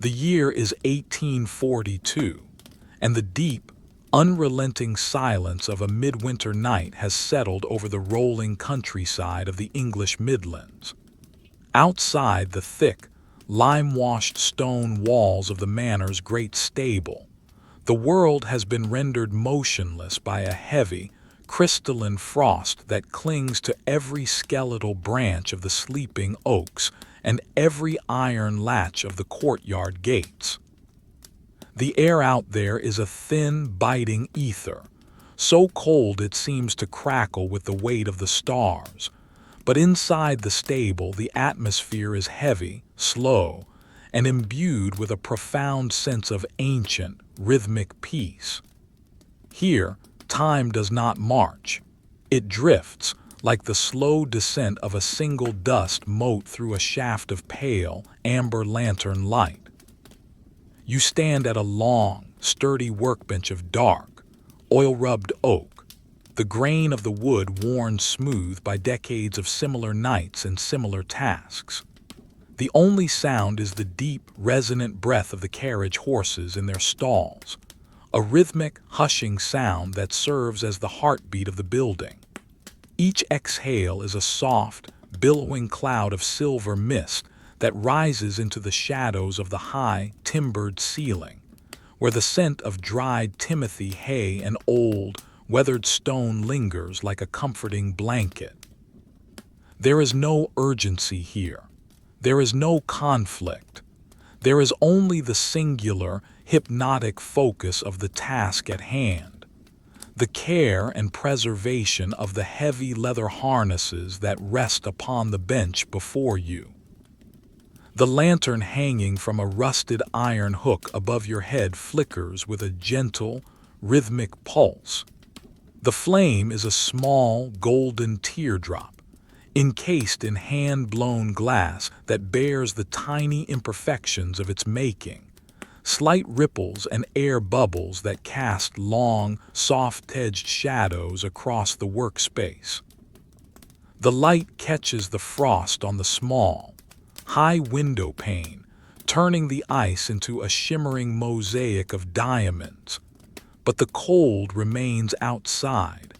The year is 1842, and the deep, unrelenting silence of a midwinter night has settled over the rolling countryside of the English Midlands. Outside the thick, lime-washed stone walls of the manor's great stable, the world has been rendered motionless by a heavy, crystalline frost that clings to every skeletal branch of the sleeping oaks and every iron latch of the courtyard gates. The air out there is a thin, biting ether, so cold it seems to crackle with the weight of the stars. But inside the stable, the atmosphere is heavy, slow, and imbued with a profound sense of ancient, rhythmic peace. Here, time does not march. It drifts, like the slow descent of a single dust mote through a shaft of pale, amber lantern light. You stand at a long, sturdy workbench of dark, oil-rubbed oak, the grain of the wood worn smooth by decades of similar nights and similar tasks. The only sound is the deep, resonant breath of the carriage horses in their stalls, a rhythmic, hushing sound that serves as the heartbeat of the building. Each exhale is a soft, billowing cloud of silver mist that rises into the shadows of the high, timbered ceiling, where the scent of dried timothy hay and old, weathered stone lingers like a comforting blanket. There is no urgency here. There is no conflict. There is only the singular, hypnotic focus of the task at hand, the care and preservation of the heavy leather harnesses that rest upon the bench before you. The lantern hanging from a rusted iron hook above your head flickers with a gentle, rhythmic pulse. The flame is a small, golden teardrop, encased in hand-blown glass that bears the tiny imperfections of its making, slight ripples and air bubbles that cast long, soft-edged shadows across the workspace. The light catches the frost on the small, high window pane, turning the ice into a shimmering mosaic of diamonds. But the cold remains outside,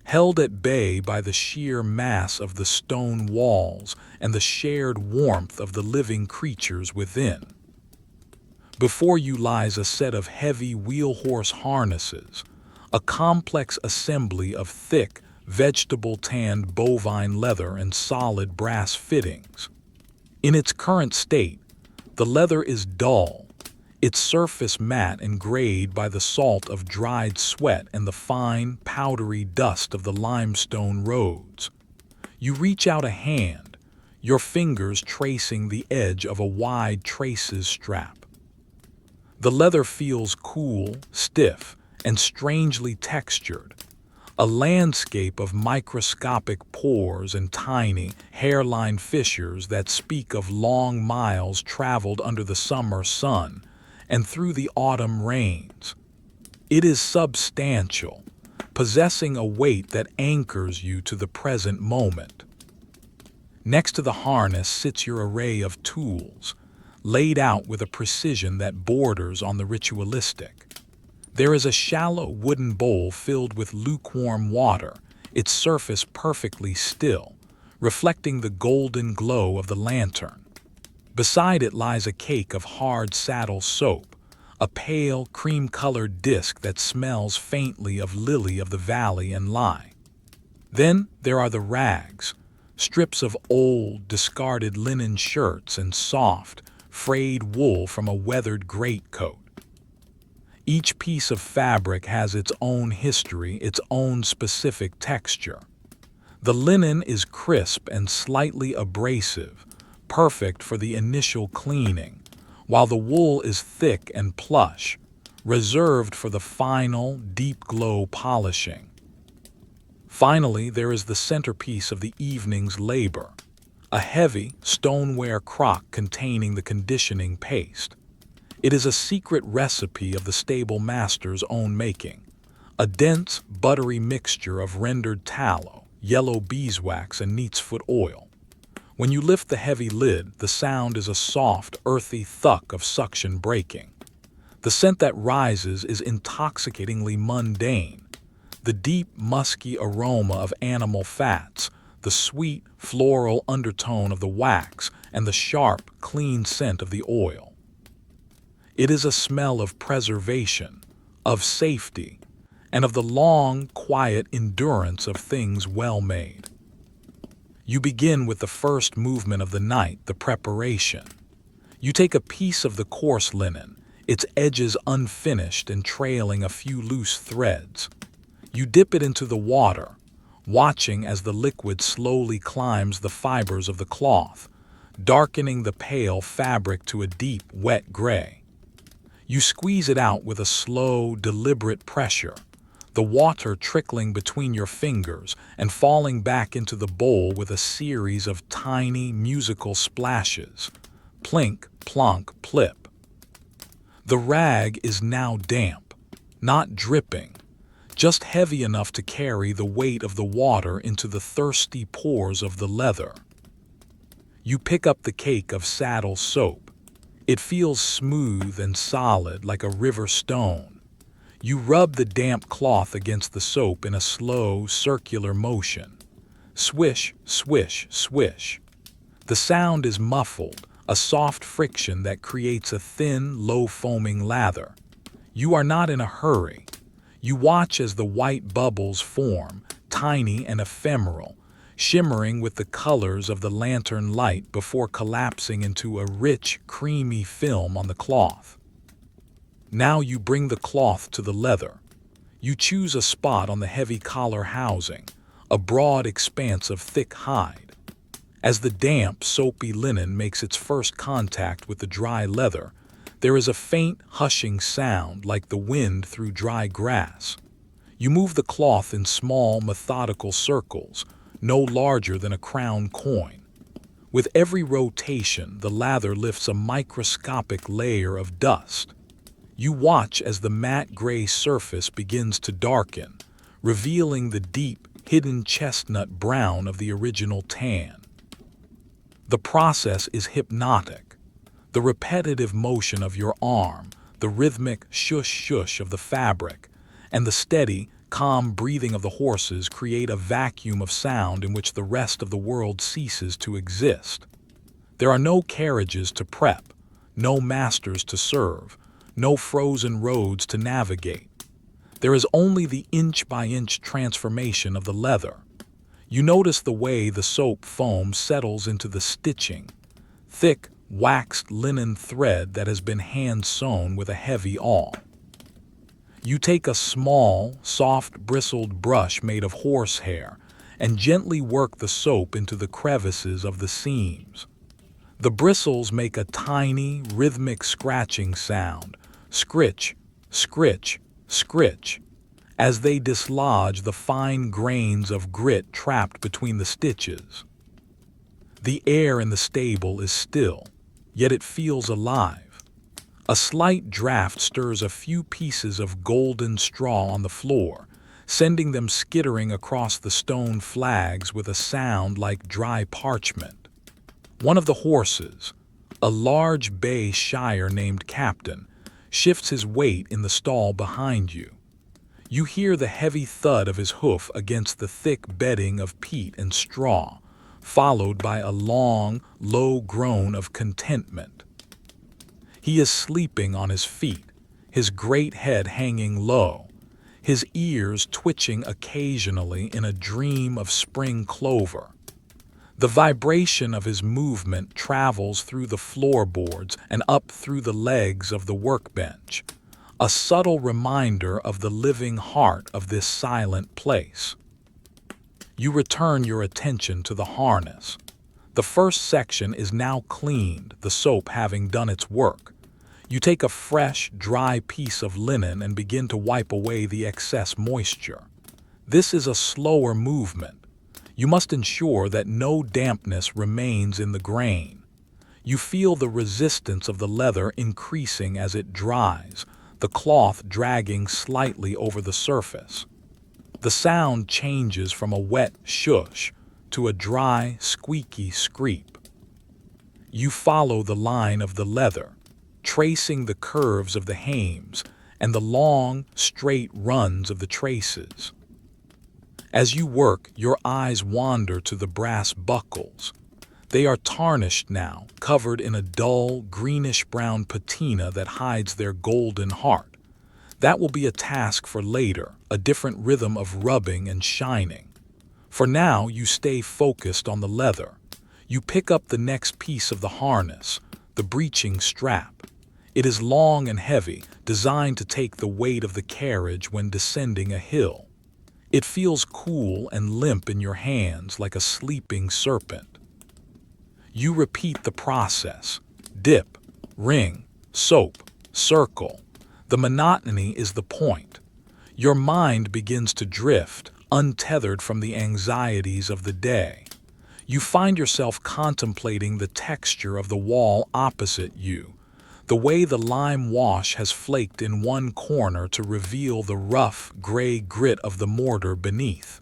held at bay by the sheer mass of the stone walls and the shared warmth of the living creatures within. Before you lies a set of heavy wheel-horse harnesses, a complex assembly of thick, vegetable-tanned bovine leather and solid brass fittings. In its current state, the leather is dull, its surface matte and grayed by the salt of dried sweat and the fine, powdery dust of the limestone roads. You reach out a hand, your fingers tracing the edge of a wide traces strap. The leather feels cool, stiff, and strangely textured, a landscape of microscopic pores and tiny, hairline fissures that speak of long miles traveled under the summer sun and through the autumn rains. It is substantial, possessing a weight that anchors you to the present moment. Next to the harness sits your array of tools, laid out with a precision that borders on the ritualistic. There is a shallow wooden bowl filled with lukewarm water, its surface perfectly still, reflecting the golden glow of the lantern. Beside it lies a cake of hard saddle soap, a pale, cream-colored disc that smells faintly of lily of the valley and lye. Then there are the rags, strips of old, discarded linen shirts and soft, frayed wool from a weathered greatcoat. Each piece of fabric has its own history, its own specific texture. The linen is crisp and slightly abrasive, perfect for the initial cleaning, while the wool is thick and plush, reserved for the final, deep-glow polishing. Finally, there is the centerpiece of the evening's labor, a heavy, stoneware crock containing the conditioning paste. It is a secret recipe of the stable master's own making, a dense, buttery mixture of rendered tallow, yellow beeswax, and neatsfoot oil. When you lift the heavy lid, the sound is a soft, earthy thunk of suction breaking. The scent that rises is intoxicatingly mundane. The deep, musky aroma of animal fats, the sweet, floral undertone of the wax, and the sharp, clean scent of the oil. It is a smell of preservation, of safety, and of the long, quiet endurance of things well made. You begin with the first movement of the night, the preparation. You take a piece of the coarse linen, its edges unfinished and trailing a few loose threads. You dip it into the water, watching as the liquid slowly climbs the fibers of the cloth, darkening the pale fabric to a deep, wet gray. You squeeze it out with a slow, deliberate pressure, the water trickling between your fingers and falling back into the bowl with a series of tiny, musical splashes. Plink, plonk, plip. The rag is now damp, not dripping, just heavy enough to carry the weight of the water into the thirsty pores of the leather. You pick up the cake of saddle soap. It feels smooth and solid like a river stone. You rub the damp cloth against the soap in a slow, circular motion. Swish, swish, swish. The sound is muffled, a soft friction that creates a thin, low-foaming lather. You are not in a hurry. You watch as the white bubbles form, tiny and ephemeral, shimmering with the colors of the lantern light before collapsing into a rich, creamy film on the cloth. Now you bring the cloth to the leather. You choose a spot on the heavy collar housing, a broad expanse of thick hide. As the damp, soapy linen makes its first contact with the dry leather, there is a faint, hushing sound like the wind through dry grass. You move the cloth in small, methodical circles, no larger than a crown coin. With every rotation, the lather lifts a microscopic layer of dust. You watch as the matte gray surface begins to darken, revealing the deep, hidden chestnut brown of the original tan. The process is hypnotic. The repetitive motion of your arm, the rhythmic shush-shush of the fabric, and the steady, calm breathing of the horses create a vacuum of sound in which the rest of the world ceases to exist. There are no carriages to prep, no masters to serve, no frozen roads to navigate. There is only the inch-by-inch transformation of the leather. You notice the way the soap foam settles into the stitching, thick, waxed linen thread that has been hand-sewn with a heavy awl. You take a small, soft, bristled brush made of horsehair and gently work the soap into the crevices of the seams. The bristles make a tiny, rhythmic scratching sound, scritch, scritch, scritch, as they dislodge the fine grains of grit trapped between the stitches. The air in the stable is still, yet it feels alive. A slight draft stirs a few pieces of golden straw on the floor, sending them skittering across the stone flags with a sound like dry parchment. One of the horses, a large bay shire named Captain, shifts his weight in the stall behind you. You hear the heavy thud of his hoof against the thick bedding of peat and straw, followed by a long, low groan of contentment. He is sleeping on his feet, his great head hanging low, his ears twitching occasionally in a dream of spring clover. The vibration of his movement travels through the floorboards and up through the legs of the workbench, a subtle reminder of the living heart of this silent place. You return your attention to the harness. The first section is now cleaned, the soap having done its work. You take a fresh, dry piece of linen and begin to wipe away the excess moisture. This is a slower movement. You must ensure that no dampness remains in the grain. You feel the resistance of the leather increasing as it dries, the cloth dragging slightly over the surface. The sound changes from a wet shush to a dry, squeaky scrape. You follow the line of the leather, tracing the curves of the hames and the long, straight runs of the traces. As you work, your eyes wander to the brass buckles. They are tarnished now, covered in a dull, greenish-brown patina that hides their golden heart. That will be a task for later, a different rhythm of rubbing and shining. For now, you stay focused on the leather. You pick up the next piece of the harness, the breeching strap. It is long and heavy, designed to take the weight of the carriage when descending a hill. It feels cool and limp in your hands like a sleeping serpent. You repeat the process. Dip, ring, soap, circle. The monotony is the point. Your mind begins to drift, untethered from the anxieties of the day. You find yourself contemplating the texture of the wall opposite you, the way the lime wash has flaked in one corner to reveal the rough, gray grit of the mortar beneath.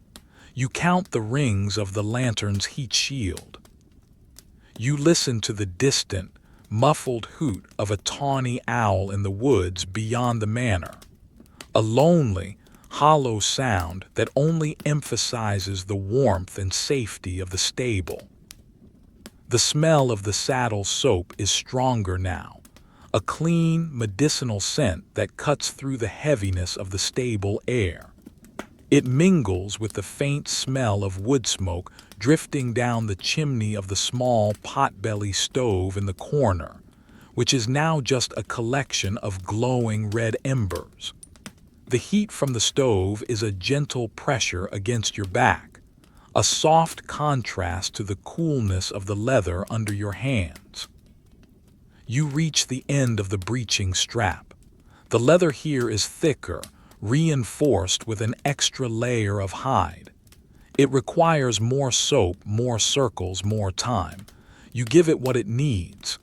You count the rings of the lantern's heat shield. You listen to the distant, muffled hoot of a tawny owl in the woods beyond the manor, a lonely, hollow sound that only emphasizes the warmth and safety of the stable. The smell of the saddle soap is stronger now, a clean, medicinal scent that cuts through the heaviness of the stable air. It mingles with the faint smell of wood smoke drifting down the chimney of the small potbelly stove in the corner, which is now just a collection of glowing red embers. The heat from the stove is a gentle pressure against your back, a soft contrast to the coolness of the leather under your hands. You reach the end of the breeching strap. The leather here is thicker, reinforced with an extra layer of hide. It requires more soap, more circles, more time. You give it what it needs.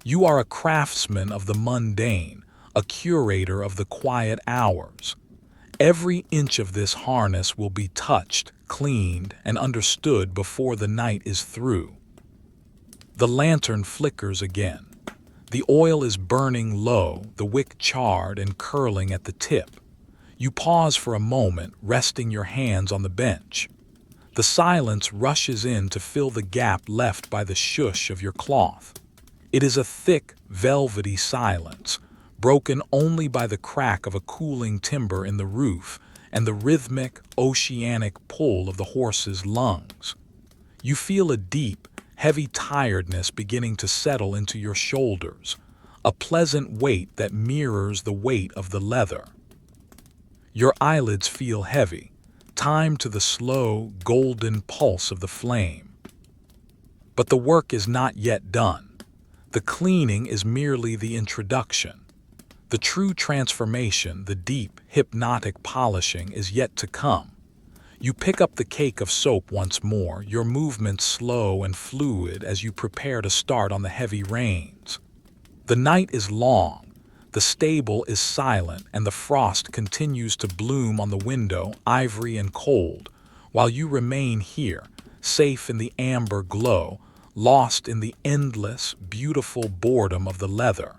You are a craftsman of the mundane, a curator of the quiet hours. Every inch of this harness will be touched, cleaned, and understood before the night is through. The lantern flickers again. The oil is burning low, the wick charred and curling at the tip. You pause for a moment, resting your hands on the bench. The silence rushes in to fill the gap left by the shush of your cloth. It is a thick, velvety silence, broken only by the crack of a cooling timber in the roof and the rhythmic, oceanic pull of the horse's lungs. You feel a deep, heavy tiredness beginning to settle into your shoulders, a pleasant weight that mirrors the weight of the leather. Your eyelids feel heavy, timed to the slow, golden pulse of the flame. But the work is not yet done. The cleaning is merely the introduction. The true transformation, the deep, hypnotic polishing, is yet to come. You pick up the cake of soap once more, your movements slow and fluid as you prepare to start on the heavy reins. The night is long, the stable is silent, and the frost continues to bloom on the window, ivory and cold, while you remain here, safe in the amber glow, lost in the endless, beautiful boredom of the leather.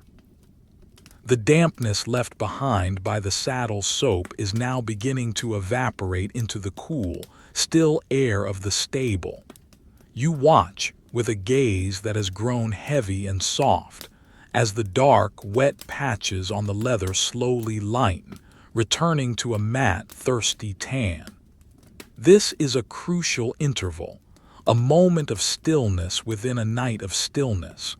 The dampness left behind by the saddle soap is now beginning to evaporate into the cool, still air of the stable. You watch with a gaze that has grown heavy and soft, as the dark, wet patches on the leather slowly lighten, returning to a matte, thirsty tan. This is a crucial interval, a moment of stillness within a night of stillness.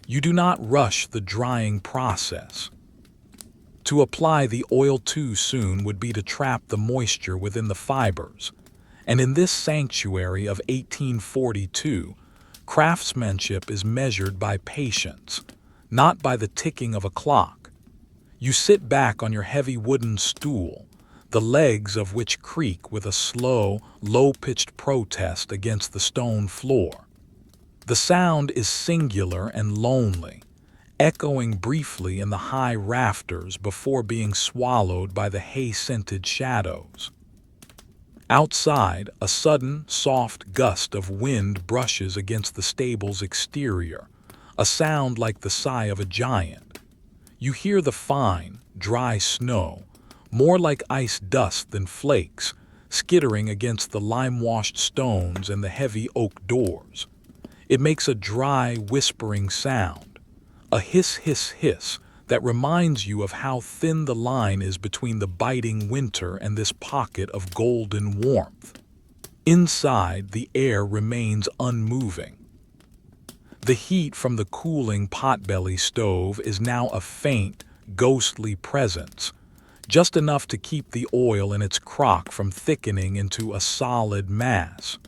You do not rush the drying process. To apply the oil too soon would be to trap the moisture within the fibers, and in this sanctuary of 1842, craftsmanship is measured by patience, not by the ticking of a clock. You sit back on your heavy wooden stool, the legs of which creak with a slow, low-pitched protest against the stone floor. The sound is singular and lonely, echoing briefly in the high rafters before being swallowed by the hay-scented shadows. Outside, a sudden, soft gust of wind brushes against the stable's exterior, a sound like the sigh of a giant. You hear the fine, dry snow, more like ice dust than flakes, skittering against the lime-washed stones and the heavy oak doors. It makes a dry, whispering sound, a hiss, hiss, hiss, that reminds you of how thin the line is between the biting winter and this pocket of golden warmth. Inside, the air remains unmoving. The heat from the cooling potbelly stove is now a faint, ghostly presence, just enough to keep the oil in its crock from thickening into a solid mass.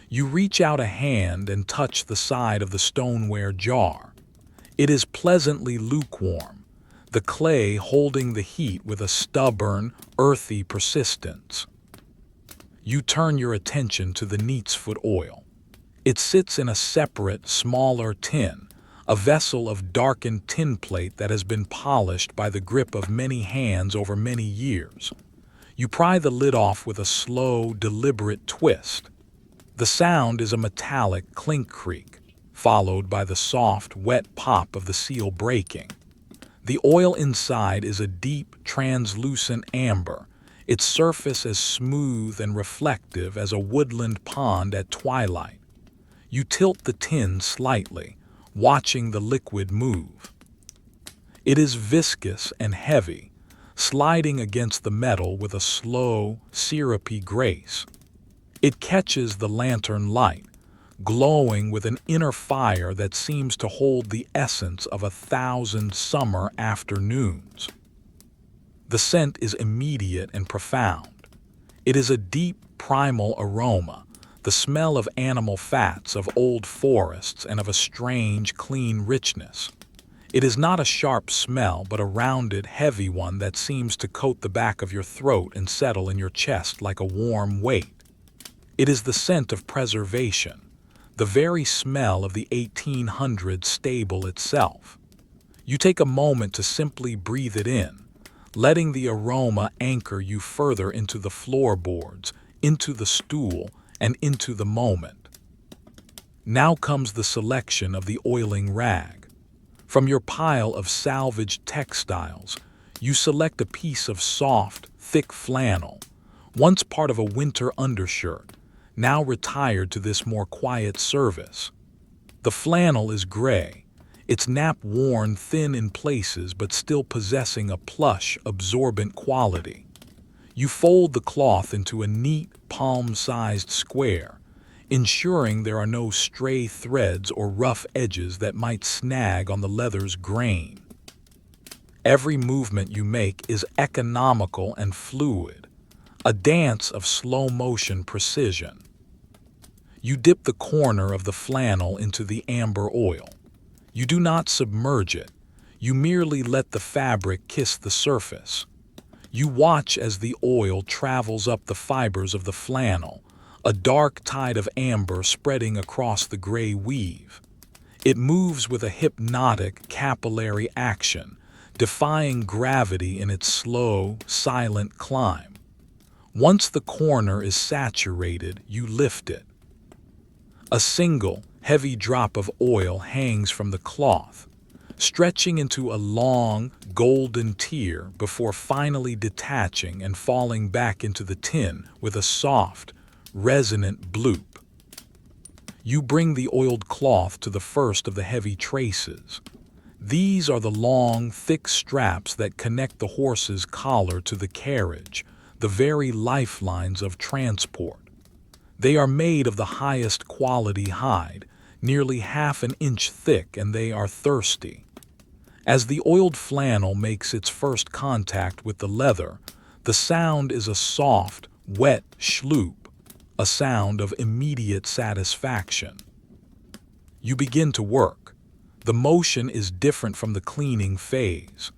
You reach out a hand and touch the side of the stoneware jar. It is pleasantly lukewarm, the clay holding the heat with a stubborn, earthy persistence. You turn your attention to the neatsfoot oil. It sits in a separate, smaller tin, a vessel of darkened tinplate that has been polished by the grip of many hands over many years. You pry the lid off with a slow, deliberate twist. The sound is a metallic clink creak, followed by the soft, wet pop of the seal breaking. The oil inside is a deep, translucent amber, its surface as smooth and reflective as a woodland pond at twilight. You tilt the tin slightly, watching the liquid move. It is viscous and heavy, sliding against the metal with a slow, syrupy grace. It catches the lantern light, glowing with an inner fire that seems to hold the essence of 1,000 summer afternoons. The scent is immediate and profound. It is a deep, primal aroma, the smell of animal fats, of old forests, and of a strange, clean richness. It is not a sharp smell, but a rounded, heavy one that seems to coat the back of your throat and settle in your chest like a warm weight. It is the scent of preservation, the very smell of the 1800s stable itself. You take a moment to simply breathe it in, letting the aroma anchor you further into the floorboards, into the stool, and into the moment. Now comes the selection of the oiling rag. From your pile of salvaged textiles, you select a piece of soft, thick flannel, once part of a winter undershirt, now retired to this more quiet service. The flannel is gray, its nap worn thin in places but still possessing a plush, absorbent quality. You fold the cloth into a neat, palm-sized square, ensuring there are no stray threads or rough edges that might snag on the leather's grain. Every movement you make is economical and fluid, a dance of slow-motion precision. You dip the corner of the flannel into the amber oil. You do not submerge it. You merely let the fabric kiss the surface. You watch as the oil travels up the fibers of the flannel, a dark tide of amber spreading across the gray weave. It moves with a hypnotic, capillary action, defying gravity in its slow, silent climb. Once the corner is saturated, you lift it. A single, heavy drop of oil hangs from the cloth, stretching into a long, golden tear before finally detaching and falling back into the tin with a soft, resonant bloop. You bring the oiled cloth to the first of the heavy traces. These are the long, thick straps that connect the horse's collar to the carriage, the very lifelines of transport. They are made of the highest quality hide, nearly half an inch thick, and they are thirsty. As the oiled flannel makes its first contact with the leather, the sound is a soft, wet schloop, a sound of immediate satisfaction. You begin to work. The motion is different from the cleaning phase.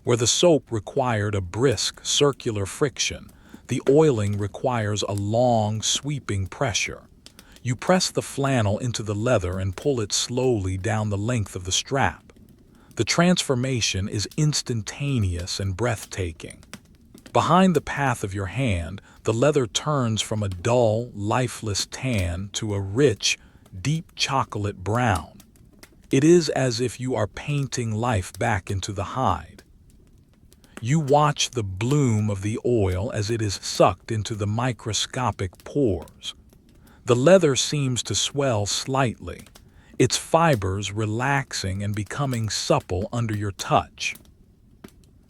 Where the soap required a brisk, circular friction, the oiling requires a long, sweeping pressure. You press the flannel into the leather and pull it slowly down the length of the strap. The transformation is instantaneous and breathtaking. Behind the path of your hand, the leather turns from a dull, lifeless tan to a rich, deep chocolate brown. It is as if you are painting life back into the hide. You watch the bloom of the oil as it is sucked into the microscopic pores. The leather seems to swell slightly, its fibers relaxing and becoming supple under your touch.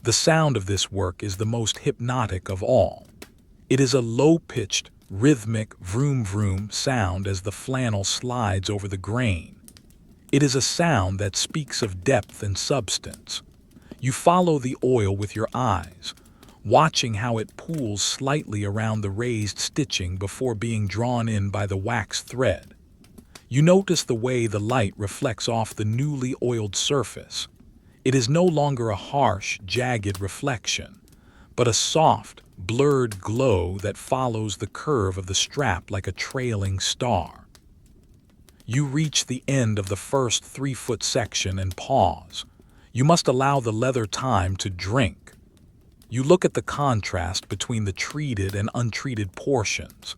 The sound of this work is the most hypnotic of all. It is a low-pitched, rhythmic vroom-vroom sound as the flannel slides over the grain. It is a sound that speaks of depth and substance. You follow the oil with your eyes, watching how it pools slightly around the raised stitching before being drawn in by the wax thread. You notice the way the light reflects off the newly oiled surface. It is no longer a harsh, jagged reflection, but a soft, blurred glow that follows the curve of the strap like a trailing star. You reach the end of the first 3-foot section and pause. You must allow the leather time to drink. You look at the contrast between the treated and untreated portions.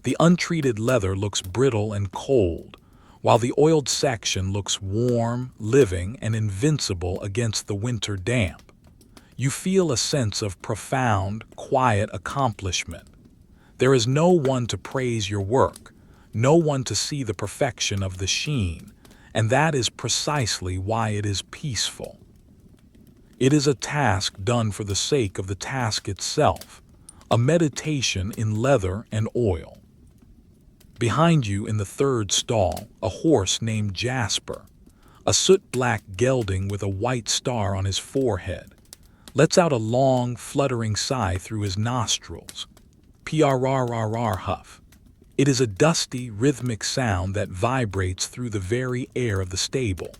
The untreated leather looks brittle and cold, while the oiled section looks warm, living, and invincible against the winter damp. You feel a sense of profound, quiet accomplishment. There is no one to praise your work, no one to see the perfection of the sheen, and that is precisely why it is peaceful. It is a task done for the sake of the task itself, a meditation in leather and oil. Behind you in the third stall, a horse named Jasper, a soot-black gelding with a white star on his forehead, lets out a long, fluttering sigh through his nostrils. Prrrr huff. It is a dusty, rhythmic sound that vibrates through the very air of the stable.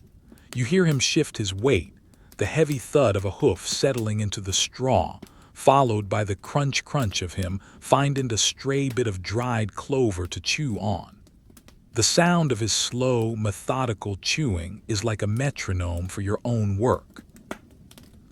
You hear him shift his weight, the heavy thud of a hoof settling into the straw, followed by the crunch-crunch of him finding a stray bit of dried clover to chew on. The sound of his slow, methodical chewing is like a metronome for your own work.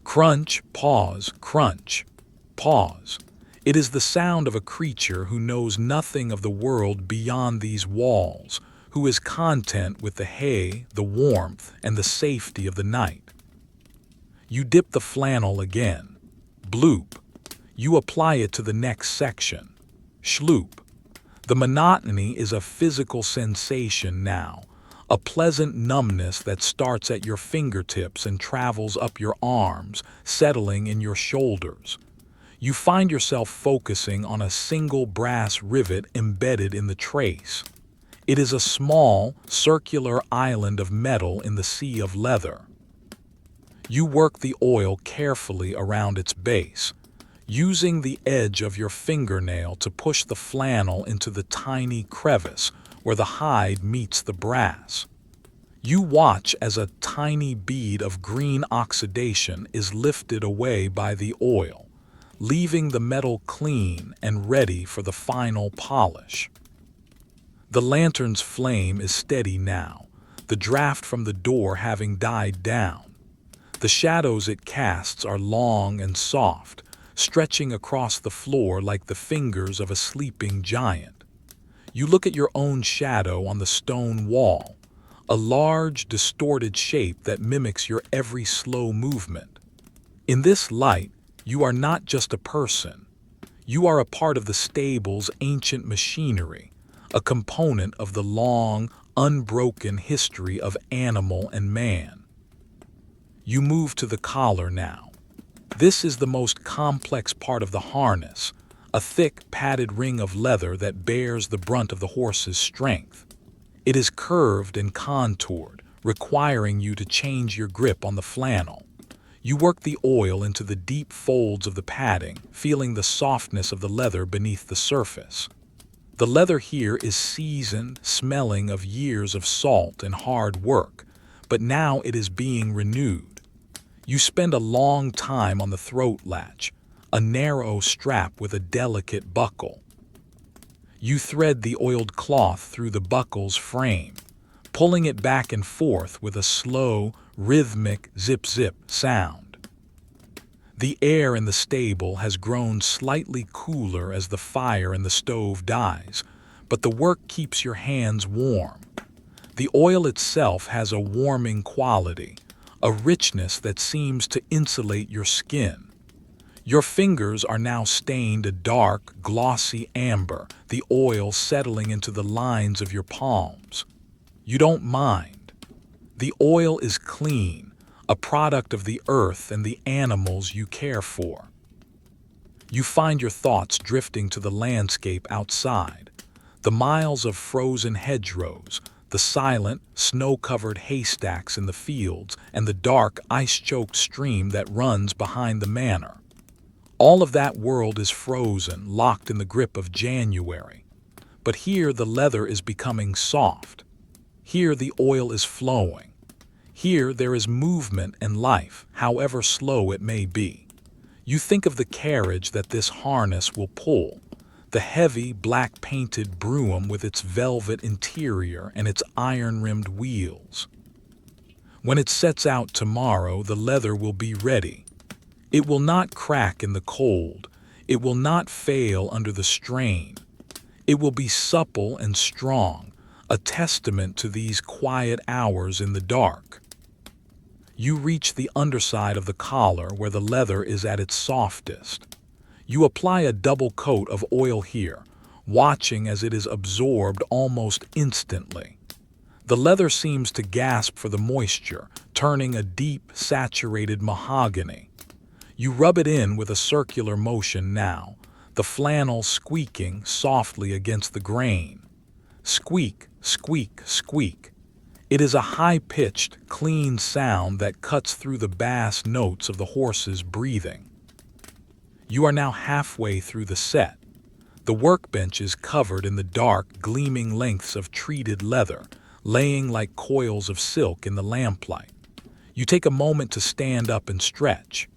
Crunch, pause, crunch, pause. It is the sound of a creature who knows nothing of the world beyond these walls, who is content with the hay, the warmth, and the safety of the night. You dip the flannel again. Bloop. You apply it to the next section. Schloop. The monotony is a physical sensation now, a pleasant numbness that starts at your fingertips and travels up your arms, settling in your shoulders. You find yourself focusing on a single brass rivet embedded in the trace. It is a small, circular island of metal in the sea of leather. You work the oil carefully around its base, using the edge of your fingernail to push the flannel into the tiny crevice where the hide meets the brass. You watch as a tiny bead of green oxidation is lifted away by the oil, leaving the metal clean and ready for the final polish. The lantern's flame is steady now, the draft from the door having died down. The shadows it casts are long and soft, stretching across the floor like the fingers of a sleeping giant. You look at your own shadow on the stone wall, a large, distorted shape that mimics your every slow movement. In this light, you are not just a person. You are a part of the stable's ancient machinery, a component of the long, unbroken history of animal and man. You move to the collar now. This is the most complex part of the harness, a thick, padded ring of leather that bears the brunt of the horse's strength. It is curved and contoured, requiring you to change your grip on the flannel. You work the oil into the deep folds of the padding, feeling the softness of the leather beneath the surface. The leather here is seasoned, smelling of years of salt and hard work, but now it is being renewed. You spend a long time on the throat latch, a narrow strap with a delicate buckle. You thread the oiled cloth through the buckle's frame, pulling it back and forth with a slow, rhythmic zip-zip sound. The air in the stable has grown slightly cooler as the fire in the stove dies, but the work keeps your hands warm. The oil itself has a warming quality, a richness that seems to insulate your skin. Your fingers are now stained a dark, glossy amber, the oil settling into the lines of your palms. You don't mind. The oil is clean, a product of the earth and the animals you care for. You find your thoughts drifting to the landscape outside, the miles of frozen hedgerows, the silent, snow-covered haystacks in the fields, and the dark, ice-choked stream that runs behind the manor. All of that world is frozen, locked in the grip of January. But here the leather is becoming soft. Here the oil is flowing. Here there is movement and life, however slow it may be. You think of the carriage that this harness will pull, the heavy, black-painted brougham with its velvet interior and its iron-rimmed wheels. When it sets out tomorrow, the leather will be ready. It will not crack in the cold. It will not fail under the strain. It will be supple and strong, a testament to these quiet hours in the dark. You reach the underside of the collar where the leather is at its softest. You apply a double coat of oil here, watching as it is absorbed almost instantly. The leather seems to gasp for the moisture, turning a deep, saturated mahogany. You rub it in with a circular motion now, the flannel squeaking softly against the grain. Squeak, squeak, squeak. It is a high-pitched, clean sound that cuts through the bass notes of the horse's breathing. You are now halfway through the set. The workbench is covered in the dark, gleaming lengths of treated leather, laying like coils of silk in the lamplight. You take a moment to stand up and stretch.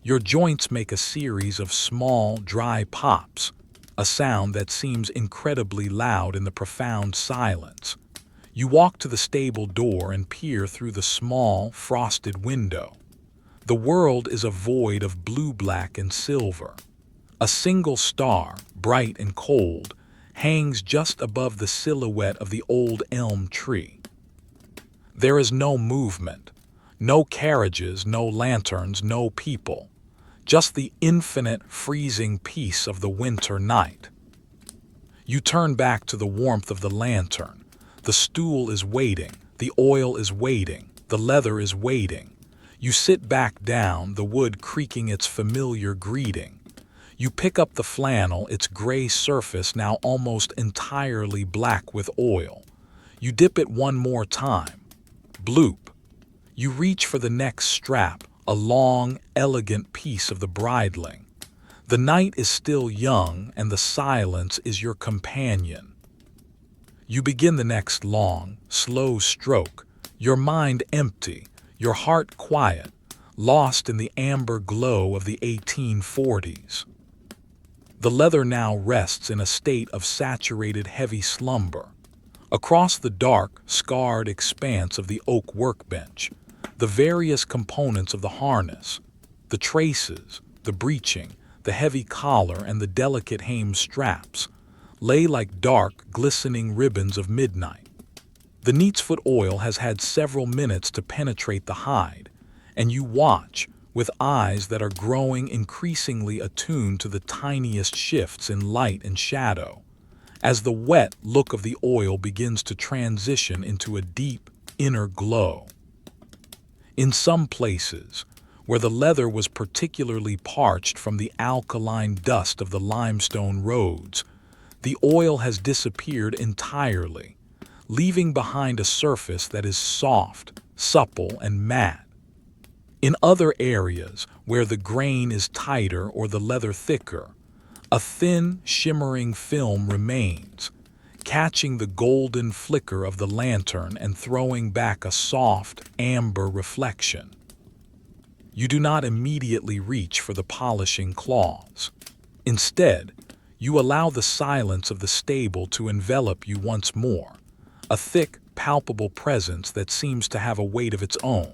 Your joints make a series of small, dry pops, a sound that seems incredibly loud in the profound silence. You walk to the stable door and peer through the small, frosted window. The world is a void of blue, black, and silver. A single star, bright and cold, hangs just above the silhouette of the old elm tree. There is no movement, no carriages, no lanterns, no people. Just the infinite, freezing peace of the winter night. You turn back to the warmth of the lantern. The stool is waiting, the oil is waiting, the leather is waiting. You sit back down, the wood creaking its familiar greeting. You pick up the flannel, its gray surface now almost entirely black with oil. You dip it one more time. Bloop. You reach for the next strap, a long, elegant piece of the bridling. The night is still young, and the silence is your companion. You begin the next long, slow stroke, your mind empty, your heart quiet, lost in the amber glow of the 1840s. The leather now rests in a state of saturated heavy slumber. Across the dark, scarred expanse of the oak workbench, the various components of the harness, the traces, the breeching, the heavy collar, and the delicate hame straps, lay like dark, glistening ribbons of midnight. The neatsfoot oil has had several minutes to penetrate the hide, and you watch, with eyes that are growing increasingly attuned to the tiniest shifts in light and shadow, as the wet look of the oil begins to transition into a deep, inner glow. In some places, where the leather was particularly parched from the alkaline dust of the limestone roads, the oil has disappeared entirely, leaving behind a surface that is soft, supple, and matte. In other areas, where the grain is tighter or the leather thicker, a thin, shimmering film remains, catching the golden flicker of the lantern and throwing back a soft, amber reflection. You do not immediately reach for the polishing claws. Instead, you allow the silence of the stable to envelop you once more, a thick, palpable presence that seems to have a weight of its own.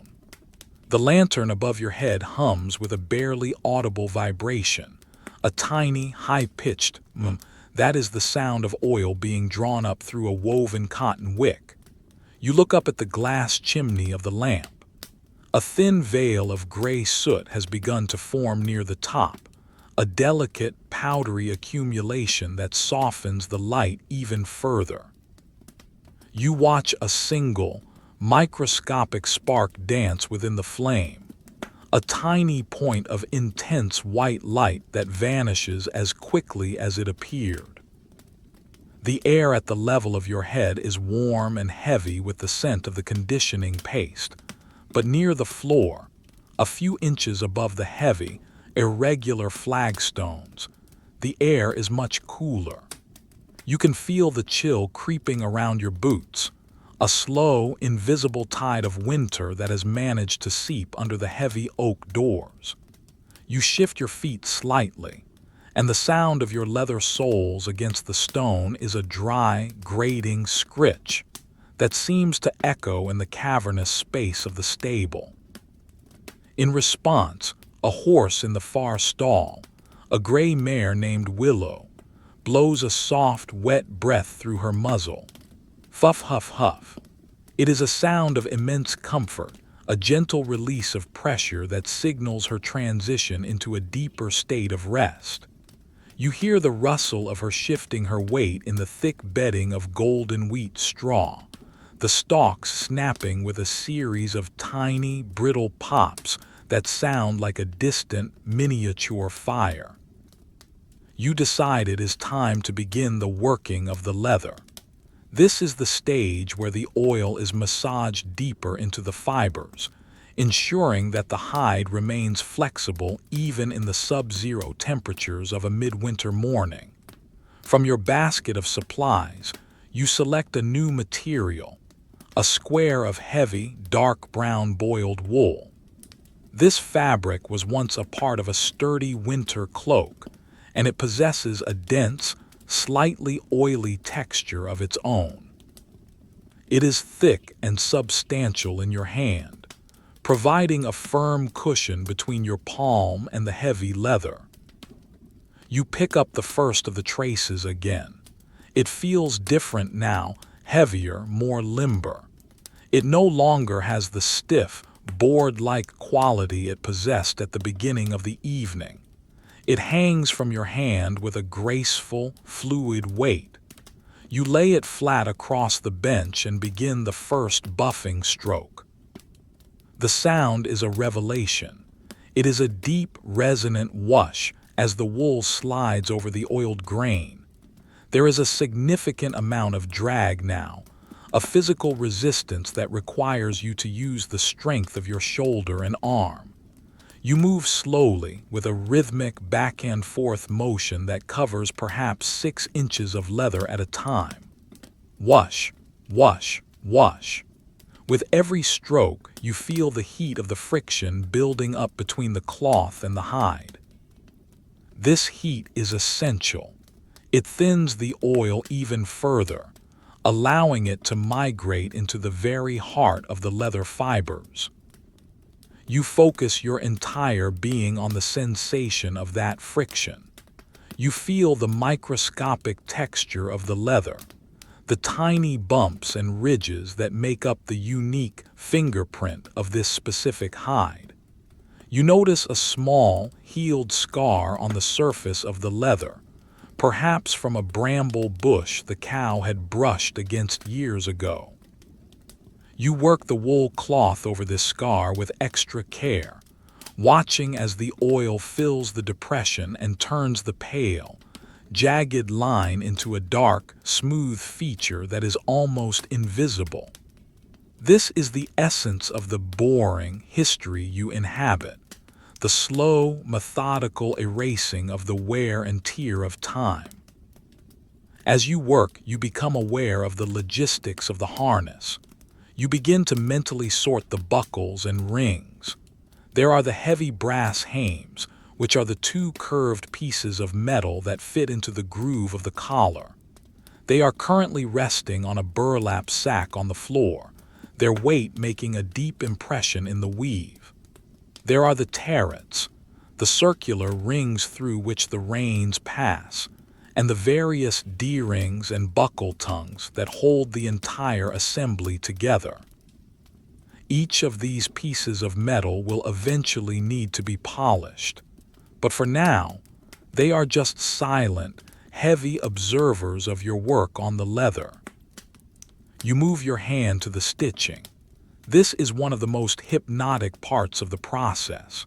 The lantern above your head hums with a barely audible vibration, a tiny, high-pitched That is the sound of oil being drawn up through a woven cotton wick. You look up at the glass chimney of the lamp. A thin veil of gray soot has begun to form near the top, a delicate, powdery accumulation that softens the light even further. You watch a single, microscopic spark dance within the flame, a tiny point of intense white light that vanishes as quickly as it appeared. The air at the level of your head is warm and heavy with the scent of the conditioning paste, but near the floor, a few inches above the heavy, irregular flagstones, the air is much cooler. You can feel the chill creeping around your boots, a slow, invisible tide of winter that has managed to seep under the heavy oak doors. You shift your feet slightly, and the sound of your leather soles against the stone is a dry, grating scritch that seems to echo in the cavernous space of the stable. In response, a horse in the far stall, a gray mare named Willow, blows a soft, wet breath through her muzzle. Fuff, huff, huff. It is a sound of immense comfort, a gentle release of pressure that signals her transition into a deeper state of rest. You hear the rustle of her shifting her weight in the thick bedding of golden wheat straw, the stalks snapping with a series of tiny, brittle pops that sound like a distant, miniature fire. You decide it is time to begin the working of the leather. This is the stage where the oil is massaged deeper into the fibers, ensuring that the hide remains flexible even in the sub-zero temperatures of a midwinter morning. From your basket of supplies, you select a new material, a square of heavy, dark brown boiled wool. This fabric was once a part of a sturdy winter cloak, and it possesses a dense, slightly oily texture of its own. It is thick and substantial in your hand, providing a firm cushion between your palm and the heavy leather. You pick up the first of the traces again. It feels different now, heavier, more limber. It no longer has the stiff, board-like quality it possessed at the beginning of the evening. It hangs from your hand with a graceful, fluid weight. You lay it flat across the bench and begin the first buffing stroke. The sound is a revelation. It is a deep, resonant whoosh as the wool slides over the oiled grain. There is a significant amount of drag now, a physical resistance that requires you to use the strength of your shoulder and arm. You move slowly with a rhythmic back-and-forth motion that covers perhaps 6 inches of leather at a time. Whoosh, whoosh, whoosh. With every stroke, you feel the heat of the friction building up between the cloth and the hide. This heat is essential. It thins the oil even further, allowing it to migrate into the very heart of the leather fibers. You focus your entire being on the sensation of that friction. You feel the microscopic texture of the leather, the tiny bumps and ridges that make up the unique fingerprint of this specific hide. You notice a small, healed scar on the surface of the leather, perhaps from a bramble bush the cow had brushed against years ago. You work the wool cloth over this scar with extra care, watching as the oil fills the depression and turns the pale, jagged line into a dark, smooth feature that is almost invisible. This is the essence of the boring history you inhabit, the slow, methodical erasing of the wear and tear of time. As you work, you become aware of the logistics of the harness. You begin to mentally sort the buckles and rings. There are the heavy brass hames, which are the 2 curved pieces of metal that fit into the groove of the collar. They are currently resting on a burlap sack on the floor, their weight making a deep impression in the weave. There are the terrets, the circular rings through which the reins pass, and the various D-rings and buckle tongues that hold the entire assembly together. Each of these pieces of metal will eventually need to be polished, but for now, they are just silent, heavy observers of your work on the leather. You move your hand to the stitching. This is one of the most hypnotic parts of the process.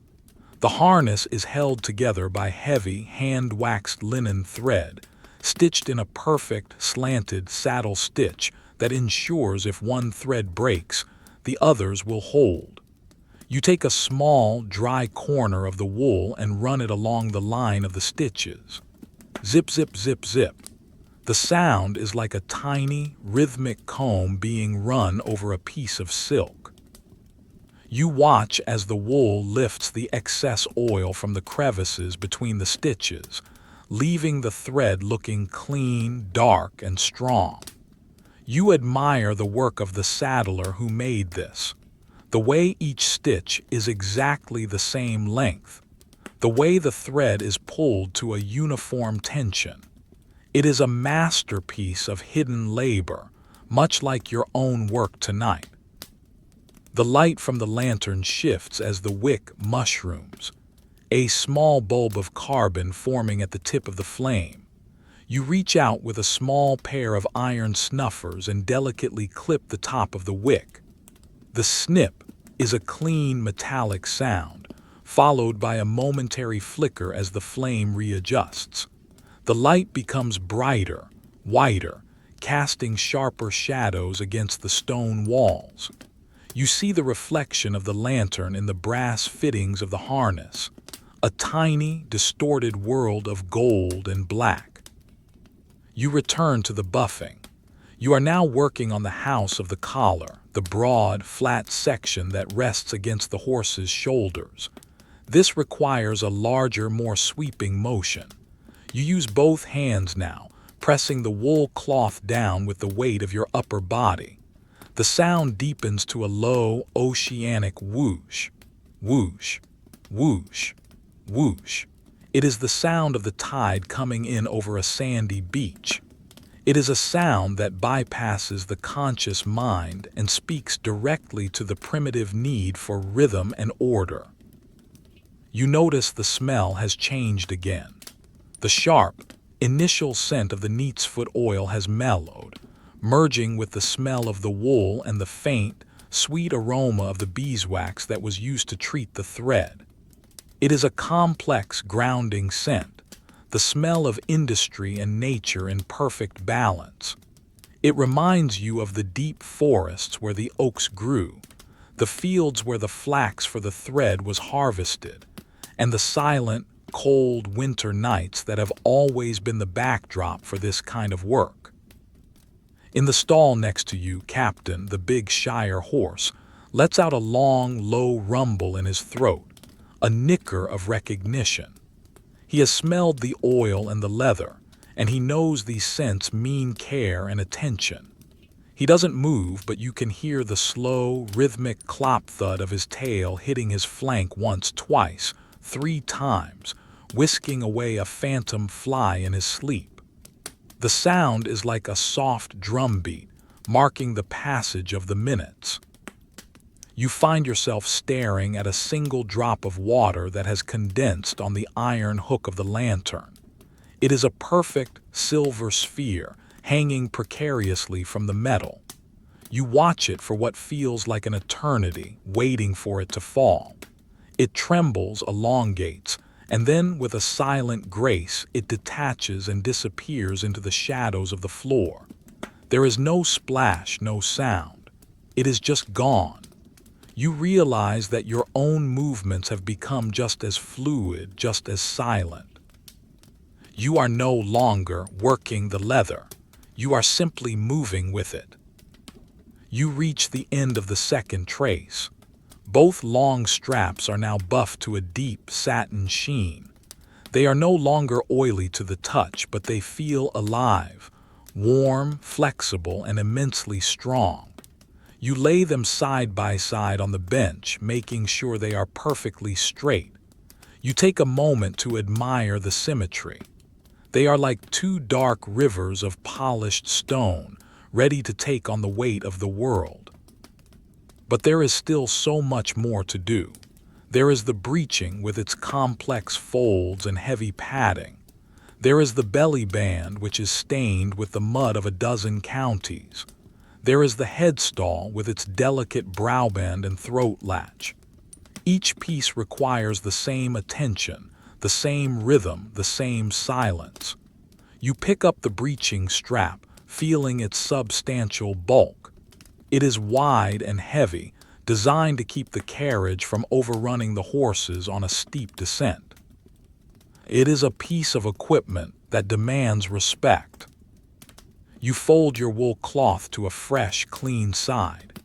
The harness is held together by heavy, hand-waxed linen thread, stitched in a perfect, slanted saddle stitch that ensures if one thread breaks, the others will hold. You take a small, dry corner of the wool and run it along the line of the stitches. Zip, zip, zip, zip. The sound is like a tiny, rhythmic comb being run over a piece of silk. You watch as the wool lifts the excess oil from the crevices between the stitches, leaving the thread looking clean, dark, and strong. You admire the work of the saddler who made this. The way each stitch is exactly the same length. The way the thread is pulled to a uniform tension. It is a masterpiece of hidden labor, much like your own work tonight. The light from the lantern shifts as the wick mushrooms, a small bulb of carbon forming at the tip of the flame. You reach out with a small pair of iron snuffers and delicately clip the top of the wick. The snip is a clean metallic sound, followed by a momentary flicker as the flame readjusts. The light becomes brighter, whiter, casting sharper shadows against the stone walls. You see the reflection of the lantern in the brass fittings of the harness, a tiny, distorted world of gold and black. You return to the buffing. You are now working on the house of the collar, the broad, flat section that rests against the horse's shoulders. This requires a larger, more sweeping motion. You use both hands now, pressing the wool cloth down with the weight of your upper body. The sound deepens to a low, oceanic whoosh, whoosh, whoosh, whoosh. It is the sound of the tide coming in over a sandy beach. It is a sound that bypasses the conscious mind and speaks directly to the primitive need for rhythm and order. You notice the smell has changed again. The sharp, initial scent of the neatsfoot oil has mellowed, merging with the smell of the wool and the faint, sweet aroma of the beeswax that was used to treat the thread. It is a complex, grounding scent, the smell of industry and nature in perfect balance. It reminds you of the deep forests where the oaks grew, the fields where the flax for the thread was harvested, and the silent, cold winter nights that have always been the backdrop for this kind of work. In the stall next to you, Captain, the big Shire horse, lets out a long, low rumble in his throat, a nicker of recognition. He has smelled the oil and the leather, and he knows these scents mean care and attention. He doesn't move, but you can hear the slow, rhythmic clop thud of his tail hitting his flank once, twice, 3 times, whisking away a phantom fly in his sleep. The sound is like a soft drumbeat, marking the passage of the minutes. You find yourself staring at a single drop of water that has condensed on the iron hook of the lantern. It is a perfect silver sphere hanging precariously from the metal. You watch it for what feels like an eternity, waiting for it to fall. It trembles, elongates, and then with a silent grace it detaches and disappears into the shadows of the floor. There is no splash, no sound. It is just gone. You realize that your own movements have become just as fluid, just as silent. You are no longer working the leather. You are simply moving with it. You reach the end of the second trace. Both long straps are now buffed to a deep satin sheen. They are no longer oily to the touch, but they feel alive, warm, flexible, and immensely strong. You lay them side by side on the bench, making sure they are perfectly straight. You take a moment to admire the symmetry. They are like two dark rivers of polished stone, ready to take on the weight of the world. But there is still so much more to do. There is the breeching with its complex folds and heavy padding. There is the belly band, which is stained with the mud of a dozen counties. There is the headstall with its delicate browband and throat latch. Each piece requires the same attention, the same rhythm, the same silence. You pick up the breeching strap, feeling its substantial bulk. It is wide and heavy, designed to keep the carriage from overrunning the horses on a steep descent. It is a piece of equipment that demands respect. You fold your wool cloth to a fresh, clean side.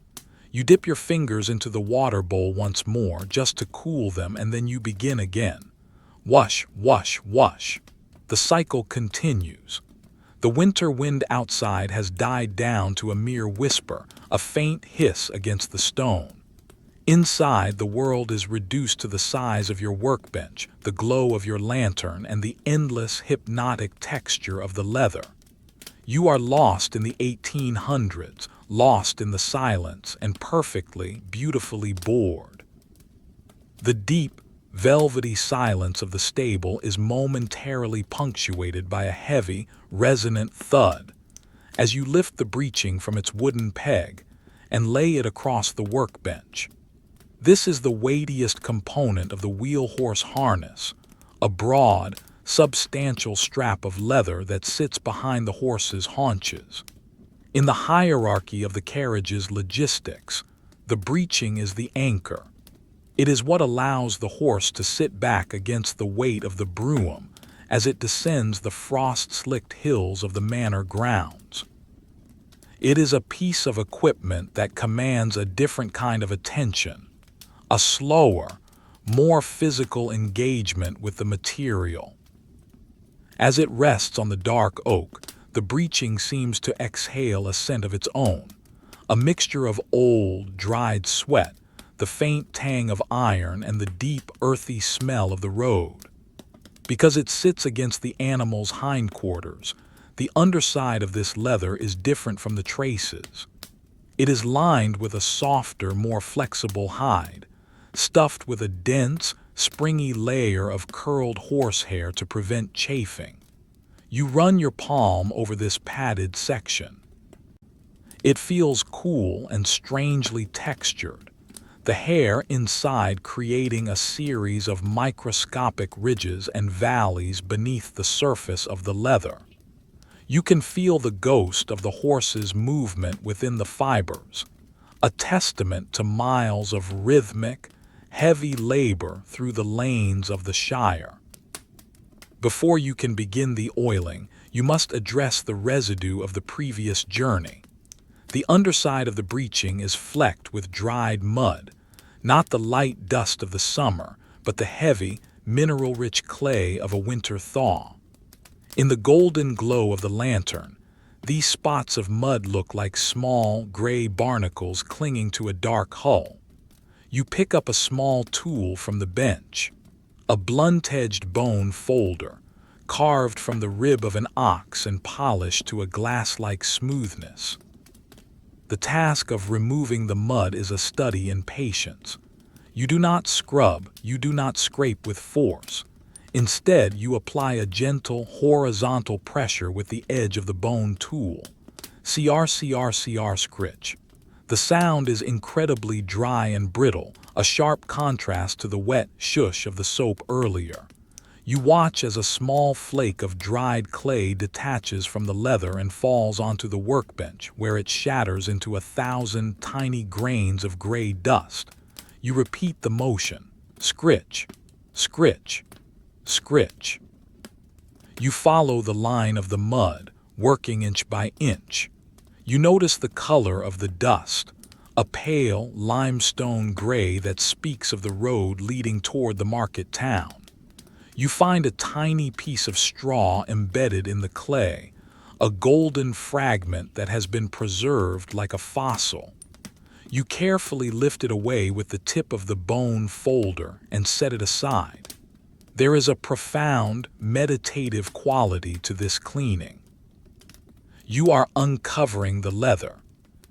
You dip your fingers into the water bowl once more just to cool them, and then you begin again. Whoosh, whoosh, whoosh. The cycle continues. The winter wind outside has died down to a mere whisper, a faint hiss against the stone. Inside, the world is reduced to the size of your workbench, the glow of your lantern, and the endless, hypnotic texture of the leather. You are lost in the 1800s, lost in the silence, and perfectly, beautifully bored. The deep, velvety silence of the stable is momentarily punctuated by a heavy, resonant thud as you lift the breeching from its wooden peg and lay it across the workbench. This is the weightiest component of the wheel-horse harness, a broad, substantial strap of leather that sits behind the horse's haunches. In the hierarchy of the carriage's logistics, the breeching is the anchor. It is what allows the horse to sit back against the weight of the brougham as it descends the frost-slicked hills of the manor grounds. It is a piece of equipment that commands a different kind of attention, a slower, more physical engagement with the material. As it rests on the dark oak, the breeching seems to exhale a scent of its own, a mixture of old, dried sweat, the faint tang of iron, and the deep, earthy smell of the road. Because it sits against the animal's hindquarters, the underside of this leather is different from the traces. It is lined with a softer, more flexible hide, stuffed with a dense, springy layer of curled horsehair to prevent chafing. You run your palm over this padded section. It feels cool and strangely textured, the hair inside creating a series of microscopic ridges and valleys beneath the surface of the leather. You can feel the ghost of the horse's movement within the fibers, a testament to miles of rhythmic, heavy labor through the lanes of the Shire. Before you can begin the oiling, you must address the residue of the previous journey. The underside of the breeching is flecked with dried mud, not the light dust of the summer, but the heavy, mineral-rich clay of a winter thaw. In the golden glow of the lantern, these spots of mud look like small, gray barnacles clinging to a dark hull. You pick up a small tool from the bench, a blunt-edged bone folder, carved from the rib of an ox and polished to a glass-like smoothness. The task of removing the mud is a study in patience. You do not scrub, you do not scrape with force. Instead, you apply a gentle, horizontal pressure with the edge of the bone tool. Cr scritch. The sound is incredibly dry and brittle, a sharp contrast to the wet shush of the soap earlier. You watch as a small flake of dried clay detaches from the leather and falls onto the workbench, where it shatters into 1,000 tiny grains of gray dust. You repeat the motion. Scritch, scritch, scritch. You follow the line of the mud, working inch by inch. You notice the color of the dust, a pale limestone gray that speaks of the road leading toward the market town. You find a tiny piece of straw embedded in the clay, a golden fragment that has been preserved like a fossil. You carefully lift it away with the tip of the bone folder and set it aside. There is a profound, meditative quality to this cleaning. You are uncovering the leather,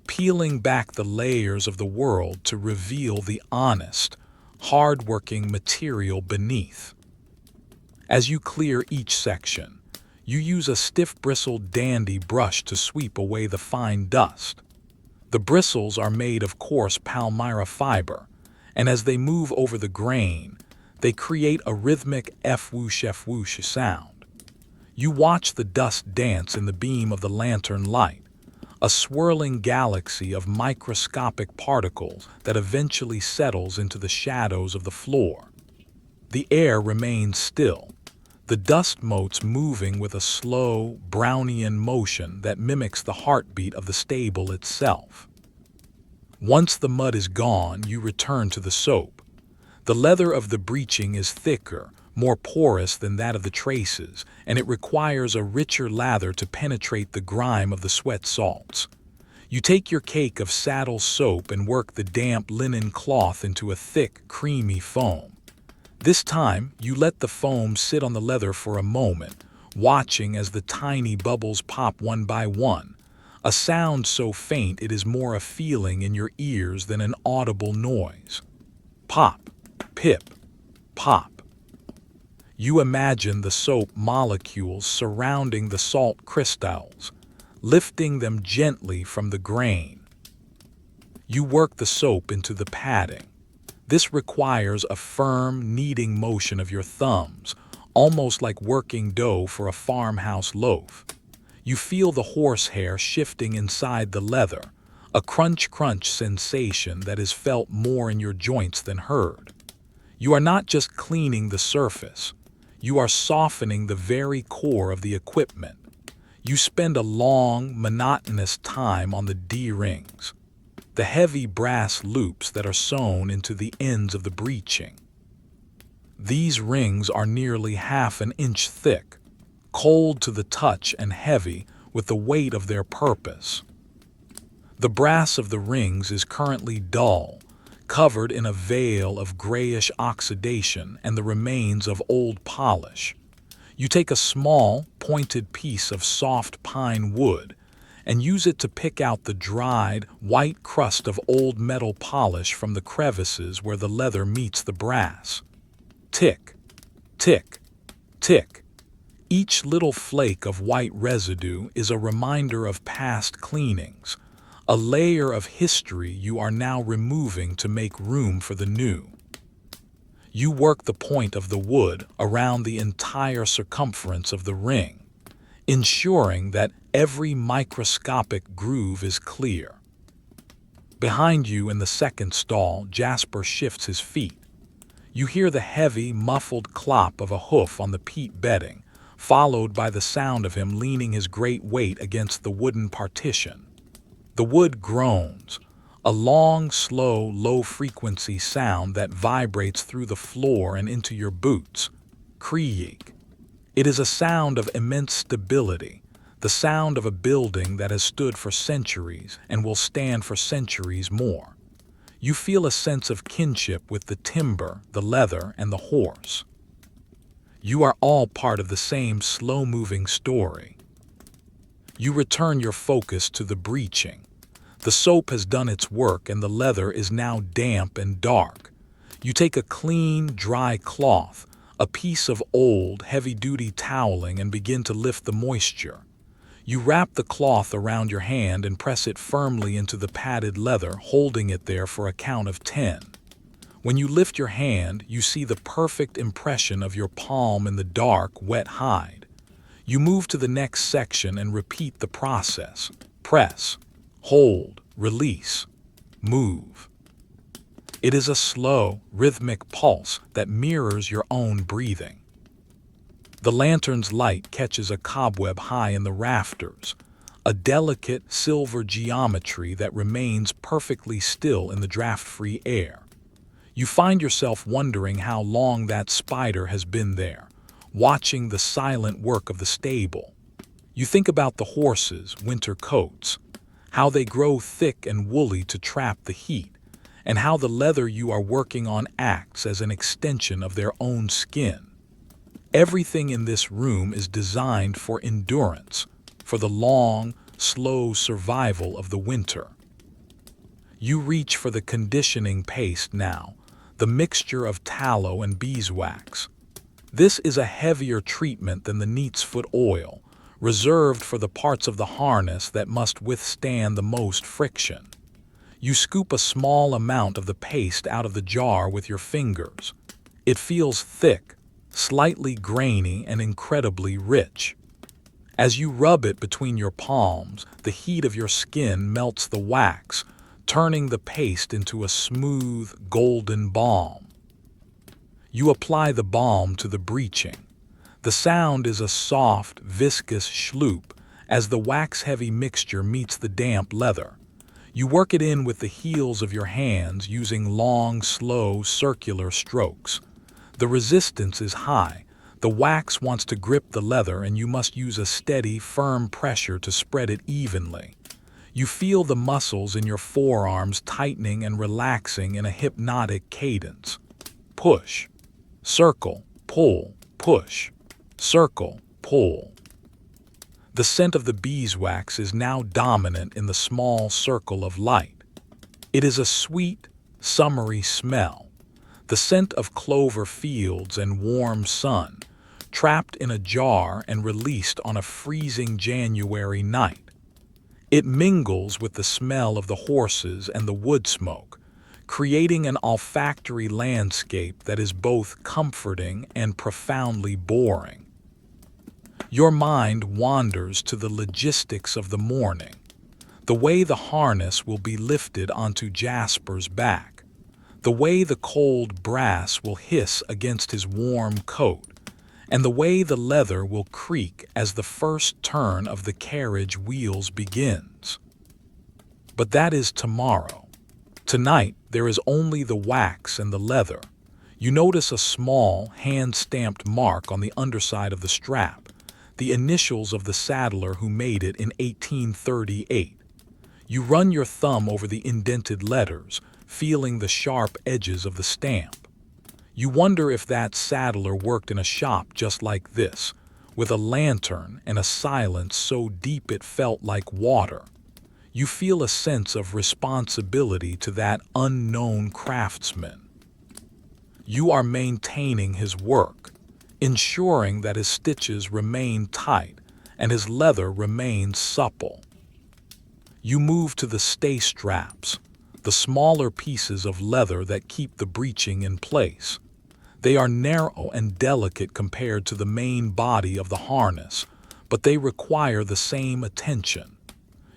peeling back the layers of the world to reveal the honest, hard-working material beneath. As you clear each section, you use a stiff-bristled dandy brush to sweep away the fine dust. The bristles are made of coarse palmyra fiber, and as they move over the grain, they create a rhythmic f-whoosh sound. You watch the dust dance in the beam of the lantern light, a swirling galaxy of microscopic particles that eventually settles into the shadows of the floor. The air remains still, the dust motes moving with a slow, Brownian motion that mimics the heartbeat of the stable itself. Once the mud is gone, you return to the soap. The leather of the breeching is thicker, more porous than that of the traces, and it requires a richer lather to penetrate the grime of the sweat salts. You take your cake of saddle soap and work the damp linen cloth into a thick, creamy foam. This time, you let the foam sit on the leather for a moment, watching as the tiny bubbles pop one by one, a sound so faint it is more a feeling in your ears than an audible noise. Pop, pip, pop. You imagine the soap molecules surrounding the salt crystals, lifting them gently from the grain. You work the soap into the padding. This requires a firm, kneading motion of your thumbs, almost like working dough for a farmhouse loaf. You feel the horsehair shifting inside the leather, a crunch-crunch sensation that is felt more in your joints than heard. You are not just cleaning the surface, you are softening the very core of the equipment. You spend a long, monotonous time on the D-rings, the heavy brass loops that are sewn into the ends of the breeching. These rings are nearly half an inch thick, cold to the touch and heavy with the weight of their purpose. The brass of the rings is currently dull, covered in a veil of grayish oxidation and the remains of old polish. You take a small, pointed piece of soft pine wood and use it to pick out the dried, white crust of old metal polish from the crevices where the leather meets the brass. Tick, tick, tick. Each little flake of white residue is a reminder of past cleanings, a layer of history you are now removing to make room for the new. You work the point of the wood around the entire circumference of the ring, ensuring that every microscopic groove is clear. Behind you in the second stall, Jasper shifts his feet. You hear the heavy, muffled clop of a hoof on the peat bedding, followed by the sound of him leaning his great weight against the wooden partition. The wood groans, a long, slow, low-frequency sound that vibrates through the floor and into your boots. Creak. It is a sound of immense stability, the sound of a building that has stood for centuries and will stand for centuries more. You feel a sense of kinship with the timber, the leather, and the horse. You are all part of the same slow-moving story. You return your focus to the breeching. The soap has done its work and the leather is now damp and dark. You take a clean, dry cloth, a piece of old, heavy-duty toweling, and begin to lift the moisture. You wrap the cloth around your hand and press it firmly into the padded leather, holding it there for a count of 10. When you lift your hand, you see the perfect impression of your palm in the dark, wet hide. You move to the next section and repeat the process. Press, hold, release, move. It is a slow, rhythmic pulse that mirrors your own breathing. The lantern's light catches a cobweb high in the rafters, a delicate silver geometry that remains perfectly still in the draft-free air. You find yourself wondering how long that spider has been there, watching the silent work of the stable. You think about the horses' winter coats, how they grow thick and woolly to trap the heat, and how the leather you are working on acts as an extension of their own skin. Everything in this room is designed for endurance, for the long, slow survival of the winter. You reach for the conditioning paste now, the mixture of tallow and beeswax. This is a heavier treatment than the neatsfoot oil, reserved for the parts of the harness that must withstand the most friction. You scoop a small amount of the paste out of the jar with your fingers. It feels thick, slightly grainy, and incredibly rich. As you rub it between your palms, the heat of your skin melts the wax, turning the paste into a smooth, golden balm. You apply the balm to the breeching. The sound is a soft, viscous schloop as the wax-heavy mixture meets the damp leather. You work it in with the heels of your hands using long, slow, circular strokes. The resistance is high. The wax wants to grip the leather, and you must use a steady, firm pressure to spread it evenly. You feel the muscles in your forearms tightening and relaxing in a hypnotic cadence. Push, circle, pull, push, circle, pull. The scent of the beeswax is now dominant in the small circle of light. It is a sweet, summery smell, the scent of clover fields and warm sun, trapped in a jar and released on a freezing January night. It mingles with the smell of the horses and the wood smoke, creating an olfactory landscape that is both comforting and profoundly boring. Your mind wanders to the logistics of the morning, the way the harness will be lifted onto Jasper's back, the way the cold brass will hiss against his warm coat, and the way the leather will creak as the first turn of the carriage wheels begins. But that is tomorrow. Tonight, there is only the wax and the leather. You notice a small, hand-stamped mark on the underside of the strap, the initials of the saddler who made it in 1838. You run your thumb over the indented letters, feeling the sharp edges of the stamp. You wonder if that saddler worked in a shop just like this, with a lantern and a silence so deep it felt like water. You feel a sense of responsibility to that unknown craftsman. You are maintaining his work, ensuring that his stitches remain tight and his leather remains supple. You move to the stay straps, the smaller pieces of leather that keep the breeching in place. They are narrow and delicate compared to the main body of the harness, but they require the same attention.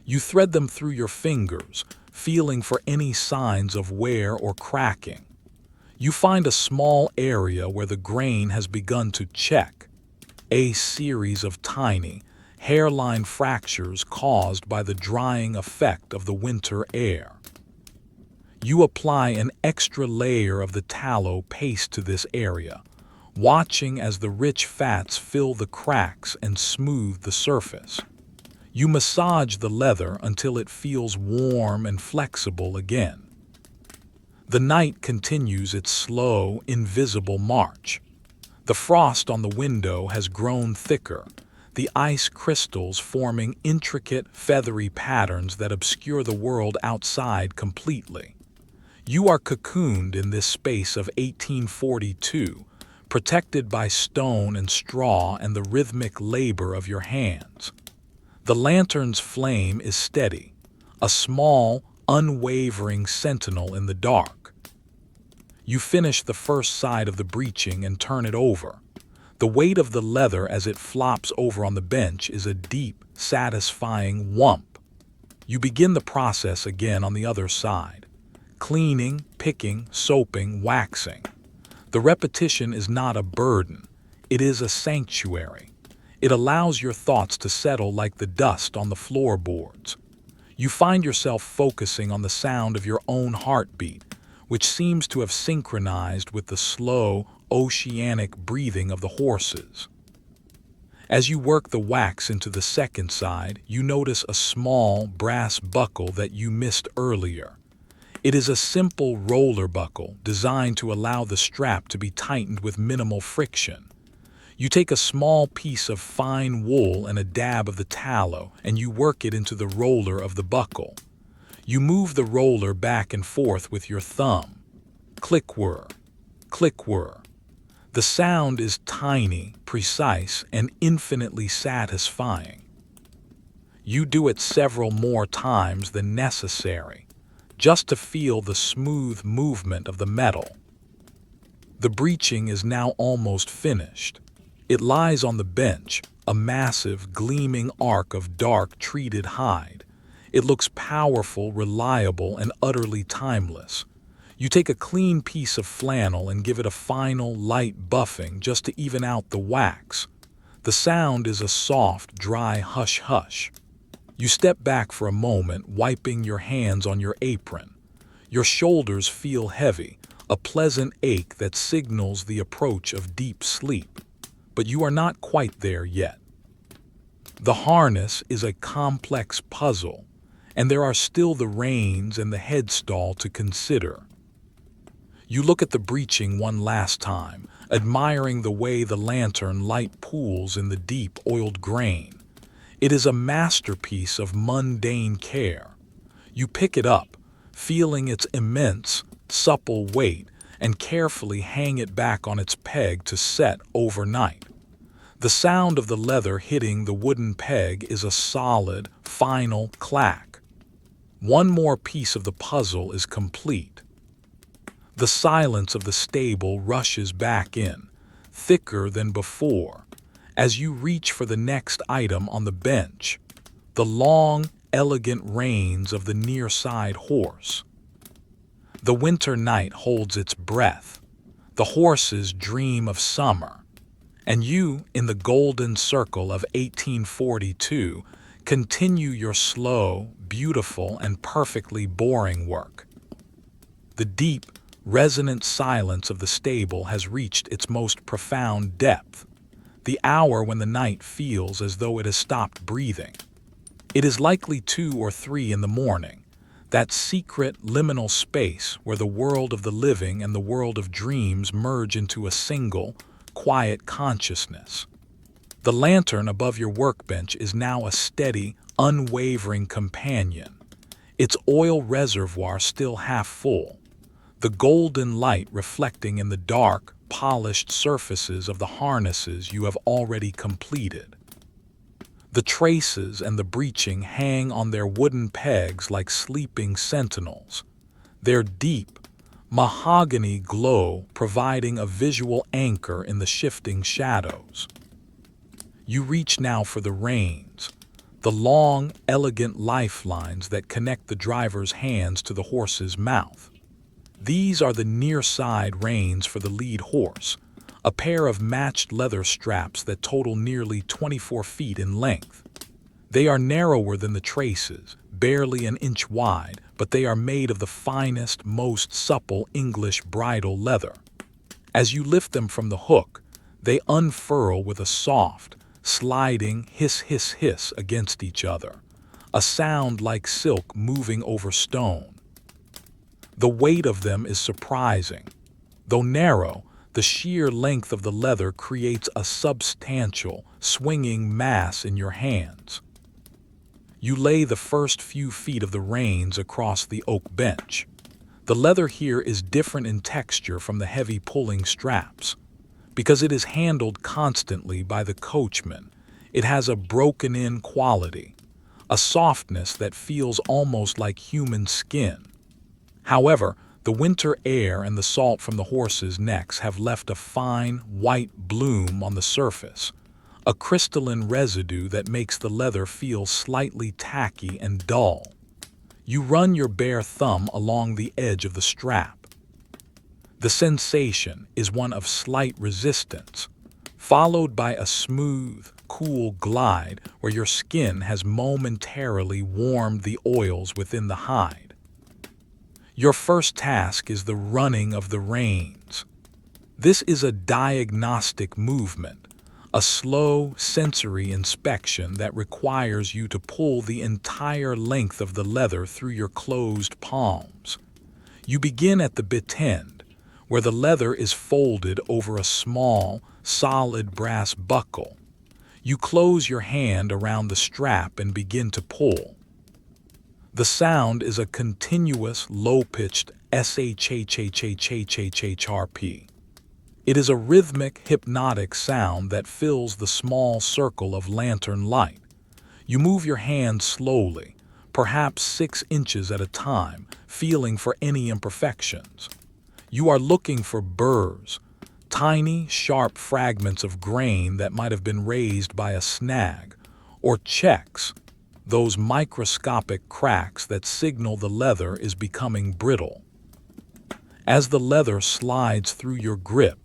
You thread them through your fingers, feeling for any signs of wear or cracking. You find a small area where the grain has begun to check, a series of tiny, hairline fractures caused by the drying effect of the winter air. You apply an extra layer of the tallow paste to this area, watching as the rich fats fill the cracks and smooth the surface. You massage the leather until it feels warm and flexible again. The night continues its slow, invisible march. The frost on the window has grown thicker, the ice crystals forming intricate, feathery patterns that obscure the world outside completely. You are cocooned in this space of 1842, protected by stone and straw and the rhythmic labor of your hands. The lantern's flame is steady, a small, unwavering sentinel in the dark. You finish the first side of the breeching and turn it over. The weight of the leather as it flops over on the bench is a deep, satisfying whump. You begin the process again on the other side. Cleaning, picking, soaping, waxing. The repetition is not a burden. It is a sanctuary. It allows your thoughts to settle like the dust on the floorboards. You find yourself focusing on the sound of your own heartbeat, which seems to have synchronized with the slow, oceanic breathing of the horses. As you work the wax into the second side, you notice a small brass buckle that you missed earlier. It is a simple roller buckle designed to allow the strap to be tightened with minimal friction. You take a small piece of fine wool and a dab of the tallow, and you work it into the roller of the buckle. You move the roller back and forth with your thumb. Click whir, click whir. The sound is tiny, precise, and infinitely satisfying. You do it several more times than necessary, just to feel the smooth movement of the metal. The breeching is now almost finished. It lies on the bench, a massive, gleaming arc of dark, treated hide. It looks powerful, reliable, and utterly timeless. You take a clean piece of flannel and give it a final, light buffing just to even out the wax. The sound is a soft, dry hush-hush. You step back for a moment, wiping your hands on your apron. Your shoulders feel heavy, a pleasant ache that signals the approach of deep sleep. But you are not quite there yet. The harness is a complex puzzle, and there are still the reins and the headstall to consider. You look at the breeching one last time, admiring the way the lantern light pools in the deep oiled grain. It is a masterpiece of mundane care. You pick it up, feeling its immense, supple weight, and carefully hang it back on its peg to set overnight. The sound of the leather hitting the wooden peg is a solid, final clack. One more piece of the puzzle is complete. The silence of the stable rushes back in, thicker than before, as you reach for the next item on the bench, the long, elegant reins of the near-side horse. The winter night holds its breath. The horses dream of summer, and you, in the golden circle of 1842, continue your slow, beautiful, and perfectly boring work. The deep, resonant silence of the stable has reached its most profound depth, the hour when the night feels as though it has stopped breathing. It is likely 2 or 3 in the morning, that secret liminal space where the world of the living and the world of dreams merge into a single, quiet consciousness. The lantern above your workbench is now a steady, unwavering companion, its oil reservoir still half full, the golden light reflecting in the dark, polished surfaces of the harnesses you have already completed. The traces and the breeching hang on their wooden pegs like sleeping sentinels, their deep, mahogany glow providing a visual anchor in the shifting shadows. You reach now for the reins, the long, elegant lifelines that connect the driver's hands to the horse's mouth. These are the near-side reins for the lead horse, a pair of matched leather straps that total nearly 24 feet in length. They are narrower than the traces, barely an inch wide, but they are made of the finest, most supple English bridle leather. As you lift them from the hook, they unfurl with a soft, sliding hiss-hiss-hiss against each other, a sound like silk moving over stone. The weight of them is surprising. Though narrow, the sheer length of the leather creates a substantial, swinging mass in your hands. You lay the first few feet of the reins across the oak bench. The leather here is different in texture from the heavy pulling straps. Because it is handled constantly by the coachman, it has a broken-in quality, a softness that feels almost like human skin. However, the winter air and the salt from the horses' necks have left a fine, white bloom on the surface, a crystalline residue that makes the leather feel slightly tacky and dull. You run your bare thumb along the edge of the strap. The sensation is one of slight resistance, followed by a smooth, cool glide where your skin has momentarily warmed the oils within the hide. Your first task is the running of the reins. This is a diagnostic movement, a slow sensory inspection that requires you to pull the entire length of the leather through your closed palms. You begin at the bit end, where the leather is folded over a small, solid brass buckle. You close your hand around the strap and begin to pull. The sound is a continuous, low-pitched shhhhhhhrp. It is a rhythmic, hypnotic sound that fills the small circle of lantern light. You move your hand slowly, perhaps 6 inches at a time, feeling for any imperfections. You are looking for burrs, tiny, sharp fragments of grain that might have been raised by a snag, or checks, those microscopic cracks that signal the leather is becoming brittle. As the leather slides through your grip,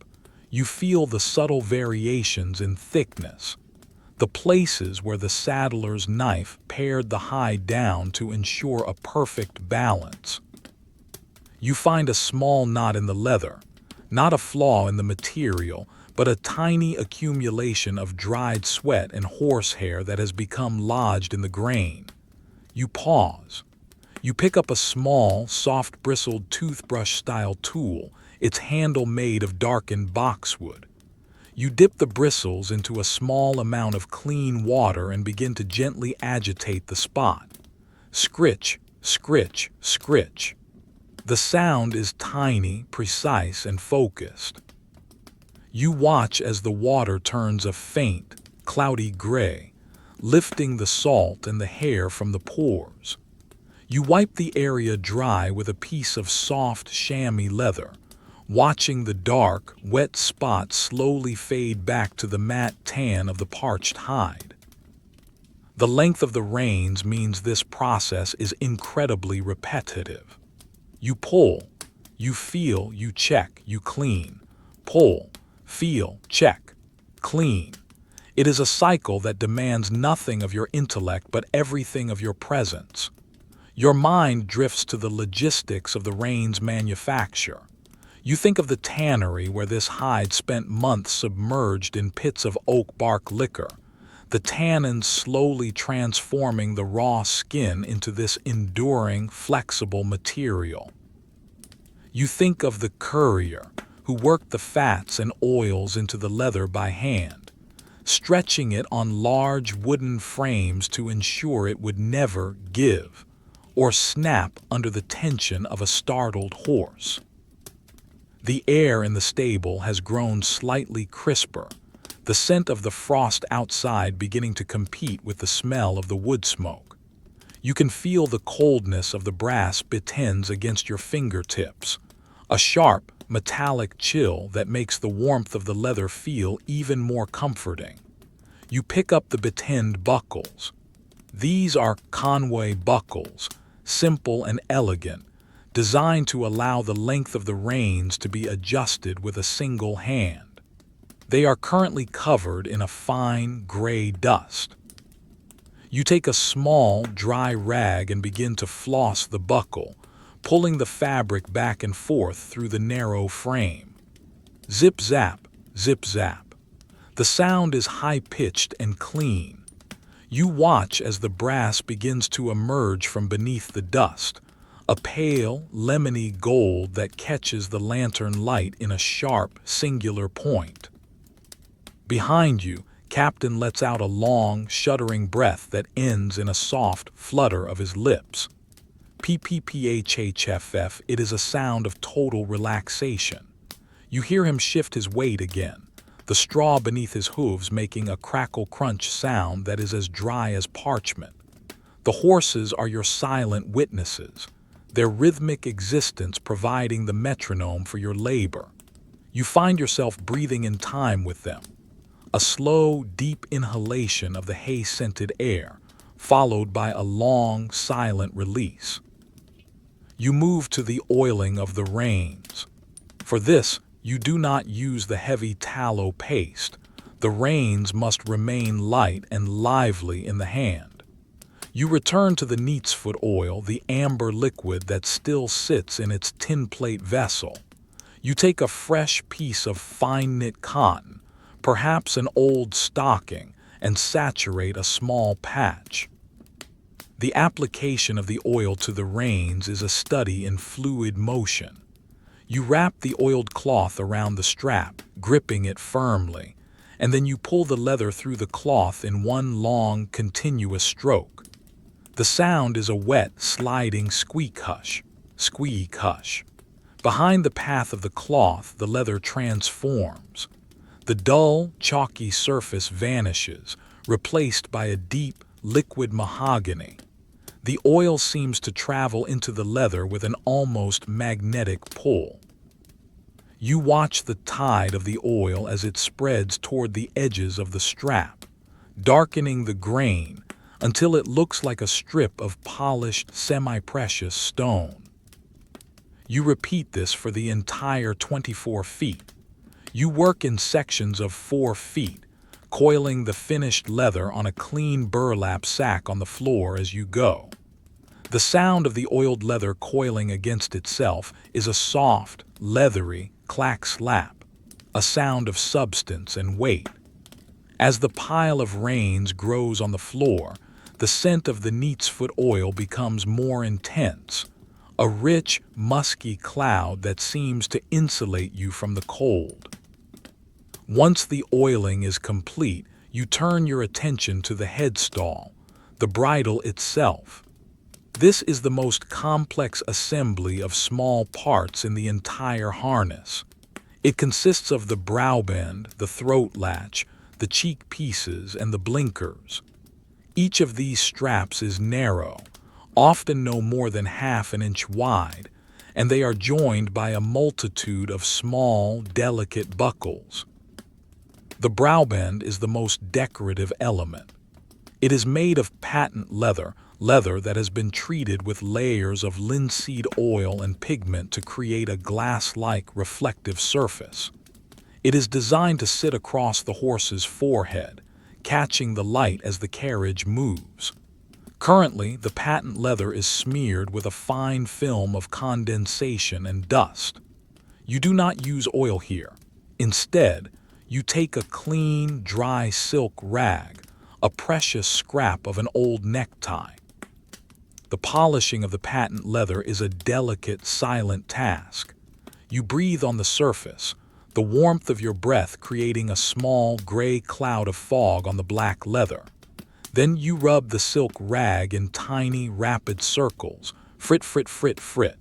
you feel the subtle variations in thickness, the places where the saddler's knife pared the hide down to ensure a perfect balance. You find a small knot in the leather, not a flaw in the material, but a tiny accumulation of dried sweat and horsehair that has become lodged in the grain. You pause. You pick up a small, soft-bristled toothbrush-style tool, its handle made of darkened boxwood. You dip the bristles into a small amount of clean water and begin to gently agitate the spot. Scritch, scritch, scritch. The sound is tiny, precise, and focused. You watch as the water turns a faint, cloudy gray, lifting the salt and the hair from the pores. You wipe the area dry with a piece of soft chamois leather, watching the dark, wet spots slowly fade back to the matte tan of the parched hide. The length of the reins means this process is incredibly repetitive. You pull, you feel, you check, you clean. Pull, feel, check, clean. It is a cycle that demands nothing of your intellect but everything of your presence. Your mind drifts to the logistics of the rein's manufacture. You think of the tannery where this hide spent months submerged in pits of oak bark liquor, the tannins slowly transforming the raw skin into this enduring, flexible material. You think of the currier who worked the fats and oils into the leather by hand, stretching it on large wooden frames to ensure it would never give or snap under the tension of a startled horse. The air in the stable has grown slightly crisper, the scent of the frost outside beginning to compete with the smell of the wood smoke. You can feel the coldness of the brass bitends against your fingertips, a sharp, metallic chill that makes the warmth of the leather feel even more comforting. You pick up the bitend buckles. These are Conway buckles, simple and elegant, designed to allow the length of the reins to be adjusted with a single hand. They are currently covered in a fine gray dust. You take a small, dry rag and begin to floss the buckle, pulling the fabric back and forth through the narrow frame. Zip-zap, zip-zap. The sound is high-pitched and clean. You watch as the brass begins to emerge from beneath the dust, a pale, lemony gold that catches the lantern light in a sharp, singular point. Behind you, Captain lets out a long, shuddering breath that ends in a soft flutter of his lips. PPPHHFF, it is a sound of total relaxation. You hear him shift his weight again, the straw beneath his hooves making a crackle-crunch sound that is as dry as parchment. The horses are your silent witnesses, their rhythmic existence providing the metronome for your labor. You find yourself breathing in time with them, a slow, deep inhalation of the hay-scented air, followed by a long, silent release. You move to the oiling of the reins. For this, you do not use the heavy tallow paste. The reins must remain light and lively in the hand. You return to the neatsfoot oil, the amber liquid that still sits in its tin plate vessel. You take a fresh piece of fine-knit cotton, perhaps an old stocking, and saturate a small patch. The application of the oil to the reins is a study in fluid motion. You wrap the oiled cloth around the strap, gripping it firmly, and then you pull the leather through the cloth in one long, continuous stroke. The sound is a wet, sliding squeak hush, squeak hush. Behind the path of the cloth, the leather transforms. The dull, chalky surface vanishes, replaced by a deep, liquid mahogany. The oil seems to travel into the leather with an almost magnetic pull. You watch the tide of the oil as it spreads toward the edges of the strap, darkening the grain until it looks like a strip of polished, semi-precious stone. You repeat this for the entire 24 feet. You work in sections of 4 feet, coiling the finished leather on a clean burlap sack on the floor as you go. The sound of the oiled leather coiling against itself is a soft, leathery clack-slap, a sound of substance and weight. As the pile of reins grows on the floor, the scent of the neatsfoot oil becomes more intense, a rich, musky cloud that seems to insulate you from the cold. Once the oiling is complete, you turn your attention to the headstall, the bridle itself. This is the most complex assembly of small parts in the entire harness. It consists of the brow band, the throat latch, the cheek pieces, and the blinkers. Each of these straps is narrow, often no more than half an inch wide, and they are joined by a multitude of small, delicate buckles. The brow band is the most decorative element. It is made of patent leather that has been treated with layers of linseed oil and pigment to create a glass-like reflective surface. It is designed to sit across the horse's forehead, catching the light as the carriage moves. Currently, the patent leather is smeared with a fine film of condensation and dust. You do not use oil here. Instead, you take a clean, dry silk rag, a precious scrap of an old necktie. The polishing of the patent leather is a delicate, silent task. You breathe on the surface, the warmth of your breath creating a small, gray cloud of fog on the black leather. Then you rub the silk rag in tiny, rapid circles, frit, frit, frit, frit.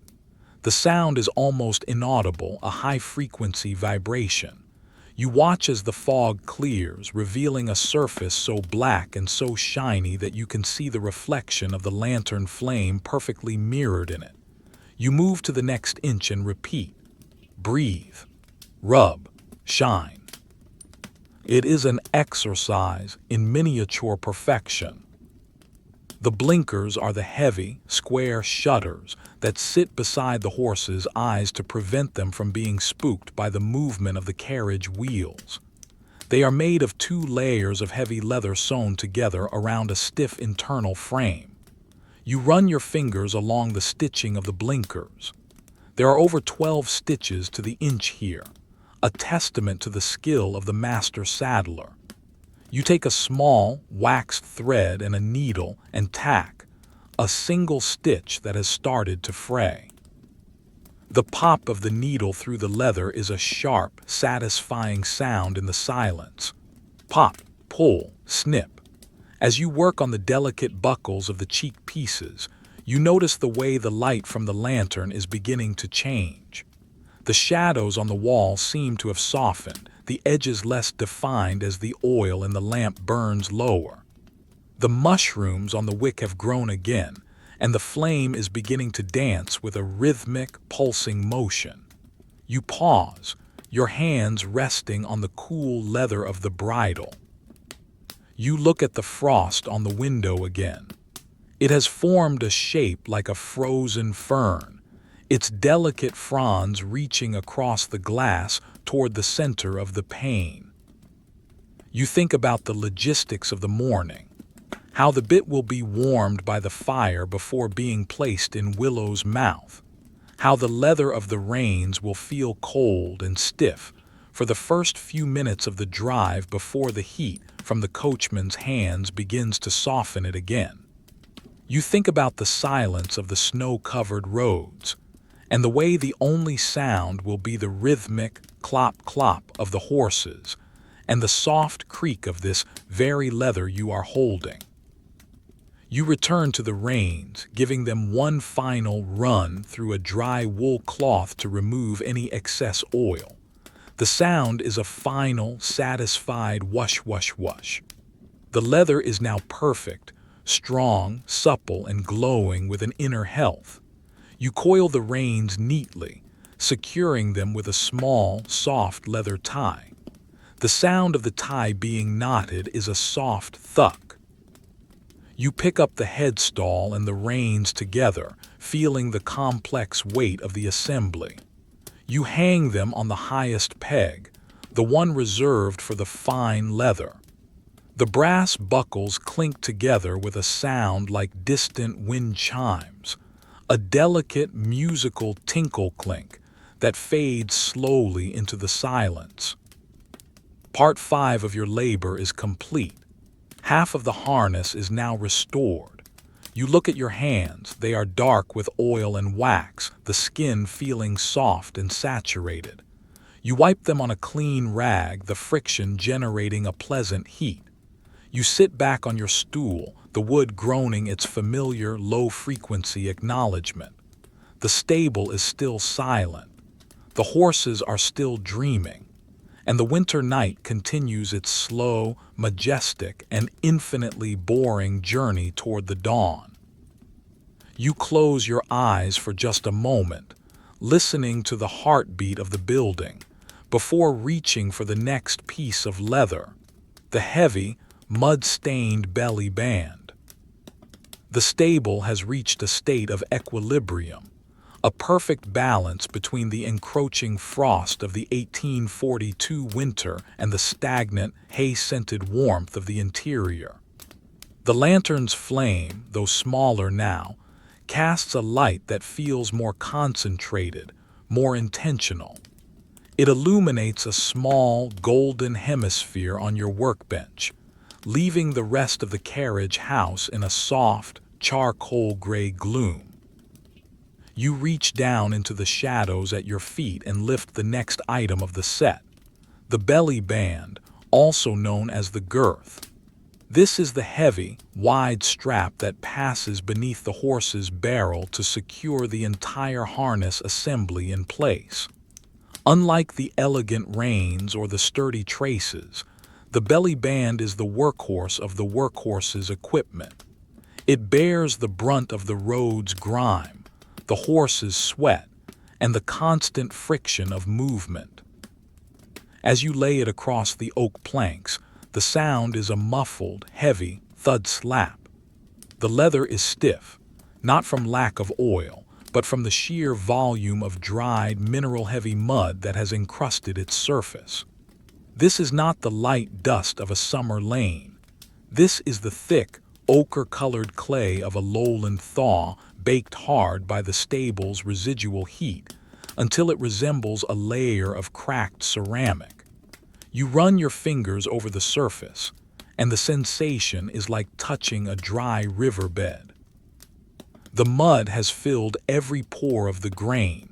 The sound is almost inaudible, a high-frequency vibration. You watch as the fog clears, revealing a surface so black and so shiny that you can see the reflection of the lantern flame perfectly mirrored in it. You move to the next inch and repeat. Breathe, rub, shine. It is an exercise in miniature perfection. The blinkers are the heavy, square shutters that sit beside the horse's eyes to prevent them from being spooked by the movement of the carriage wheels. They are made of 2 layers of heavy leather sewn together around a stiff internal frame. You run your fingers along the stitching of the blinkers. There are over 12 stitches to the inch here, a testament to the skill of the master saddler. You take a small, waxed thread and a needle and tack, a single stitch that has started to fray. The pop of the needle through the leather is a sharp, satisfying sound in the silence. Pop, pull, snip. As you work on the delicate buckles of the cheek pieces, you notice the way the light from the lantern is beginning to change. The shadows on the wall seem to have softened, the edges less defined as the oil in the lamp burns lower. The mushrooms on the wick have grown again, and the flame is beginning to dance with a rhythmic, pulsing motion. You pause, your hands resting on the cool leather of the bridle. You look at the frost on the window again. It has formed a shape like a frozen fern, its delicate fronds reaching across the glass toward the center of the pane. You think about the logistics of the morning, how the bit will be warmed by the fire before being placed in Willow's mouth, how the leather of the reins will feel cold and stiff for the first few minutes of the drive before the heat from the coachman's hands begins to soften it again. You think about the silence of the snow-covered roads, and the way the only sound will be the rhythmic clop-clop of the horses and the soft creak of this very leather you are holding. You return to the reins, giving them one final run through a dry wool cloth to remove any excess oil. The sound is a final, satisfied whoosh, whoosh, whoosh. The leather is now perfect, strong, supple, and glowing with an inner health. You coil the reins neatly, securing them with a small, soft leather tie. The sound of the tie being knotted is a soft thuck. You pick up the headstall and the reins together, feeling the complex weight of the assembly. You hang them on the highest peg, the one reserved for the fine leather. The brass buckles clink together with a sound like distant wind chimes, a delicate musical tinkle-clink that fades slowly into the silence. Part 5 of your labor is complete. Half of the harness is now restored. You look at your hands. They are dark with oil and wax, the skin feeling soft and saturated. You wipe them on a clean rag, the friction generating a pleasant heat. You sit back on your stool, the wood groaning its familiar low-frequency acknowledgement. The stable is still silent. The horses are still dreaming. And the winter night continues its slow, majestic, and infinitely boring journey toward the dawn. You close your eyes for just a moment, listening to the heartbeat of the building, before reaching for the next piece of leather, the heavy, mud-stained belly band. The stable has reached a state of equilibrium, a perfect balance between the encroaching frost of the 1842 winter and the stagnant, hay-scented warmth of the interior. The lantern's flame, though smaller now, casts a light that feels more concentrated, more intentional. It illuminates a small, golden hemisphere on your workbench, leaving the rest of the carriage house in a soft, charcoal-gray gloom. You reach down into the shadows at your feet and lift the next item of the set, the belly band, also known as the girth. This is the heavy, wide strap that passes beneath the horse's barrel to secure the entire harness assembly in place. Unlike the elegant reins or the sturdy traces, the belly band is the workhorse of the workhorse's equipment. It bears the brunt of the road's grime, the horse's sweat, and the constant friction of movement. As you lay it across the oak planks, the sound is a muffled, heavy thud slap. The leather is stiff, not from lack of oil, but from the sheer volume of dried, mineral-heavy mud that has encrusted its surface. This is not the light dust of a summer lane. This is the thick, ochre-colored clay of a lowland thaw, baked hard by the stable's residual heat, until it resembles a layer of cracked ceramic. You run your fingers over the surface, and the sensation is like touching a dry riverbed. The mud has filled every pore of the grain,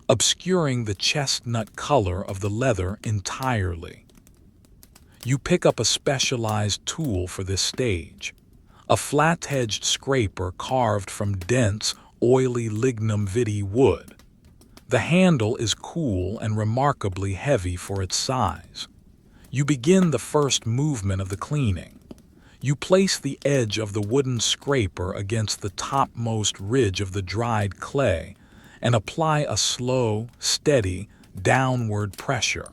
obscuring the chestnut color of the leather entirely. You pick up a specialized tool for this stage, a flat-edged scraper carved from dense, oily lignum vitae wood. The handle is cool and remarkably heavy for its size. You begin the first movement of the cleaning. You place the edge of the wooden scraper against the topmost ridge of the dried clay and apply a slow, steady, downward pressure.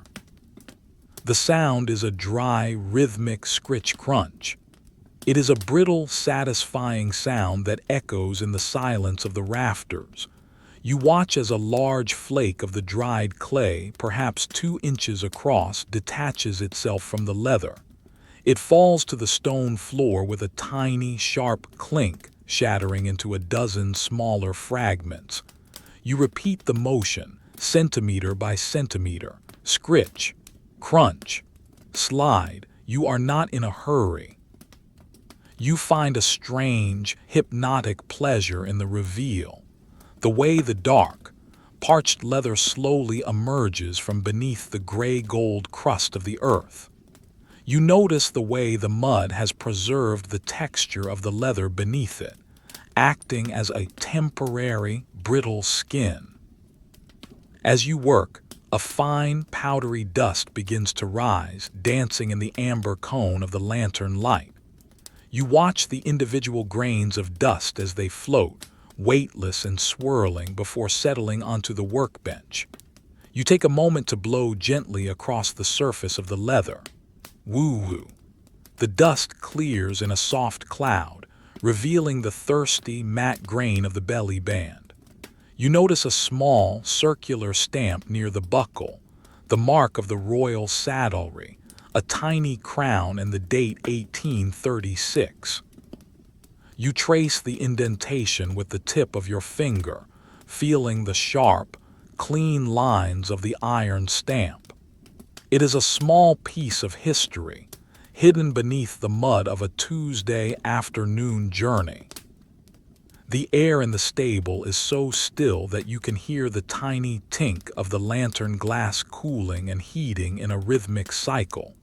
The sound is a dry, rhythmic scritch-crunch. It is a brittle, satisfying sound that echoes in the silence of the rafters. You watch as a large flake of the dried clay, perhaps 2 inches across, detaches itself from the leather. It falls to the stone floor with a tiny, sharp clink, shattering into a dozen smaller fragments. You repeat the motion, centimeter by centimeter, scritch, crunch, slide. You are not in a hurry. You find a strange, hypnotic pleasure in the reveal, the way the dark, parched leather slowly emerges from beneath the gray-gold crust of the earth. You notice the way the mud has preserved the texture of the leather beneath it, acting as a temporary, brittle skin. As you work, a fine, powdery dust begins to rise, dancing in the amber cone of the lantern light. You watch the individual grains of dust as they float, weightless and swirling before settling onto the workbench. You take a moment to blow gently across the surface of the leather. Woo-woo. The dust clears in a soft cloud, revealing the thirsty, matte grain of the belly band. You notice a small, circular stamp near the buckle, the mark of the royal saddlery, a tiny crown and the date 1836. You trace the indentation with the tip of your finger, feeling the sharp, clean lines of the iron stamp. It is a small piece of history, hidden beneath the mud of a Tuesday afternoon journey. The air in the stable is so still that you can hear the tiny tink of the lantern glass cooling and heating in a rhythmic cycle.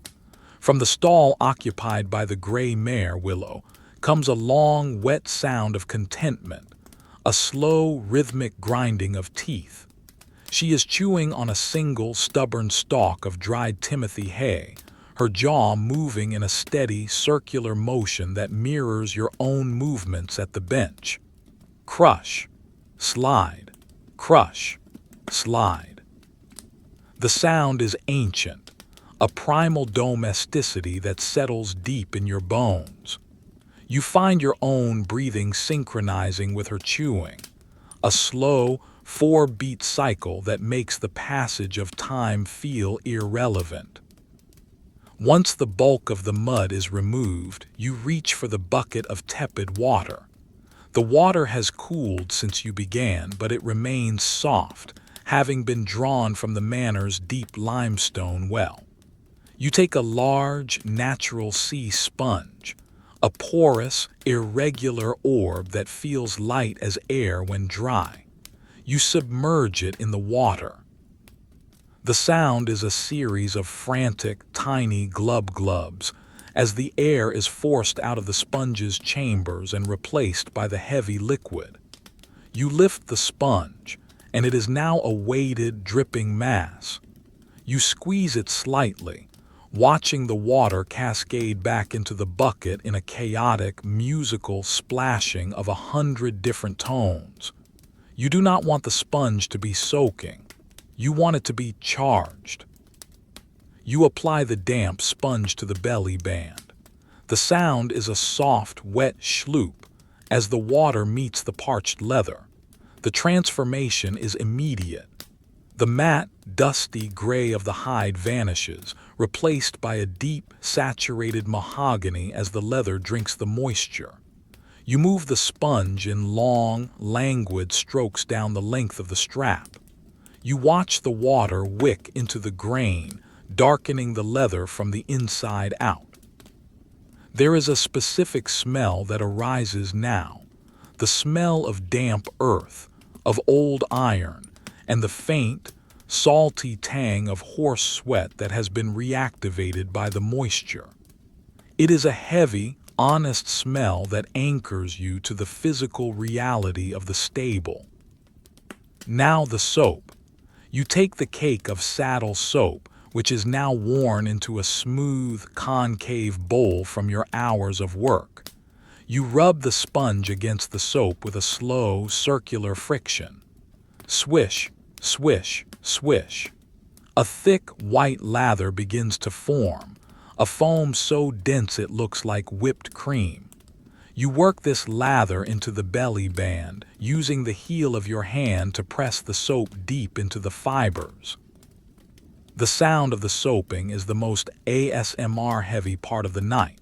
From the stall occupied by the gray mare Willow comes a long, wet sound of contentment, a slow, rhythmic grinding of teeth. She is chewing on a single, stubborn stalk of dried Timothy hay, her jaw moving in a steady, circular motion that mirrors your own movements at the bench. Crush, slide, crush, slide. The sound is ancient, a primal domesticity that settles deep in your bones. You find your own breathing synchronizing with her chewing, a slow, 4-beat cycle that makes the passage of time feel irrelevant. Once the bulk of the mud is removed, you reach for the bucket of tepid water. The water has cooled since you began, but it remains soft, having been drawn from the manor's deep limestone well. You take a large, natural sea sponge, a porous, irregular orb that feels light as air when dry. You submerge it in the water. The sound is a series of frantic, tiny glub-glubs, as the air is forced out of the sponge's chambers and replaced by the heavy liquid. You lift the sponge, and it is now a weighted, dripping mass. You squeeze it slightly, watching the water cascade back into the bucket in a chaotic, musical splashing of 100 different tones. You do not want the sponge to be soaking. You want it to be charged. You apply the damp sponge to the belly band. The sound is a soft, wet schloop as the water meets the parched leather. The transformation is immediate. The matte, dusty gray of the hide vanishes, replaced by a deep, saturated mahogany as the leather drinks the moisture. You move the sponge in long, languid strokes down the length of the strap. You watch the water wick into the grain, darkening the leather from the inside out. There is a specific smell that arises now, the smell of damp earth, of old iron, and the faint, salty tang of horse sweat that has been reactivated by the moisture. It is a heavy, honest smell that anchors you to the physical reality of the stable. Now the soap. You take the cake of saddle soap, which is now worn into a smooth, concave bowl from your hours of work. You rub the sponge against the soap with a slow, circular friction. Swish, swish, swish. A thick, white lather begins to form, a foam so dense it looks like whipped cream. You work this lather into the belly band, using the heel of your hand to press the soap deep into the fibers. The sound of the soaping is the most ASMR-heavy part of the night.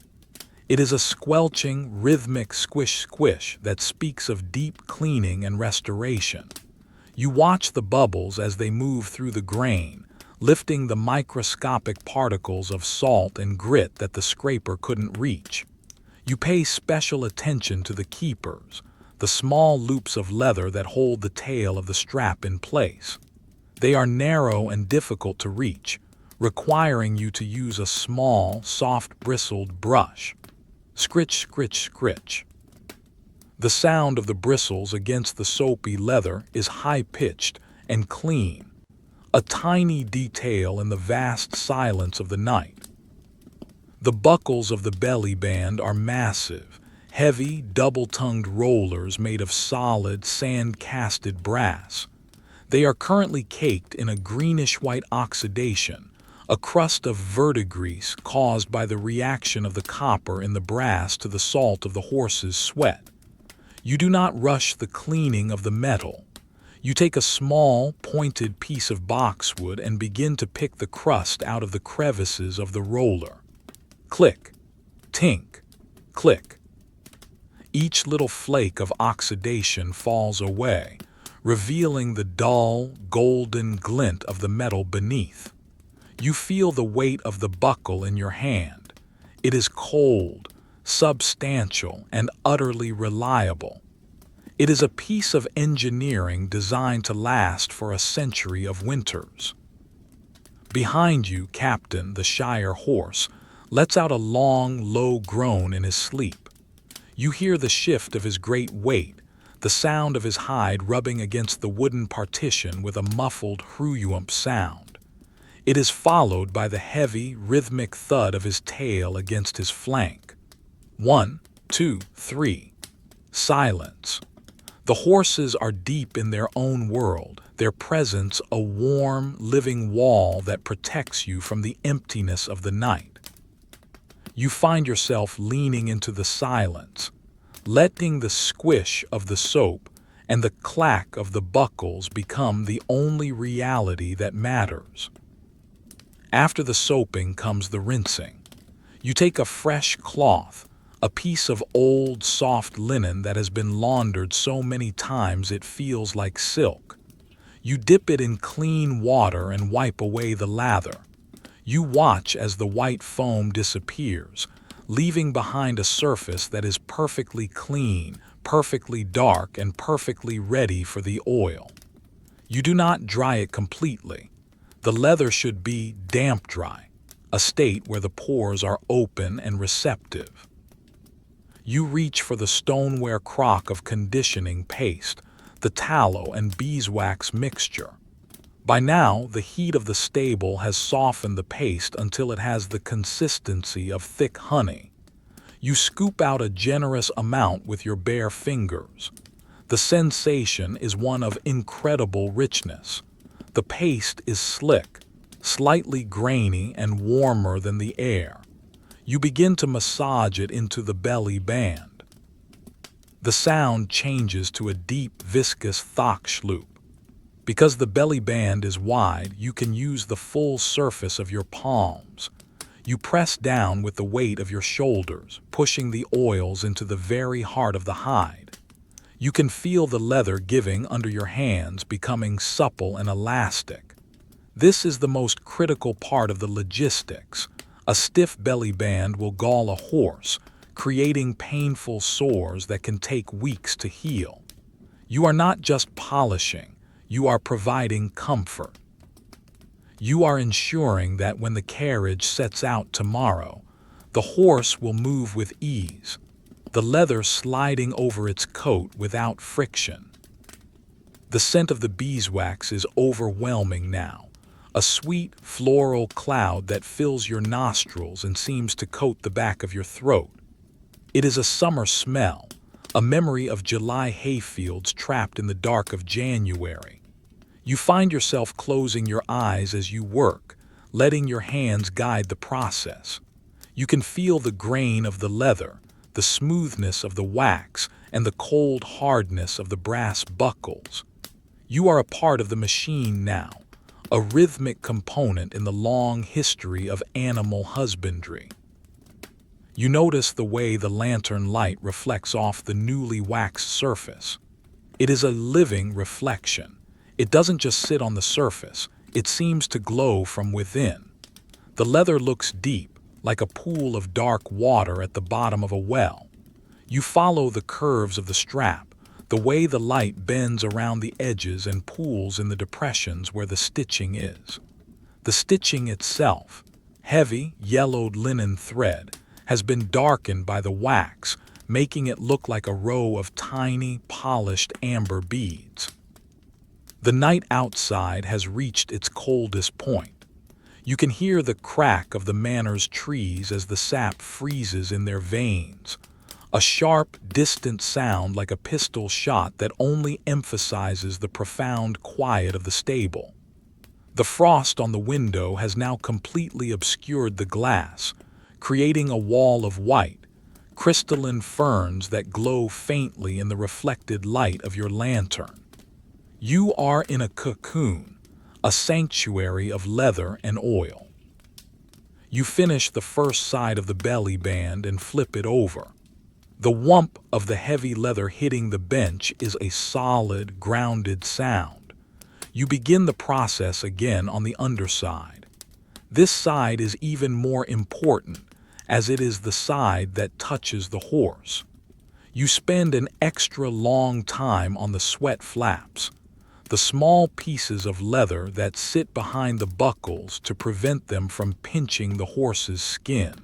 It is a squelching, rhythmic squish-squish that speaks of deep cleaning and restoration. You watch the bubbles as they move through the grain, lifting the microscopic particles of salt and grit that the scraper couldn't reach. You pay special attention to the keepers, the small loops of leather that hold the tail of the strap in place. They are narrow and difficult to reach, requiring you to use a small, soft-bristled brush. Scritch, scritch, scritch. The sound of the bristles against the soapy leather is high-pitched and clean, a tiny detail in the vast silence of the night. The buckles of the belly band are massive, heavy, double-tongued rollers made of solid, sand-casted brass. They are currently caked in a greenish-white oxidation, a crust of verdigris caused by the reaction of the copper in the brass to the salt of the horse's sweat. You do not rush the cleaning of the metal. You take a small, pointed piece of boxwood and begin to pick the crust out of the crevices of the roller. Click, tink, click. Each little flake of oxidation falls away, revealing the dull, golden glint of the metal beneath. You feel the weight of the buckle in your hand. It is cold, substantial, and utterly reliable. It is a piece of engineering designed to last for a century of winters. Behind you, Captain, the Shire horse, lets out a long, low groan in his sleep. You hear the shift of his great weight, the sound of his hide rubbing against the wooden partition with a muffled hruump sound. It is followed by the heavy, rhythmic thud of his tail against his flank. 1, 2, 3. Silence. The horses are deep in their own world, their presence a warm, living wall that protects you from the emptiness of the night. You find yourself leaning into the silence, letting the squish of the soap and the clack of the buckles become the only reality that matters. After the soaping comes the rinsing. You take a fresh cloth, a piece of old, soft linen that has been laundered so many times it feels like silk. You dip it in clean water and wipe away the lather. You watch as the white foam disappears, leaving behind a surface that is perfectly clean, perfectly dark, and perfectly ready for the oil. You do not dry it completely. The leather should be damp dry, a state where the pores are open and receptive. You reach for the stoneware crock of conditioning paste, the tallow and beeswax mixture. By now, the heat of the stable has softened the paste until it has the consistency of thick honey. You scoop out a generous amount with your bare fingers. The sensation is one of incredible richness. The paste is slick, slightly grainy and warmer than the air. You begin to massage it into the belly band. The sound changes to a deep, viscous Thachschloop. Because the belly band is wide, you can use the full surface of your palms. You press down with the weight of your shoulders, pushing the oils into the very heart of the hide. You can feel the leather giving under your hands, becoming supple and elastic. This is the most critical part of the logistics. A stiff belly band will gall a horse, creating painful sores that can take weeks to heal. You are not just polishing, you are providing comfort. You are ensuring that when the carriage sets out tomorrow, the horse will move with ease, the leather sliding over its coat without friction. The scent of the beeswax is overwhelming now, a sweet floral cloud that fills your nostrils and seems to coat the back of your throat. It is a summer smell, a memory of July hayfields trapped in the dark of January. You find yourself closing your eyes as you work, letting your hands guide the process. You can feel the grain of the leather, the smoothness of the wax, and the cold hardness of the brass buckles. You are a part of the machine now, a rhythmic component in the long history of animal husbandry. You notice the way the lantern light reflects off the newly waxed surface. It is a living reflection. It doesn't just sit on the surface, it seems to glow from within. The leather looks deep, like a pool of dark water at the bottom of a well. You follow the curves of the strap, the way the light bends around the edges and pools in the depressions where the stitching is. The stitching itself, heavy, yellowed linen thread, has been darkened by the wax, making it look like a row of tiny, polished amber beads. The night outside has reached its coldest point. You can hear the crack of the manor's trees as the sap freezes in their veins, a sharp, distant sound like a pistol shot that only emphasizes the profound quiet of the stable. The frost on the window has now completely obscured the glass, creating a wall of white, crystalline ferns that glow faintly in the reflected light of your lantern. You are in a cocoon, a sanctuary of leather and oil. You finish the first side of the belly band and flip it over. The whump of the heavy leather hitting the bench is a solid, grounded sound. You begin the process again on the underside. This side is even more important, as it is the side that touches the horse. You spend an extra long time on the sweat flaps, the small pieces of leather that sit behind the buckles to prevent them from pinching the horse's skin.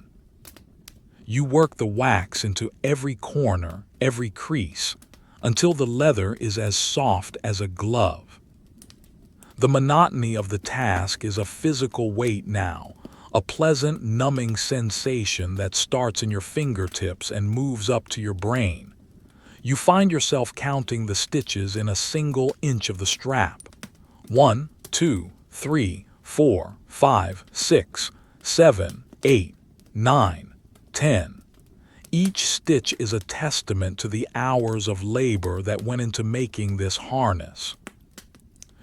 You work the wax into every corner, every crease, until the leather is as soft as a glove. The monotony of the task is a physical weight now, a pleasant, numbing sensation that starts in your fingertips and moves up to your brain. You find yourself counting the stitches in a single inch of the strap. 1, 2, 3, 4, 5, 6, 7, 8, 9, 10. Each stitch is a testament to the hours of labor that went into making this harness.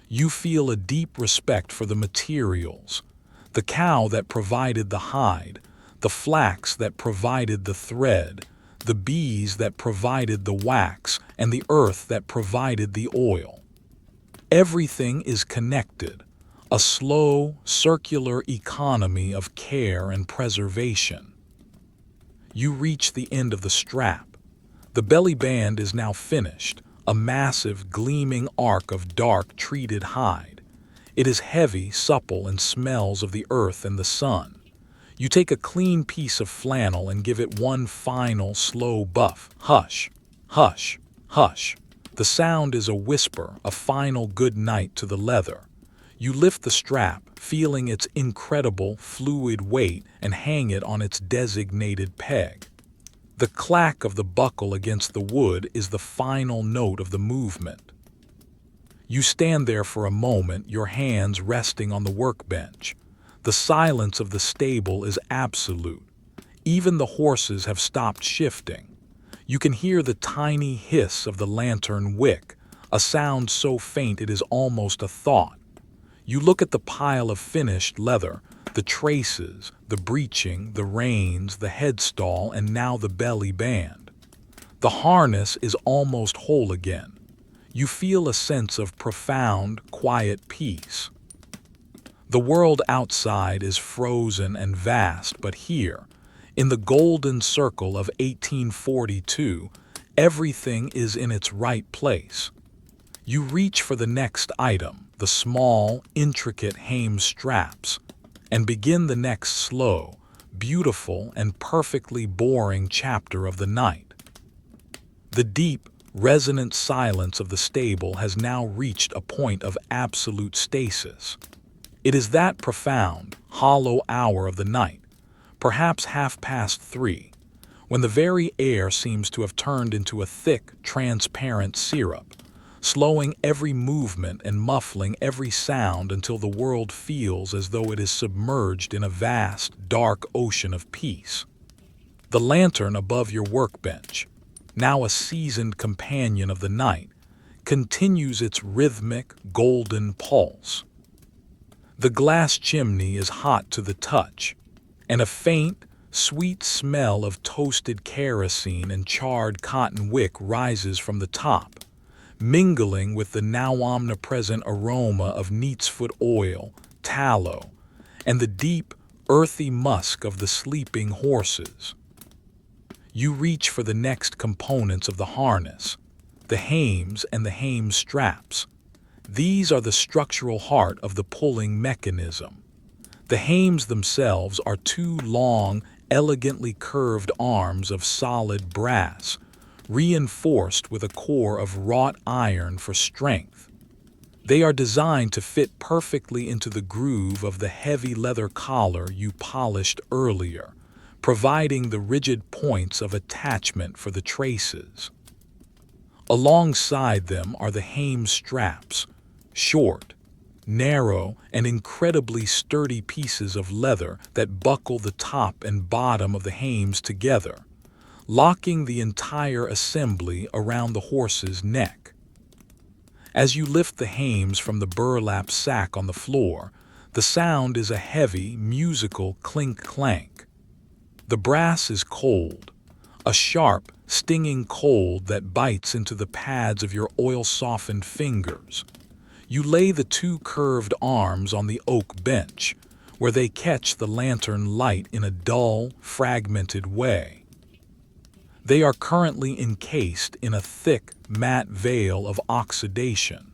You feel a deep respect for the materials, the cow that provided the hide, the flax that provided the thread, the bees that provided the wax, and the earth that provided the oil. Everything is connected, a slow, circular economy of care and preservation. You reach the end of the strap. The belly band is now finished, a massive, gleaming arc of dark, treated hide. It is heavy, supple, and smells of the earth and the sun. You take a clean piece of flannel and give it one final, slow buff. Hush, hush, hush. The sound is a whisper, a final good night to the leather. You lift the strap, feeling its incredible, fluid weight, and hang it on its designated peg. The clack of the buckle against the wood is the final note of the movement. You stand there for a moment, your hands resting on the workbench. The silence of the stable is absolute. Even the horses have stopped shifting. You can hear the tiny hiss of the lantern wick, a sound so faint it is almost a thought. You look at the pile of finished leather, the traces, the breeching, the reins, the headstall, and now the belly band. The harness is almost whole again. You feel a sense of profound, quiet peace. The world outside is frozen and vast, but here, in the golden circle of 1842, everything is in its right place. You reach for the next item, the small, intricate hame straps, and begin the next slow, beautiful, and perfectly boring chapter of the night. The deep, resonant silence of the stable has now reached a point of absolute stasis. It is that profound, hollow hour of the night, perhaps 3:30, when the very air seems to have turned into a thick, transparent syrup, slowing every movement and muffling every sound until the world feels as though it is submerged in a vast, dark ocean of peace. The lantern above your workbench, now a seasoned companion of the night, continues its rhythmic, golden pulse. The glass chimney is hot to the touch, and a faint, sweet smell of toasted kerosene and charred cotton wick rises from the top, mingling with the now omnipresent aroma of neatsfoot oil, tallow, and the deep, earthy musk of the sleeping horses. You reach for the next components of the harness, the hames and the hame straps. These are the structural heart of the pulling mechanism. The hames themselves are two long, elegantly curved arms of solid brass, reinforced with a core of wrought iron for strength. They are designed to fit perfectly into the groove of the heavy leather collar you polished earlier, providing the rigid points of attachment for the traces. Alongside them are the hame straps, short, narrow, and incredibly sturdy pieces of leather that buckle the top and bottom of the hames together, locking the entire assembly around the horse's neck. As you lift the hames from the burlap sack on the floor, the sound is a heavy, musical clink-clank. The brass is cold, a sharp, stinging cold that bites into the pads of your oil-softened fingers. You lay the two curved arms on the oak bench, where they catch the lantern light in a dull, fragmented way. They are currently encased in a thick, matte veil of oxidation,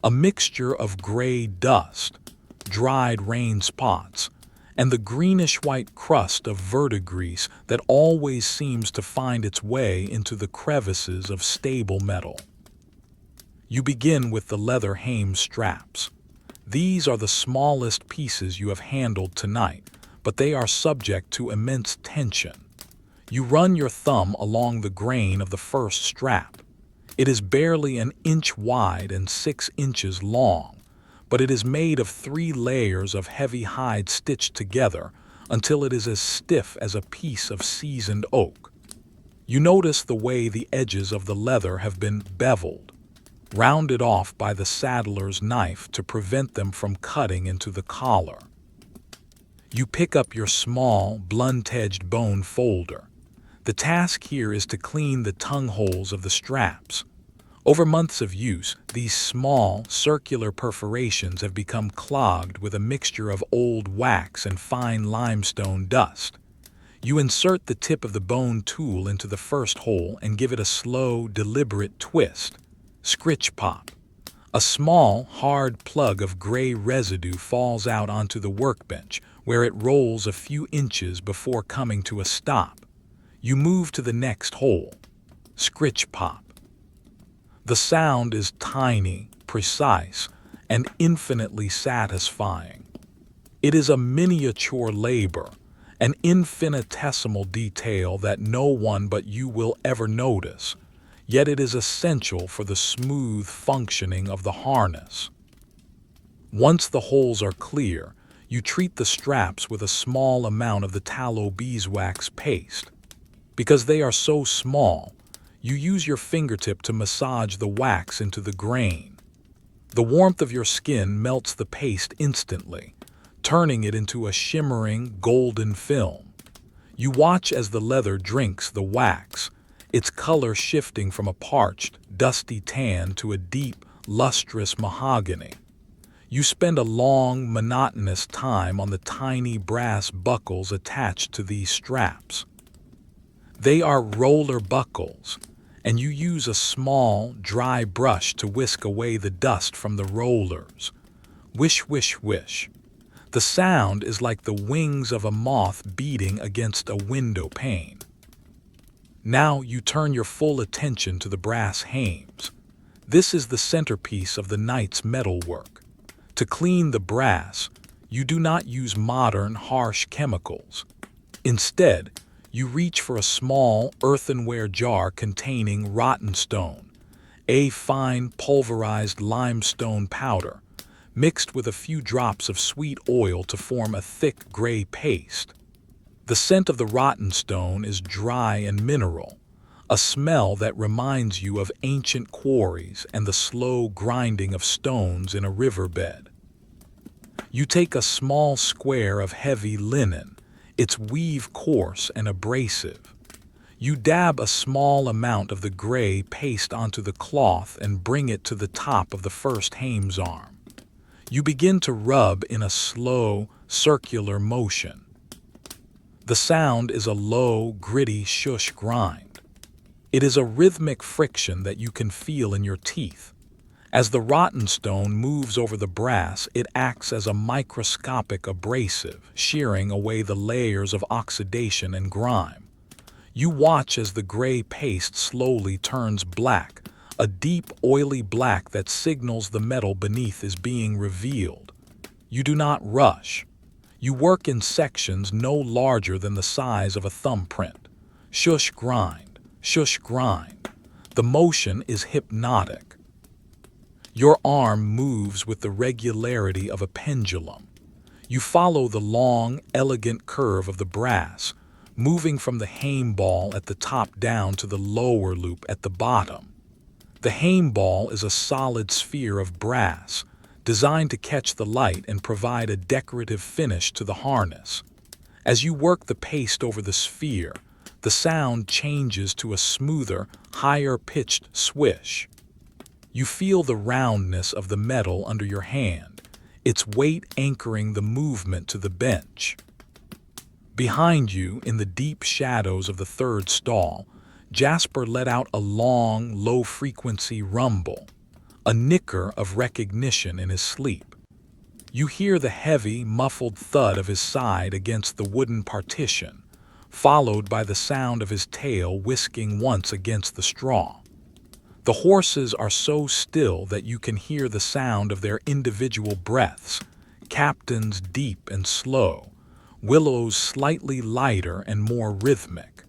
a mixture of gray dust, dried rain spots, and the greenish-white crust of verdigris that always seems to find its way into the crevices of stable metal. You begin with the leather hame straps. These are the smallest pieces you have handled tonight, but they are subject to immense tension. You run your thumb along the grain of the first strap. It is barely an inch wide and 6 inches long, but it is made of 3 layers of heavy hide stitched together until it is as stiff as a piece of seasoned oak. You notice the way the edges of the leather have been beveled, rounded off by the saddler's knife to prevent them from cutting into the collar. You pick up your small, blunt-edged bone folder. The task here is to clean the tongue holes of the straps. Over months of use, these small, circular perforations have become clogged with a mixture of old wax and fine limestone dust. You insert the tip of the bone tool into the first hole and give it a slow, deliberate twist. Scritch pop. A small, hard plug of gray residue falls out onto the workbench, where it rolls a few inches before coming to a stop. You move to the next hole. Scritch pop. The sound is tiny, precise, and infinitely satisfying. It is a miniature labor, an infinitesimal detail that no one but you will ever notice, yet it is essential for the smooth functioning of the harness. Once the holes are clear, you treat the straps with a small amount of the tallow beeswax paste. Because they are so small, you use your fingertip to massage the wax into the grain. The warmth of your skin melts the paste instantly, turning it into a shimmering, golden film. You watch as the leather drinks the wax, its color shifting from a parched, dusty tan to a deep, lustrous mahogany. You spend a long, monotonous time on the tiny brass buckles attached to these straps. They are roller buckles, and you use a small, dry brush to whisk away the dust from the rollers. Wish, wish, wish. The sound is like the wings of a moth beating against a window pane. Now you turn your full attention to the brass hames. This is the centerpiece of the night's metalwork. To clean the brass, you do not use modern, harsh chemicals. Instead, you reach for a small earthenware jar containing rotten stone, a fine pulverized limestone powder, mixed with a few drops of sweet oil to form a thick gray paste. The scent of the rotten stone is dry and mineral, a smell that reminds you of ancient quarries and the slow grinding of stones in a riverbed. You take a small square of heavy linen, its weave coarse and abrasive. You dab a small amount of the gray paste onto the cloth and bring it to the top of the first hame's arm. You begin to rub in a slow, circular motion. The sound is a low, gritty shush grind. It is a rhythmic friction that you can feel in your teeth. As the rotten stone moves over the brass, it acts as a microscopic abrasive, shearing away the layers of oxidation and grime. You watch as the gray paste slowly turns black, a deep, oily black that signals the metal beneath is being revealed. You do not rush. You work in sections no larger than the size of a thumbprint. Shush grind, shush grind. The motion is hypnotic. Your arm moves with the regularity of a pendulum. You follow the long, elegant curve of the brass, moving from the hame ball at the top down to the lower loop at the bottom. The hame ball is a solid sphere of brass, designed to catch the light and provide a decorative finish to the harness. As you work the paste over the sphere, the sound changes to a smoother, higher-pitched swish. You feel the roundness of the metal under your hand, its weight anchoring the movement to the bench. Behind you, in the deep shadows of the third stall, Jasper let out a long, low-frequency rumble, a nicker of recognition in his sleep. You hear the heavy, muffled thud of his side against the wooden partition, followed by the sound of his tail whisking once against the straw. The horses are so still that you can hear the sound of their individual breaths, Captain's deep and slow, Willow's slightly lighter and more rhythmic.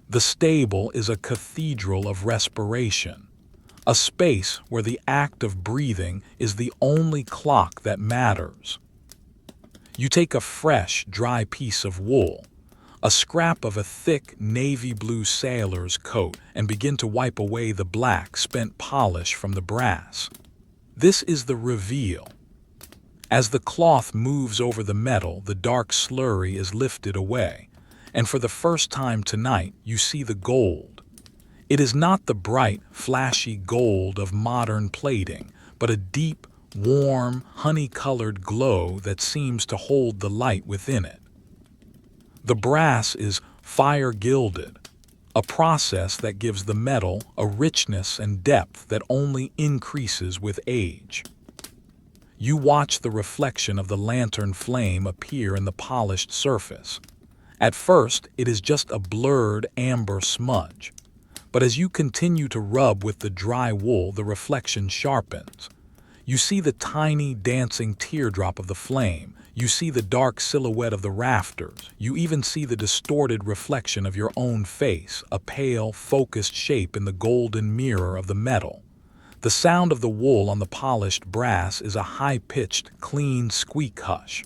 The stable is a cathedral of respiration, a space where the act of breathing is the only clock that matters. You take a fresh, dry piece of wool, a scrap of a thick navy blue sailor's coat, and begin to wipe away the black, spent polish from the brass. This is the reveal. As the cloth moves over the metal, the dark slurry is lifted away, and for the first time tonight, you see the gold. It is not the bright, flashy gold of modern plating, but a deep, warm, honey-colored glow that seems to hold the light within it. The brass is fire-gilded, a process that gives the metal a richness and depth that only increases with age. You watch the reflection of the lantern flame appear in the polished surface. At first, it is just a blurred amber smudge, but as you continue to rub with the dry wool, the reflection sharpens. You see the tiny dancing teardrop of the flame. You see the dark silhouette of the rafters. You even see the distorted reflection of your own face, a pale, focused shape in the golden mirror of the metal. The sound of the wool on the polished brass is a high-pitched, clean squeak hush.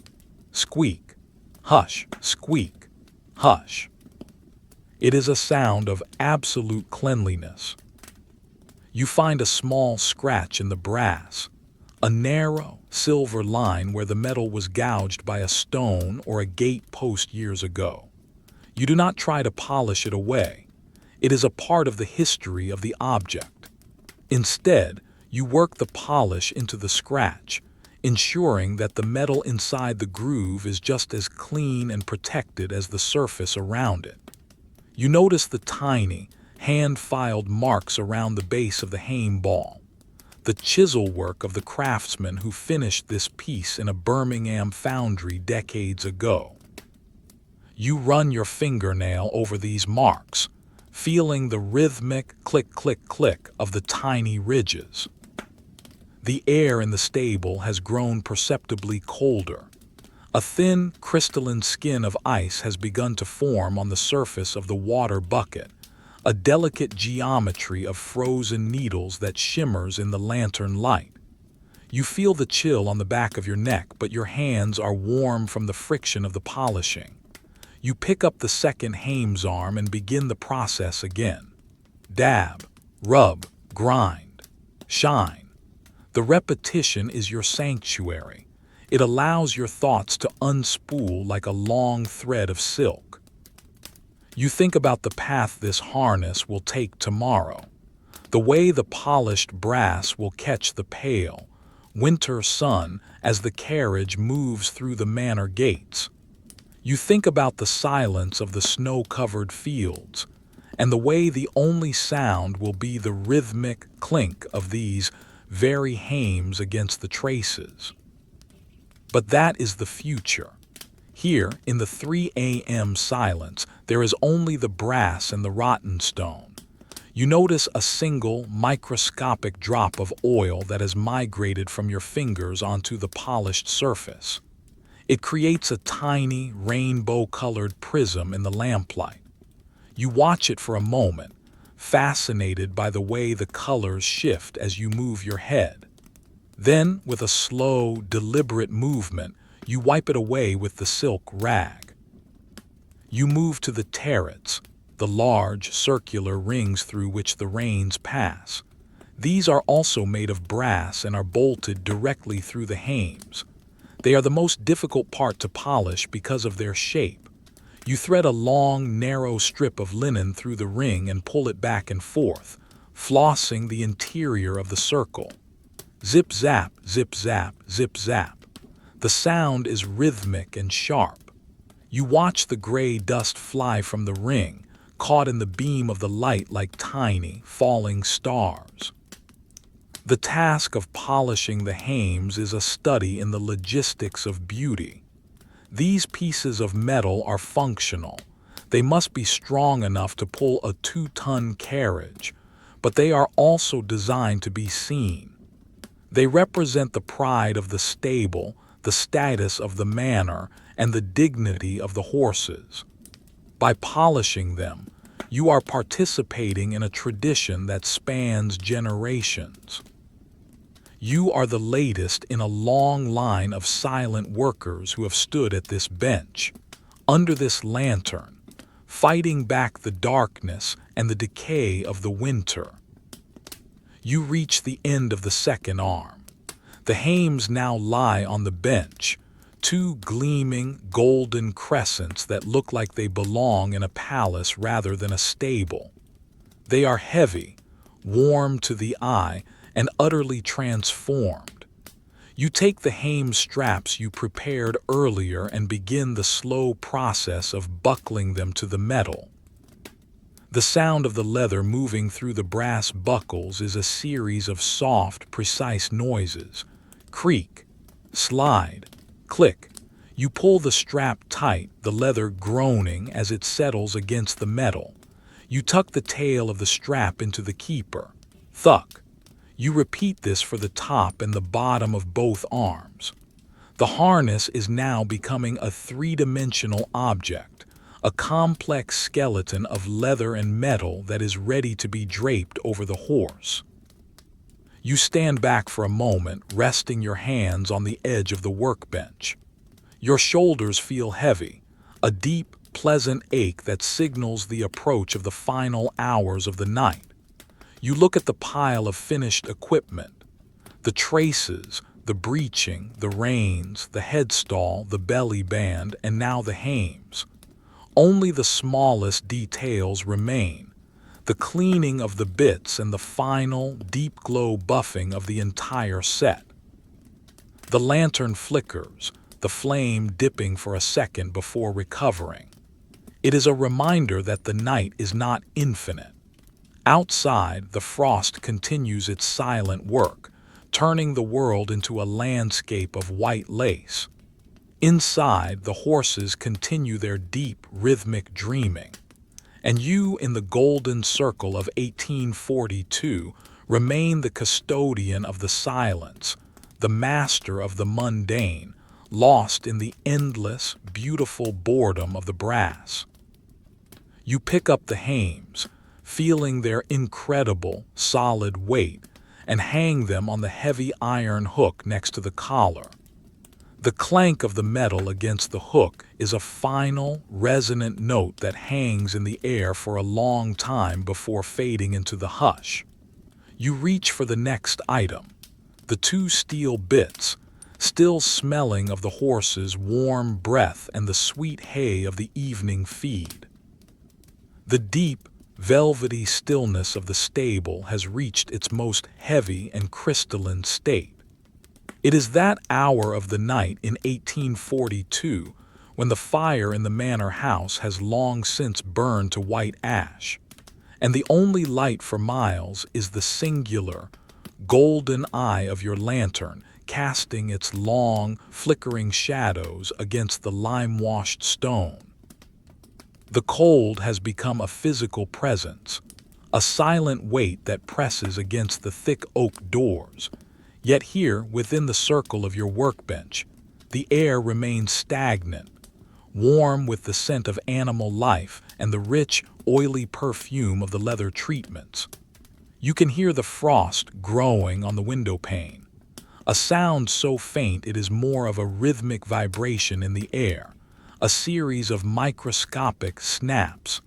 Squeak, hush, squeak, hush. It is a sound of absolute cleanliness. You find a small scratch in the brass, a narrow, silver line where the metal was gouged by a stone or a gate post years ago. You do not try to polish it away. It is a part of the history of the object. Instead, you work the polish into the scratch, ensuring that the metal inside the groove is just as clean and protected as the surface around it. You notice the tiny, hand-filed marks around the base of the hame ball, the chisel work of the craftsman who finished this piece in a Birmingham foundry decades ago. You run your fingernail over these marks, feeling the rhythmic click-click-click of the tiny ridges. The air in the stable has grown perceptibly colder. A thin, crystalline skin of ice has begun to form on the surface of the water bucket, a delicate geometry of frozen needles that shimmers in the lantern light. You feel the chill on the back of your neck, but your hands are warm from the friction of the polishing. You pick up the second hame's arm and begin the process again. Dab, rub, grind, shine. The repetition is your sanctuary. It allows your thoughts to unspool like a long thread of silk. You think about the path this harness will take tomorrow, the way the polished brass will catch the pale, winter sun as the carriage moves through the manor gates. You think about the silence of the snow-covered fields, and the way the only sound will be the rhythmic clink of these very hames against the traces. But that is the future. Here, in the 3 a.m. silence, there is only the brass and the rotten stone. You notice a single, microscopic drop of oil that has migrated from your fingers onto the polished surface. It creates a tiny, rainbow-colored prism in the lamplight. You watch it for a moment, fascinated by the way the colors shift as you move your head. Then, with a slow, deliberate movement, you wipe it away with the silk rag. You move to the terrets, the large, circular rings through which the rains pass. These are also made of brass and are bolted directly through the hames. They are the most difficult part to polish because of their shape. You thread a long, narrow strip of linen through the ring and pull it back and forth, flossing the interior of the circle. Zip-zap, zip-zap, zip-zap. The sound is rhythmic and sharp. You watch the gray dust fly from the ring, caught in the beam of the light like tiny, falling stars. The task of polishing the hames is a study in the logistics of beauty. These pieces of metal are functional. They must be strong enough to pull a 2-ton carriage, but they are also designed to be seen. They represent the pride of the stable, the status of the manor, and the dignity of the horses. By polishing them, you are participating in a tradition that spans generations. You are the latest in a long line of silent workers who have stood at this bench, under this lantern, fighting back the darkness and the decay of the winter. You reach the end of the second arm. The hames now lie on the bench, 2 gleaming, golden crescents that look like they belong in a palace rather than a stable. They are heavy, warm to the eye, and utterly transformed. You take the hame straps you prepared earlier and begin the slow process of buckling them to the metal. The sound of the leather moving through the brass buckles is a series of soft, precise noises. Creak, slide, click. You pull the strap tight, the leather groaning as it settles against the metal. You tuck the tail of the strap into the keeper. Thuck. You repeat this for the top and the bottom of both arms. The harness is now becoming a 3-dimensional object, a complex skeleton of leather and metal that is ready to be draped over the horse. You stand back for a moment, resting your hands on the edge of the workbench. Your shoulders feel heavy, a deep, pleasant ache that signals the approach of the final hours of the night. You look at the pile of finished equipment, the traces, the breeching, the reins, the headstall, the belly band, and now the hames. Only the smallest details remain, the cleaning of the bits and the final, deep glow buffing of the entire set. The lantern flickers, the flame dipping for a second before recovering. It is a reminder that the night is not infinite. Outside, the frost continues its silent work, turning the world into a landscape of white lace. Inside, the horses continue their deep, rhythmic dreaming. And you, in the golden circle of 1842, remain the custodian of the silence, the master of the mundane, lost in the endless, beautiful boredom of the brass. You pick up the hames, feeling their incredible, solid weight, and hang them on the heavy iron hook next to the collar. The clank of the metal against the hook is a final, resonant note that hangs in the air for a long time before fading into the hush. You reach for the next item, the 2 steel bits, still smelling of the horse's warm breath and the sweet hay of the evening feed. The deep, velvety stillness of the stable has reached its most heavy and crystalline state. It is that hour of the night in 1842 when the fire in the manor house has long since burned to white ash, and the only light for miles is the singular, golden eye of your lantern casting its long, flickering shadows against the lime-washed stone. The cold has become a physical presence, a silent weight that presses against the thick oak doors. Yet here, within the circle of your workbench, the air remains stagnant, warm with the scent of animal life and the rich, oily perfume of the leather treatments. You can hear the frost growing on the window pane, a sound so faint it is more of a rhythmic vibration in the air, a series of microscopic snaps,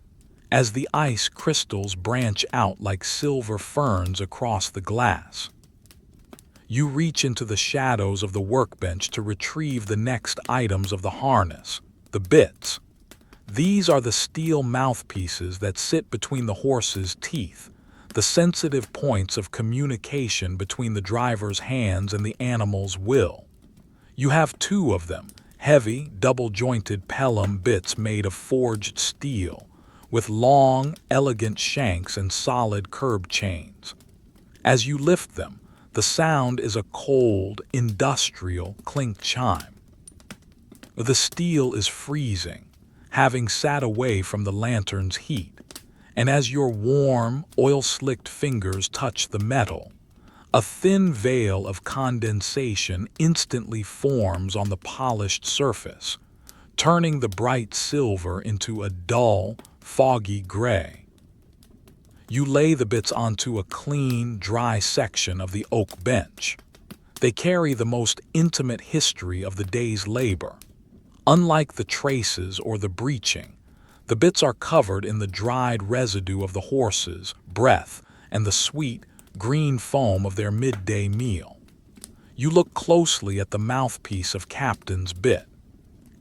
as the ice crystals branch out like silver ferns across the glass. You reach into the shadows of the workbench to retrieve the next items of the harness, the bits. These are the steel mouthpieces that sit between the horse's teeth, the sensitive points of communication between the driver's hands and the animal's will. You have two of them, heavy, double-jointed pelham bits made of forged steel, with long, elegant shanks and solid curb chains. As you lift them, the sound is a cold, industrial clink chime. The steel is freezing, having sat away from the lantern's heat, and as your warm, oil-slicked fingers touch the metal, a thin veil of condensation instantly forms on the polished surface, turning the bright silver into a dull, foggy gray. You lay the bits onto a clean, dry section of the oak bench. They carry the most intimate history of the day's labor. Unlike the traces or the breeching, the bits are covered in the dried residue of the horse's breath and the sweet, green foam of their midday meal. You look closely at the mouthpiece of Captain's bit.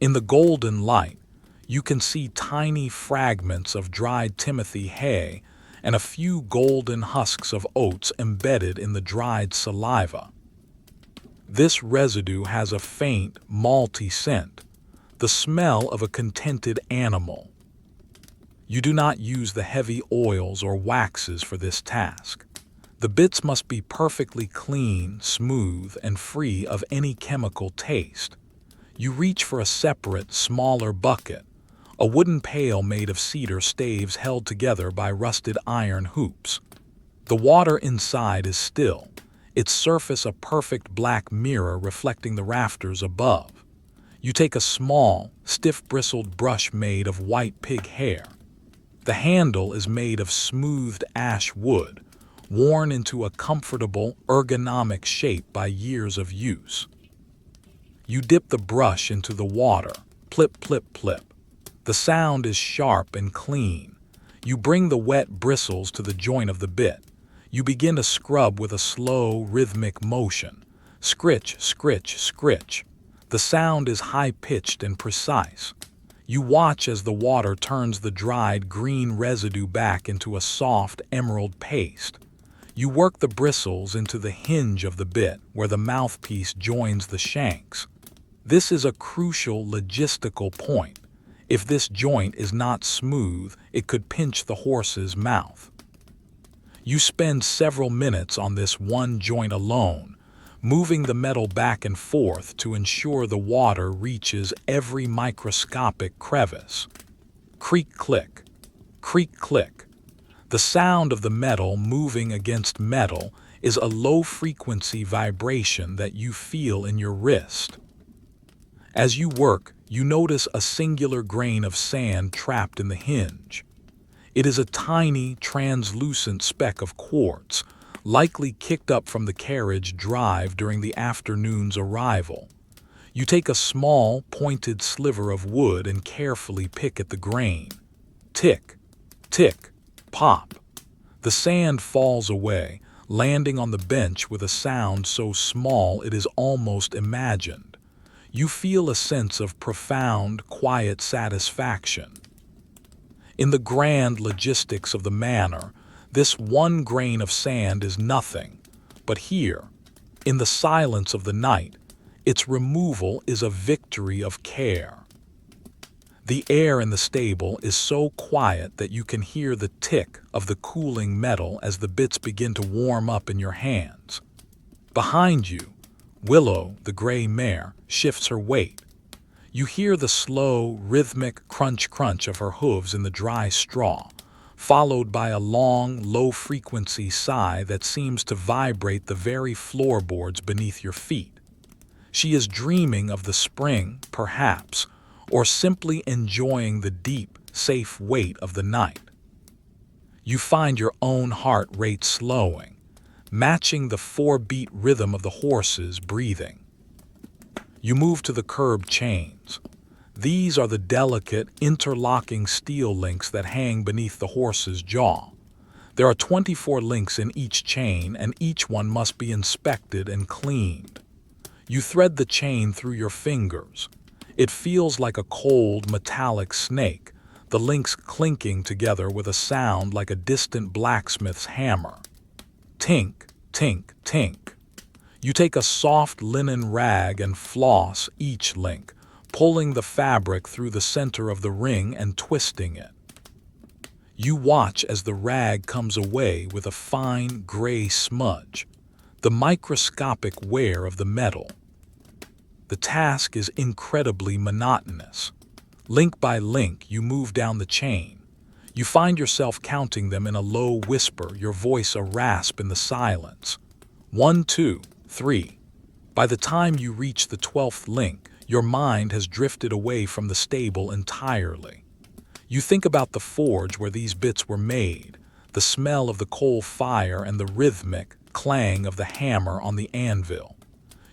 In the golden light, you can see tiny fragments of dried timothy hay and a few golden husks of oats embedded in the dried saliva. This residue has a faint, malty scent, the smell of a contented animal. You do not use the heavy oils or waxes for this task. The bits must be perfectly clean, smooth, and free of any chemical taste. You reach for a separate, smaller bucket, a wooden pail made of cedar staves held together by rusted iron hoops. The water inside is still, its surface a perfect black mirror reflecting the rafters above. You take a small, stiff-bristled brush made of white pig hair. The handle is made of smoothed ash wood, worn into a comfortable, ergonomic shape by years of use. You dip the brush into the water, plip, plip, plip. The sound is sharp and clean. You bring the wet bristles to the joint of the bit. You begin to scrub with a slow, rhythmic motion. Scritch, scritch, scritch. The sound is high-pitched and precise. You watch as the water turns the dried green residue back into a soft emerald paste. You work the bristles into the hinge of the bit where the mouthpiece joins the shanks. This is a crucial logistical point. If this joint is not smooth, it could pinch the horse's mouth. You spend several minutes on this one joint alone, moving the metal back and forth to ensure the water reaches every microscopic crevice. Creak, click. Creak, click. The sound of the metal moving against metal is a low-frequency vibration that you feel in your wrist. As you work, you notice a singular grain of sand trapped in the hinge. It is a tiny, translucent speck of quartz, likely kicked up from the carriage drive during the afternoon's arrival. You take a small, pointed sliver of wood and carefully pick at the grain. Tick, tick, pop. The sand falls away, landing on the bench with a sound so small it is almost imagined. You feel a sense of profound, quiet satisfaction. In the grand logistics of the manor, this one grain of sand is nothing, but here, in the silence of the night, its removal is a victory of care. The air in the stable is so quiet that you can hear the tick of the cooling metal as the bits begin to warm up in your hands. Behind you, Willow, the gray mare, shifts her weight. You hear the slow, rhythmic crunch-crunch of her hooves in the dry straw, followed by a long, low-frequency sigh that seems to vibrate the very floorboards beneath your feet. She is dreaming of the spring, perhaps, or simply enjoying the deep, safe weight of the night. You find your own heart rate slowing, matching the 4-beat rhythm of the horse's breathing. You move to the curb chains. These are the delicate, interlocking steel links that hang beneath the horse's jaw. There are 24 links in each chain, and each one must be inspected and cleaned. You thread the chain through your fingers. It feels like a cold, metallic snake, the links clinking together with a sound like a distant blacksmith's hammer. Tink, tink, tink. You take a soft linen rag and floss each link, pulling the fabric through the center of the ring and twisting it. You watch as the rag comes away with a fine gray smudge, the microscopic wear of the metal. The task is incredibly monotonous. Link by link, you move down the chain. You find yourself counting them in a low whisper, your voice a rasp in the silence. 1, 2, 3. By the time you reach the 12th link, your mind has drifted away from the stable entirely. You think about the forge where these bits were made, the smell of the coal fire and the rhythmic clang of the hammer on the anvil.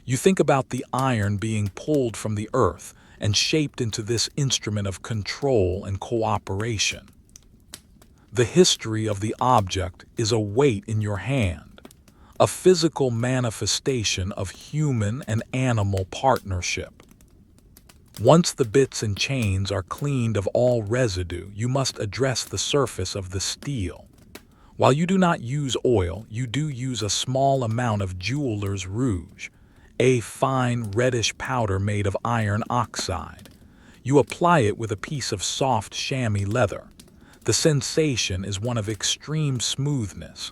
You think about the iron being pulled from the earth and shaped into this instrument of control and cooperation. The history of the object is a weight in your hand, a physical manifestation of human and animal partnership. Once the bits and chains are cleaned of all residue, you must address the surface of the steel. While you do not use oil, you do use a small amount of jeweler's rouge, a fine reddish powder made of iron oxide. You apply it with a piece of soft chamois leather. The sensation is one of extreme smoothness.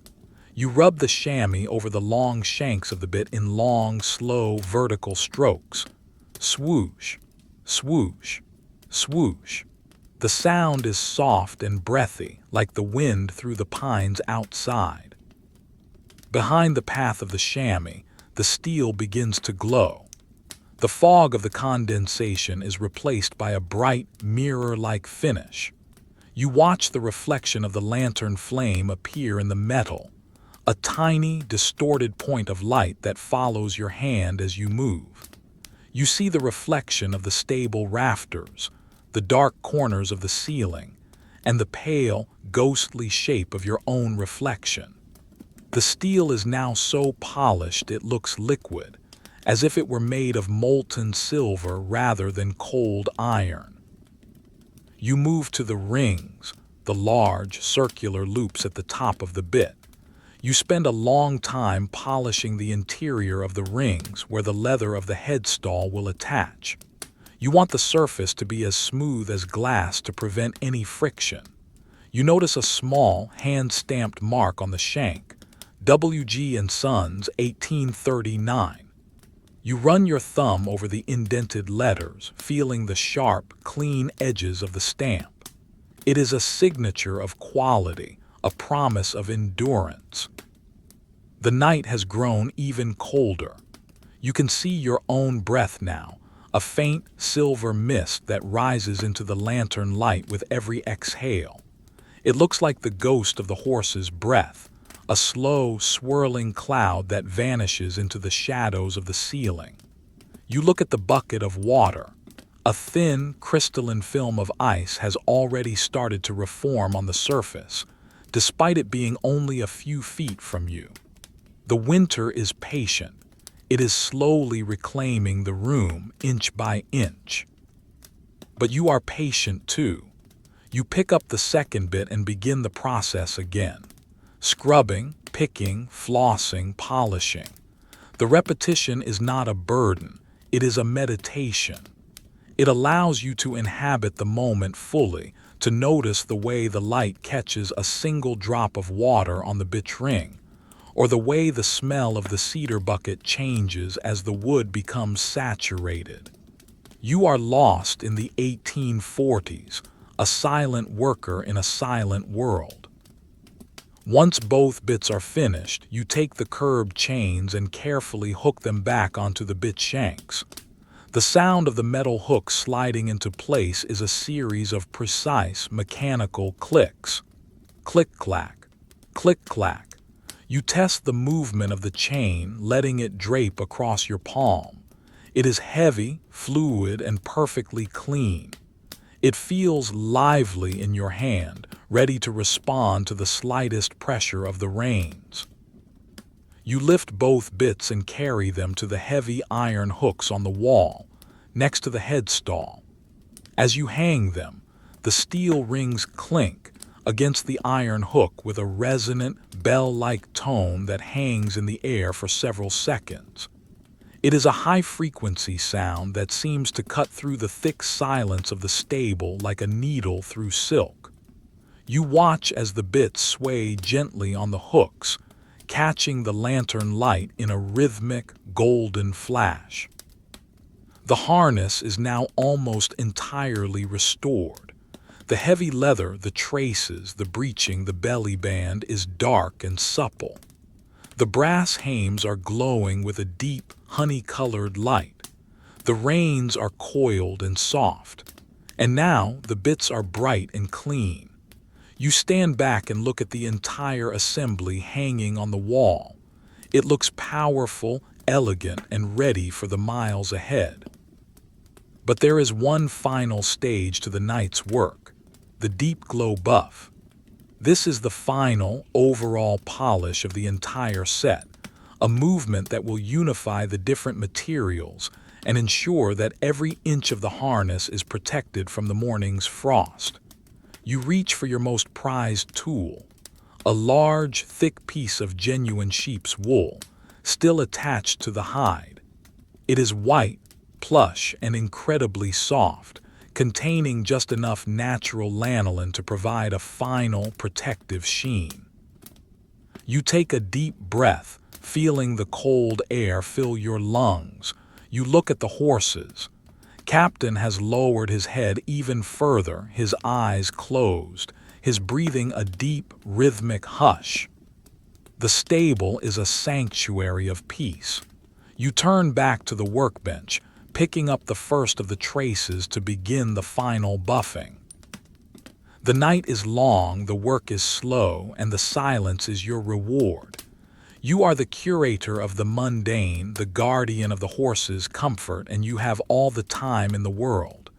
You rub the chamois over the long shanks of the bit in long, slow, vertical strokes. Swoosh, swoosh, swoosh. The sound is soft and breathy, like the wind through the pines outside. Behind the path of the chamois, the steel begins to glow. The fog of the condensation is replaced by a bright, mirror-like finish. You watch the reflection of the lantern flame appear in the metal, a tiny, distorted point of light that follows your hand as you move. You see the reflection of the stable rafters, the dark corners of the ceiling, and the pale, ghostly shape of your own reflection. The steel is now so polished it looks liquid, as if it were made of molten silver rather than cold iron. You move to the rings, the large, circular loops at the top of the bit. You spend a long time polishing the interior of the rings where the leather of the headstall will attach. You want the surface to be as smooth as glass to prevent any friction. You notice a small, hand-stamped mark on the shank, W.G. & Sons, 1839. You run your thumb over the indented letters, feeling the sharp, clean edges of the stamp. It is a signature of quality, a promise of endurance. The night has grown even colder. You can see your own breath now, a faint silver mist that rises into the lantern light with every exhale. It looks like the ghost of the horse's breath, a slow, swirling cloud that vanishes into the shadows of the ceiling. You look at the bucket of water. A thin, crystalline film of ice has already started to reform on the surface, despite it being only a few feet from you. The winter is patient. It is slowly reclaiming the room inch by inch. But you are patient too. You pick up the second bit and begin the process again. Scrubbing, picking, flossing, polishing. The repetition is not a burden, it is a meditation. It allows you to inhabit the moment fully, to notice the way the light catches a single drop of water on the bitch ring, or the way the smell of the cedar bucket changes as the wood becomes saturated. You are lost in the 1840s, a silent worker in a silent world. Once both bits are finished, you take the curved chains and carefully hook them back onto the bit shanks. The sound of the metal hook sliding into place is a series of precise mechanical clicks. Click-clack, click-clack. You test the movement of the chain, letting it drape across your palm. It is heavy, fluid, and perfectly clean. It feels lively in your hand, ready to respond to the slightest pressure of the reins. You lift both bits and carry them to the heavy iron hooks on the wall, next to the headstall. As you hang them, the steel rings clink against the iron hook with a resonant, bell-like tone that hangs in the air for several seconds. It is a high-frequency sound that seems to cut through the thick silence of the stable like a needle through silk. You watch as the bits sway gently on the hooks, catching the lantern light in a rhythmic, golden flash. The harness is now almost entirely restored. The heavy leather, the traces, the breeching, the belly band is dark and supple. The brass hames are glowing with a deep, honey-colored light. The reins are coiled and soft. And now the bits are bright and clean. You stand back and look at the entire assembly hanging on the wall. It looks powerful, elegant, and ready for the miles ahead. But there is one final stage to the night's work, the deep glow buff. This is the final, overall polish of the entire set, a movement that will unify the different materials and ensure that every inch of the harness is protected from the morning's frost. You reach for your most prized tool, a large, thick piece of genuine sheep's wool, still attached to the hide. It is white, plush, and incredibly soft, containing just enough natural lanolin to provide a final, protective sheen. You take a deep breath, feeling the cold air fill your lungs. You look at the horses. Captain has lowered his head even further, his eyes closed, his breathing a deep, rhythmic hush. The stable is a sanctuary of peace. You turn back to the workbench, picking up the first of the traces to begin the final buffing. The night is long, the work is slow, and the silence is your reward. You are the curator of the mundane, the guardian of the horse's comfort, and you have all the time in the world.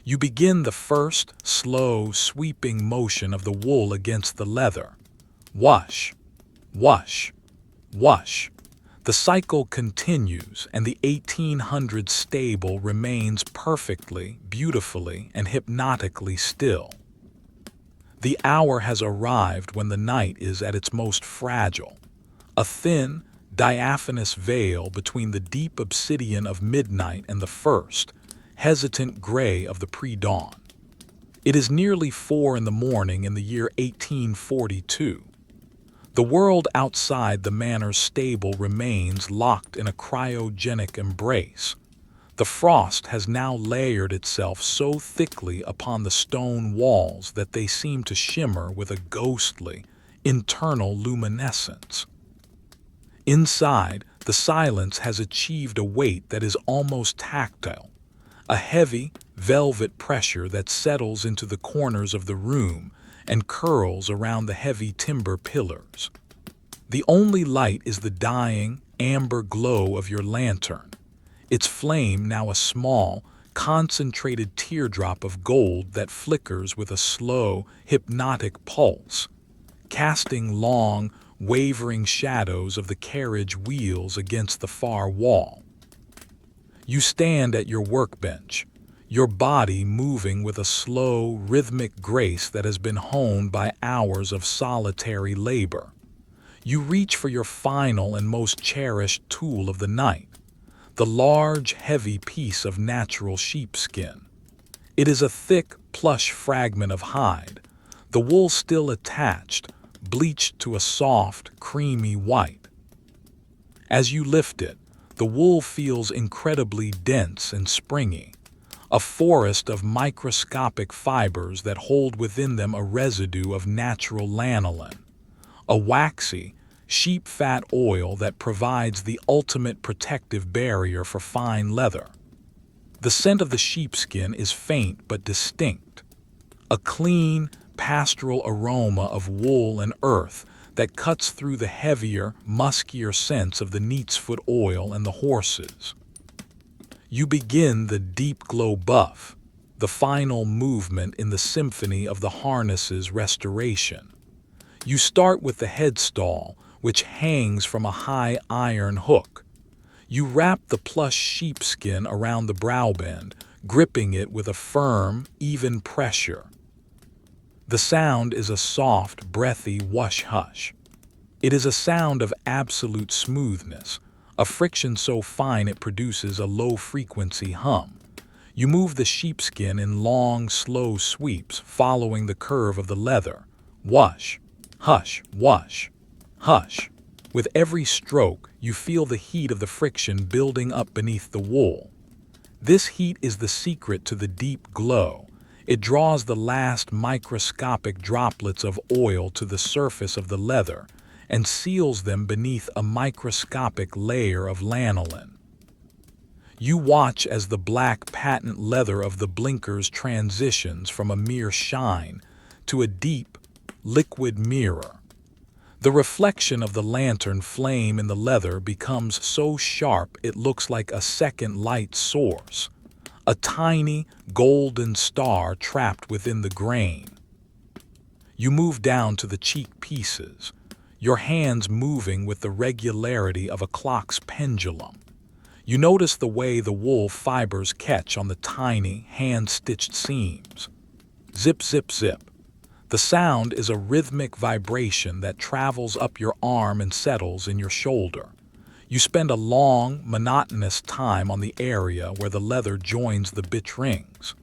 You begin the first, slow, sweeping motion of the wool against the leather. Whoosh, whoosh, whoosh. The cycle continues, and the 1800 stable remains perfectly, beautifully, and hypnotically still. The hour has arrived when the night is at its most fragile. A thin, diaphanous veil between the deep obsidian of midnight and the first, hesitant gray of the pre-dawn. It is nearly 4 in the morning in the year 1842. The world outside the manor's stable remains locked in a cryogenic embrace. The frost has now layered itself so thickly upon the stone walls that they seem to shimmer with a ghostly, internal luminescence. Inside, the silence has achieved a weight that is almost tactile, a heavy, velvet pressure that settles into the corners of the room and curls around the heavy timber pillars. The only light is the dying, amber glow of your lantern, its flame now a small, concentrated teardrop of gold that flickers with a slow, hypnotic pulse, casting long, wavering shadows of the carriage wheels against the far wall. You stand at your workbench, your body moving with a slow, rhythmic grace that has been honed by hours of solitary labor. You reach for your final and most cherished tool of the night, the large, heavy piece of natural sheepskin. It is a thick, plush fragment of hide, the wool still attached, bleached to a soft, creamy white. As you lift it, the wool feels incredibly dense and springy, a forest of microscopic fibers that hold within them a residue of natural lanolin, a waxy, sheep fat oil that provides the ultimate protective barrier for fine leather. The scent of the sheepskin is faint but distinct, a clean, pastoral aroma of wool and earth that cuts through the heavier, muskier scents of the neatsfoot oil and the horses. You begin the deep glow buff, the final movement in the symphony of the harness's restoration. You start with the headstall, which hangs from a high iron hook. You wrap the plush sheepskin around the brow bend, gripping it with a firm, even pressure. The sound is a soft, breathy whush-hush. It is a sound of absolute smoothness, a friction so fine it produces a low-frequency hum. You move the sheepskin in long, slow sweeps following the curve of the leather. Whush, hush, whush, hush. With every stroke, you feel the heat of the friction building up beneath the wool. This heat is the secret to the deep glow. It draws the last microscopic droplets of oil to the surface of the leather and seals them beneath a microscopic layer of lanolin. You watch as the black patent leather of the blinkers transitions from a mere shine to a deep, liquid mirror. The reflection of the lantern flame in the leather becomes so sharp it looks like a second light source, a tiny, golden star trapped within the grain. You move down to the cheek pieces, your hands moving with the regularity of a clock's pendulum. You notice the way the wool fibers catch on the tiny, hand-stitched seams. Zip, zip, zip. The sound is a rhythmic vibration that travels up your arm and settles in your shoulder. You spend a long, monotonous time on the area where the leather joins the bitch rings.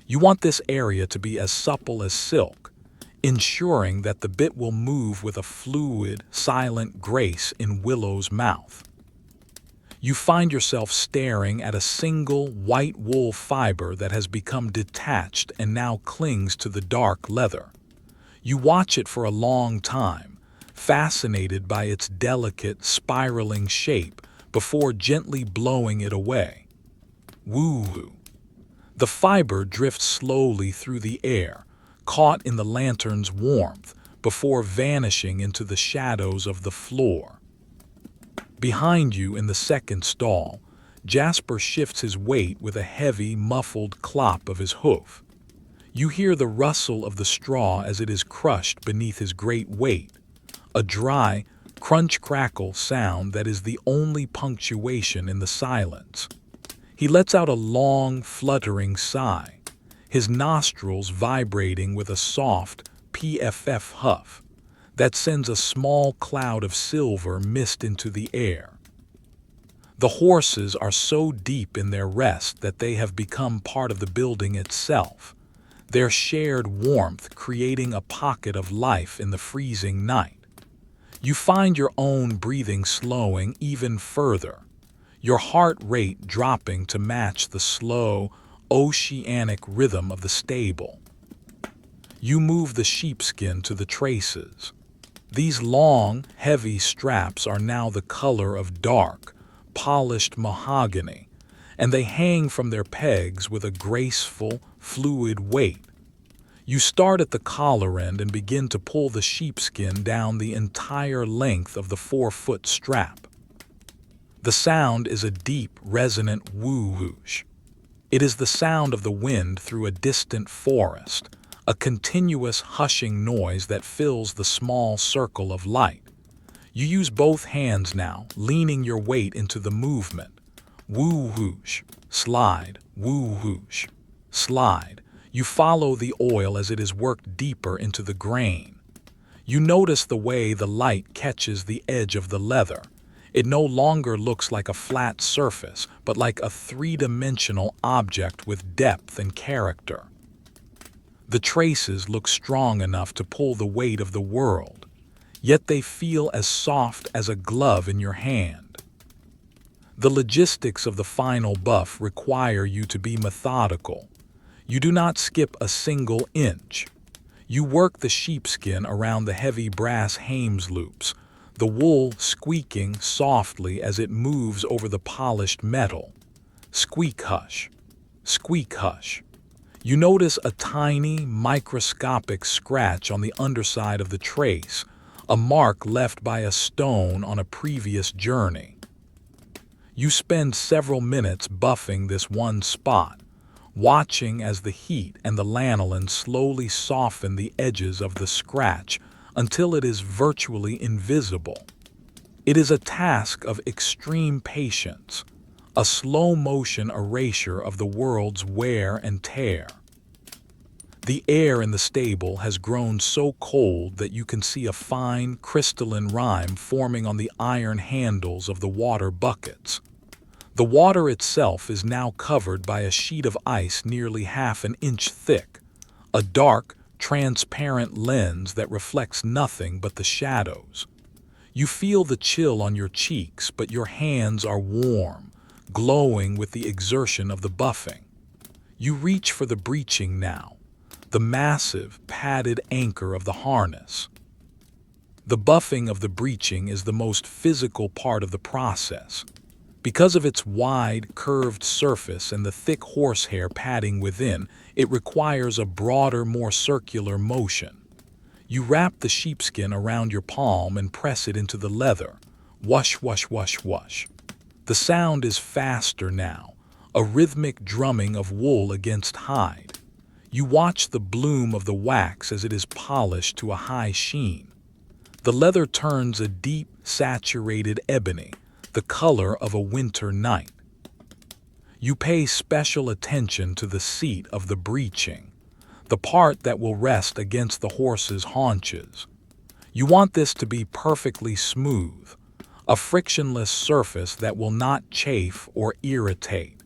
You want this area to be as supple as silk, ensuring that the bit will move with a fluid, silent grace in Willow's mouth. You find yourself staring at a single white wool fiber that has become detached and now clings to the dark leather. You watch it for a long time, fascinated by its delicate, spiraling shape before gently blowing it away. Woo-hoo. The fiber drifts slowly through the air, caught in the lantern's warmth, before vanishing into the shadows of the floor. Behind you in the second stall, Jasper shifts his weight with a heavy, muffled clop of his hoof. You hear the rustle of the straw as it is crushed beneath his great weight, a dry, crunch-crackle sound that is the only punctuation in the silence. He lets out a long, fluttering sigh, his nostrils vibrating with a soft, PFF huff that sends a small cloud of silver mist into the air. The horses are so deep in their rest that they have become part of the building itself, their shared warmth creating a pocket of life in the freezing night. You find your own breathing slowing even further, your heart rate dropping to match the slow, oceanic rhythm of the stable. You move the sheepskin to the traces. These long, heavy straps are now the color of dark, polished mahogany, and they hang from their pegs with a graceful, fluid weight. You start at the collar end and begin to pull the sheepskin down the entire length of the 4-foot strap. The sound is a deep, resonant whoo-whoosh. It is the sound of the wind through a distant forest, a continuous hushing noise that fills the small circle of light. You use both hands now, leaning your weight into the movement. Woo-whoosh, slide, woo-whoosh. slide. You follow the oil as it is worked deeper into the grain. You notice the way the light catches the edge of the leather. It no longer looks like a flat surface, but like a three-dimensional object with depth and character. The traces look strong enough to pull the weight of the world, yet they feel as soft as a glove in your hand. The logistics of the final buff require you to be methodical. You do not skip a single inch. You work the sheepskin around the heavy brass hames loops, the wool squeaking softly as it moves over the polished metal. Squeak hush, squeak hush. You notice a tiny, microscopic scratch on the underside of the trace, a mark left by a stone on a previous journey. You spend several minutes buffing this one spot, watching as the heat and the lanolin slowly soften the edges of the scratch until it is virtually invisible. It is a task of extreme patience, a slow-motion erasure of the world's wear and tear. The air in the stable has grown so cold that you can see a fine, crystalline rime forming on the iron handles of the water buckets. The water itself is now covered by a sheet of ice nearly half an inch thick, a dark, transparent lens that reflects nothing but the shadows. You feel the chill on your cheeks, but your hands are warm, glowing with the exertion of the buffing. You reach for the breeching now, the massive, padded anchor of the harness. The buffing of the breeching is the most physical part of the process. Because of its wide, curved surface and the thick horsehair padding within, it requires a broader, more circular motion. You wrap the sheepskin around your palm and press it into the leather. Whoosh, whoosh, whoosh, whoosh. The sound is faster now, a rhythmic drumming of wool against hide. You watch the bloom of the wax as it is polished to a high sheen. The leather turns a deep, saturated ebony, the color of a winter night. You pay special attention to the seat of the breeching, the part that will rest against the horse's haunches. You want this to be perfectly smooth, a frictionless surface that will not chafe or irritate.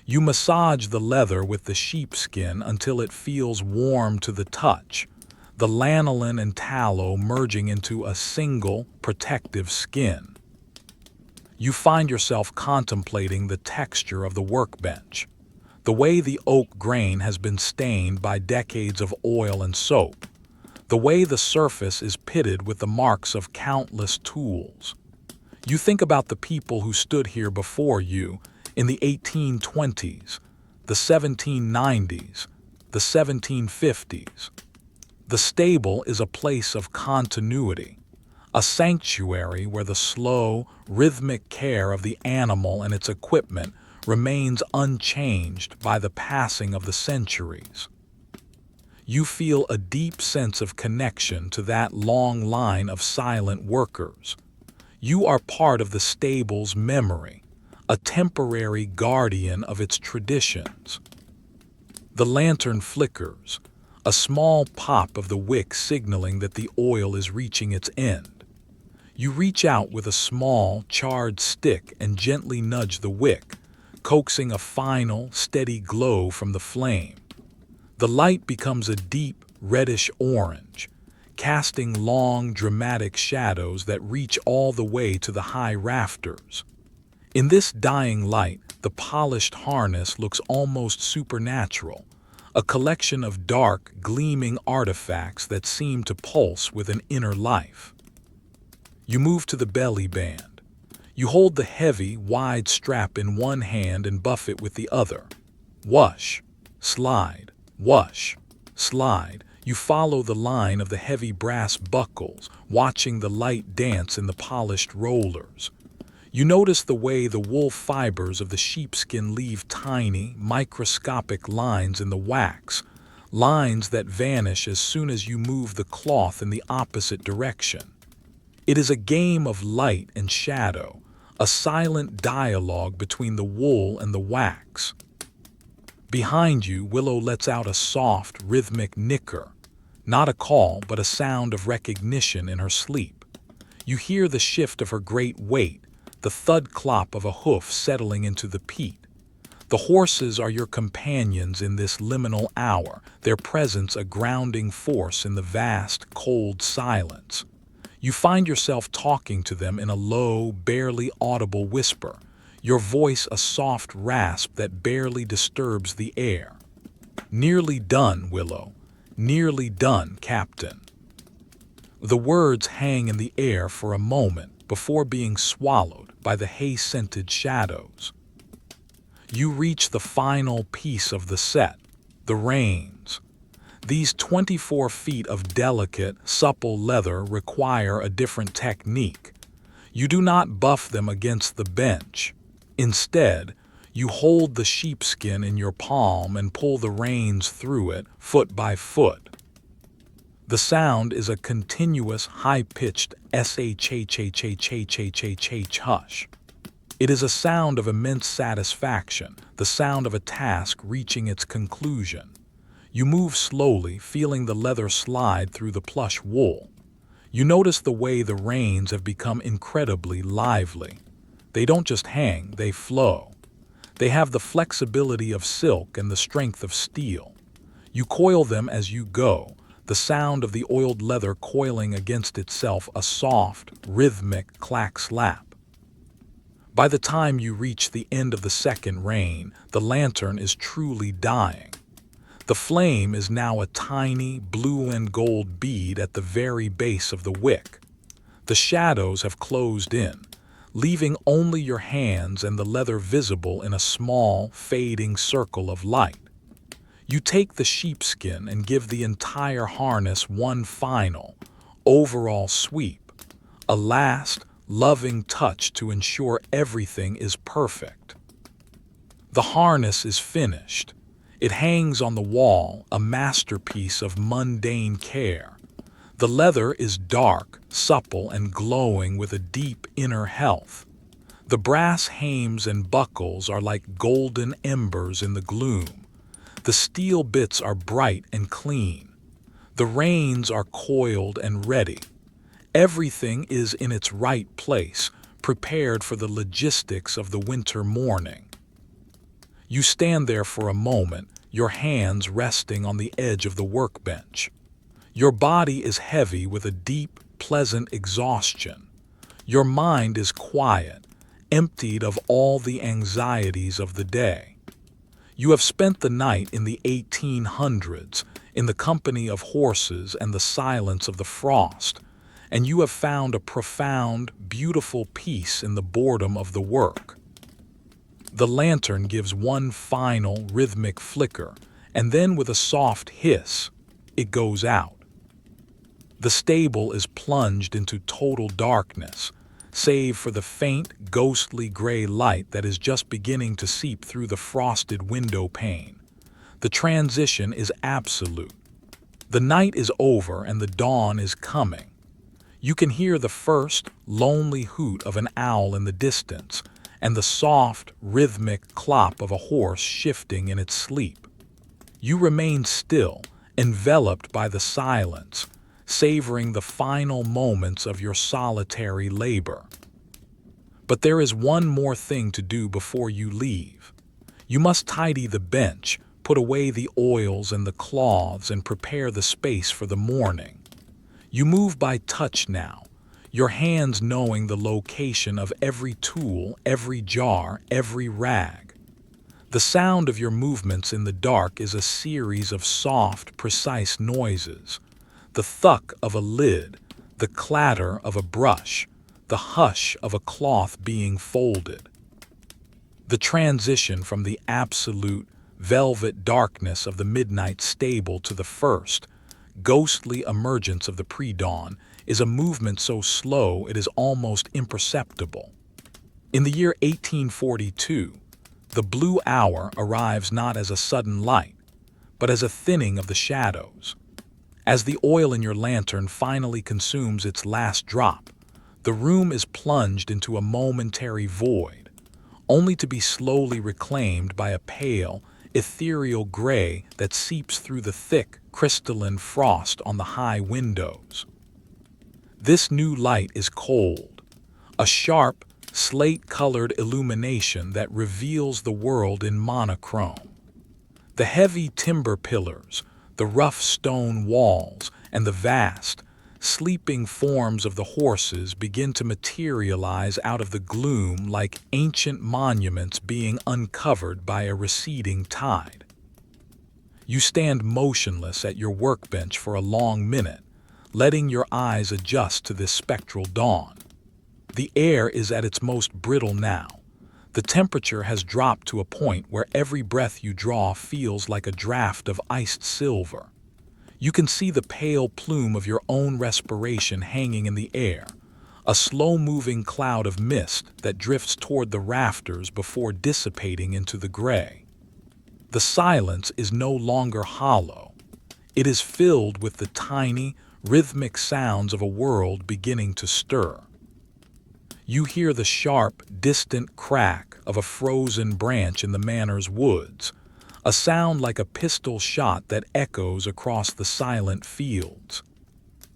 You massage the leather with the sheepskin until it feels warm to the touch, the lanolin and tallow merging into a single, protective skin. You find yourself contemplating the texture of the workbench, the way the oak grain has been stained by decades of oil and soap, the way the surface is pitted with the marks of countless tools. You think about the people who stood here before you in the 1820s, the 1790s, the 1750s. The stable is a place of continuity, a sanctuary where the slow, rhythmic care of the animal and its equipment remains unchanged by the passing of the centuries. You feel a deep sense of connection to that long line of silent workers. You are part of the stable's memory, a temporary guardian of its traditions. The lantern flickers, a small pop of the wick signaling that the oil is reaching its end. You reach out with a small, charred stick and gently nudge the wick, coaxing a final, steady glow from the flame. The light becomes a deep, reddish orange, casting long, dramatic shadows that reach all the way to the high rafters. In this dying light, the polished harness looks almost supernatural, a collection of dark, gleaming artifacts that seem to pulse with an inner life. You move to the belly band. You hold the heavy, wide strap in one hand and buff it with the other. Whoosh, slide, whoosh, slide. You follow the line of the heavy brass buckles, watching the light dance in the polished rollers. You notice the way the wool fibers of the sheepskin leave tiny, microscopic lines in the wax, lines that vanish as soon as you move the cloth in the opposite direction. It is a game of light and shadow, a silent dialogue between the wool and the wax. Behind you, Willow lets out a soft, rhythmic nicker. Not a call, but a sound of recognition in her sleep. You hear the shift of her great weight, the thud clop of a hoof settling into the peat. The horses are your companions in this liminal hour, their presence a grounding force in the vast, cold silence. You find yourself talking to them in a low, barely audible whisper, your voice a soft rasp that barely disturbs the air. "Nearly done, Willow. Nearly done, Captain." The words hang in the air for a moment before being swallowed by the hay-scented shadows. You reach the final piece of the set, the reins. These 24 feet of delicate, supple leather require a different technique. You do not buff them against the bench. Instead, you hold the sheepskin in your palm and pull the reins through it, foot by foot. The sound is a continuous, high-pitched sh-h-h-h-h-h-h-h hush. It is a sound of immense satisfaction, the sound of a task reaching its conclusion. You move slowly, feeling the leather slide through the plush wool. You notice the way the reins have become incredibly lively. They don't just hang, they flow. They have the flexibility of silk and the strength of steel. You coil them as you go, the sound of the oiled leather coiling against itself a soft, rhythmic clack-slap. By the time you reach the end of the second rein, the lantern is truly dying. The flame is now a tiny blue and gold bead at the very base of the wick. The shadows have closed in, leaving only your hands and the leather visible in a small, fading circle of light. You take the sheepskin and give the entire harness one final, overall sweep, a last, loving touch to ensure everything is perfect. The harness is finished. It hangs on the wall, a masterpiece of mundane care. The leather is dark, supple, and glowing with a deep inner health. The brass hames and buckles are like golden embers in the gloom. The steel bits are bright and clean. The reins are coiled and ready. Everything is in its right place, prepared for the logistics of the winter morning. You stand there for a moment, your hands resting on the edge of the workbench. Your body is heavy with a deep, pleasant exhaustion. Your mind is quiet, emptied of all the anxieties of the day. You have spent the night in the 1800s, in the company of horses and the silence of the frost, and you have found a profound, beautiful peace in the boredom of the work. The lantern gives one final, rhythmic flicker, and then with a soft hiss, it goes out. The stable is plunged into total darkness, save for the faint, ghostly gray light that is just beginning to seep through the frosted window pane. The transition is absolute. The night is over and the dawn is coming. You can hear the first, lonely hoot of an owl in the distance, and the soft, rhythmic clop of a horse shifting in its sleep. You remain still, enveloped by the silence, savoring the final moments of your solitary labor. But there is one more thing to do before you leave. You must tidy the bench, put away the oils and the cloths, and prepare the space for the morning. You move by touch now, your hands knowing the location of every tool, every jar, every rag. The sound of your movements in the dark is a series of soft, precise noises. The thunk of a lid, the clatter of a brush, the hush of a cloth being folded. The transition from the absolute, velvet darkness of the midnight stable to the first, ghostly emergence of the pre-dawn is a movement so slow it is almost imperceptible. In the year 1842, the blue hour arrives not as a sudden light, but as a thinning of the shadows. As the oil in your lantern finally consumes its last drop, the room is plunged into a momentary void, only to be slowly reclaimed by a pale, ethereal gray that seeps through the thick, crystalline frost on the high windows. This new light is cold, a sharp, slate-colored illumination that reveals the world in monochrome. The heavy timber pillars, the rough stone walls, and the vast, sleeping forms of the horses begin to materialize out of the gloom like ancient monuments being uncovered by a receding tide. You stand motionless at your workbench for a long minute, letting your eyes adjust to this spectral dawn. The air is at its most brittle now. The temperature has dropped to a point where every breath you draw feels like a draft of iced silver. You can see the pale plume of your own respiration hanging in the air, a slow-moving cloud of mist that drifts toward the rafters before dissipating into the gray. The silence is no longer hollow. It is filled with the tiny, rhythmic sounds of a world beginning to stir. You hear the sharp, distant crack of a frozen branch in the manor's woods, a sound like a pistol shot that echoes across the silent fields.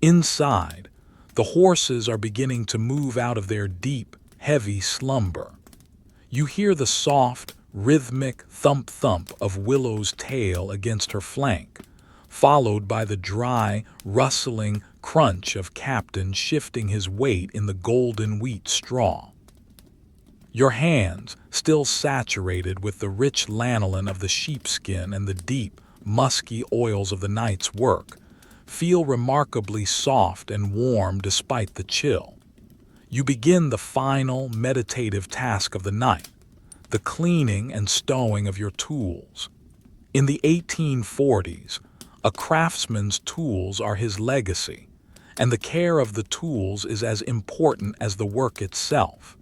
Inside, the horses are beginning to move out of their deep, heavy slumber. You hear the soft, rhythmic thump-thump of Willow's tail against her flank, followed by the dry, rustling crunch of Captain shifting his weight in the golden wheat straw. Your hands, still saturated with the rich lanolin of the sheepskin and the deep, musky oils of the night's work, feel remarkably soft and warm despite the chill. You begin the final, meditative task of the night, the cleaning and stowing of your tools. In the 1840s, a craftsman's tools are his legacy, and the care of the tools is as important as the work itself.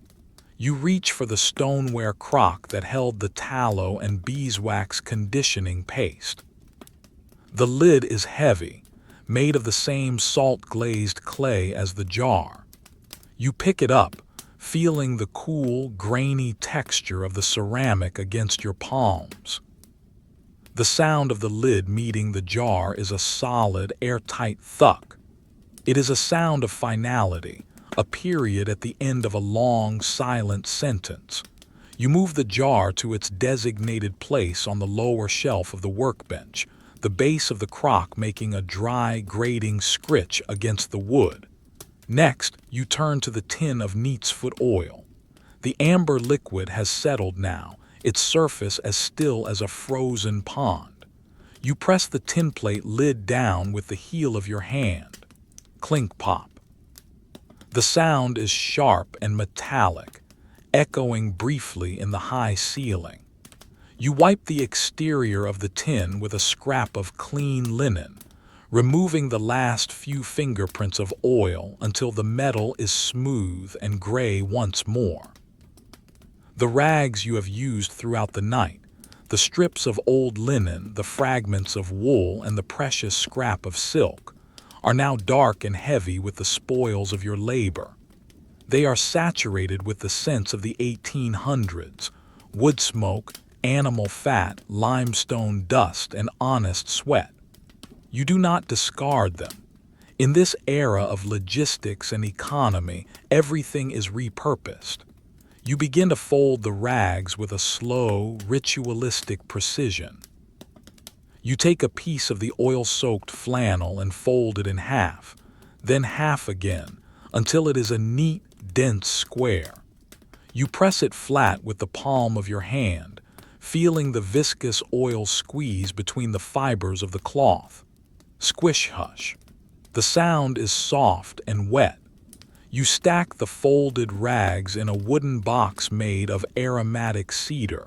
You reach for the stoneware crock that held the tallow and beeswax conditioning paste. The lid is heavy, made of the same salt-glazed clay as the jar. You pick it up, feeling the cool, grainy texture of the ceramic against your palms. The sound of the lid meeting the jar is a solid, airtight thunk. It is a sound of finality, a period at the end of a long, silent sentence. You move the jar to its designated place on the lower shelf of the workbench, the base of the crock making a dry, grating scritch against the wood. Next, you turn to the tin of neatsfoot oil. The amber liquid has settled now, its surface as still as a frozen pond. You press the tin plate lid down with the heel of your hand. Clink pop. The sound is sharp and metallic, echoing briefly in the high ceiling. You wipe the exterior of the tin with a scrap of clean linen, removing the last few fingerprints of oil until the metal is smooth and gray once more. The rags you have used throughout the night, the strips of old linen, the fragments of wool, and the precious scrap of silk, are now dark and heavy with the spoils of your labor. They are saturated with the scents of the 1800s, wood smoke, animal fat, limestone dust, and honest sweat. You do not discard them. In this era of logistics and economy, everything is repurposed. You begin to fold the rags with a slow, ritualistic precision. You take a piece of the oil-soaked flannel and fold it in half, then half again, until it is a neat, dense square. You press it flat with the palm of your hand, feeling the viscous oil squeeze between the fibers of the cloth. Squish hush. The sound is soft and wet. You stack the folded rags in a wooden box made of aromatic cedar,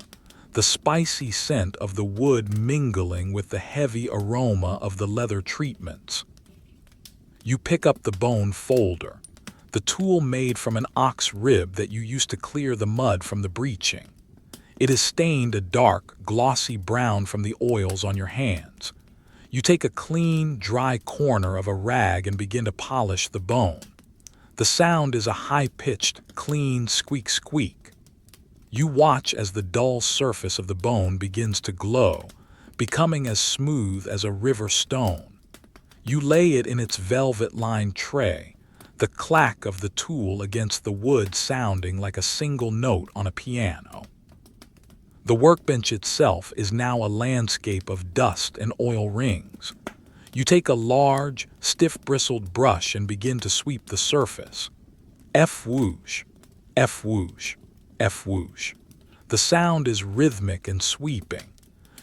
the spicy scent of the wood mingling with the heavy aroma of the leather treatments. You pick up the bone folder, the tool made from an ox rib that you used to clear the mud from the breeching. It is stained a dark, glossy brown from the oils on your hands. You take a clean, dry corner of a rag and begin to polish the bone. The sound is a high-pitched, clean squeak-squeak. You watch as the dull surface of the bone begins to glow, becoming as smooth as a river stone. You lay it in its velvet-lined tray, the clack of the tool against the wood sounding like a single note on a piano. The workbench itself is now a landscape of dust and oil rings. You take a large, stiff-bristled brush and begin to sweep the surface. F-whoosh, F-whoosh, F-whoosh. The sound is rhythmic and sweeping.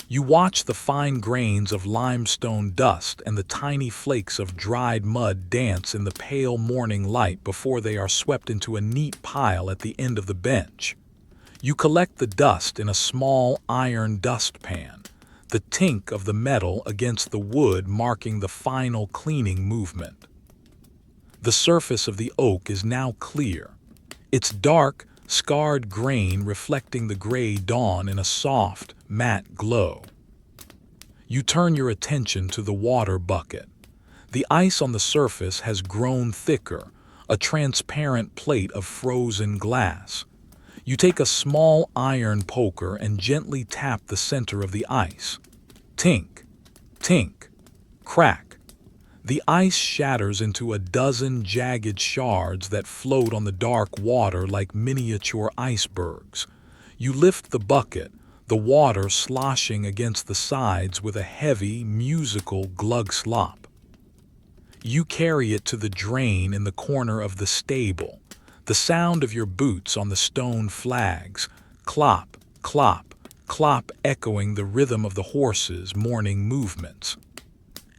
You watch the fine grains of limestone dust and the tiny flakes of dried mud dance in the pale morning light before they are swept into a neat pile at the end of the bench. You collect the dust in a small iron dustpan, the tink of the metal against the wood marking the final cleaning movement. The surface of the oak is now clear, its dark, scarred grain reflecting the gray dawn in a soft, matte glow. You turn your attention to the water bucket. The ice on the surface has grown thicker, a transparent plate of frozen glass. You take a small iron poker and gently tap the center of the ice. Tink, tink, crack. The ice shatters into a dozen jagged shards that float on the dark water like miniature icebergs. You lift the bucket, the water sloshing against the sides with a heavy, musical glug slop. You carry it to the drain in the corner of the stable, the sound of your boots on the stone flags, clop, clop, clop echoing the rhythm of the horses' morning movements.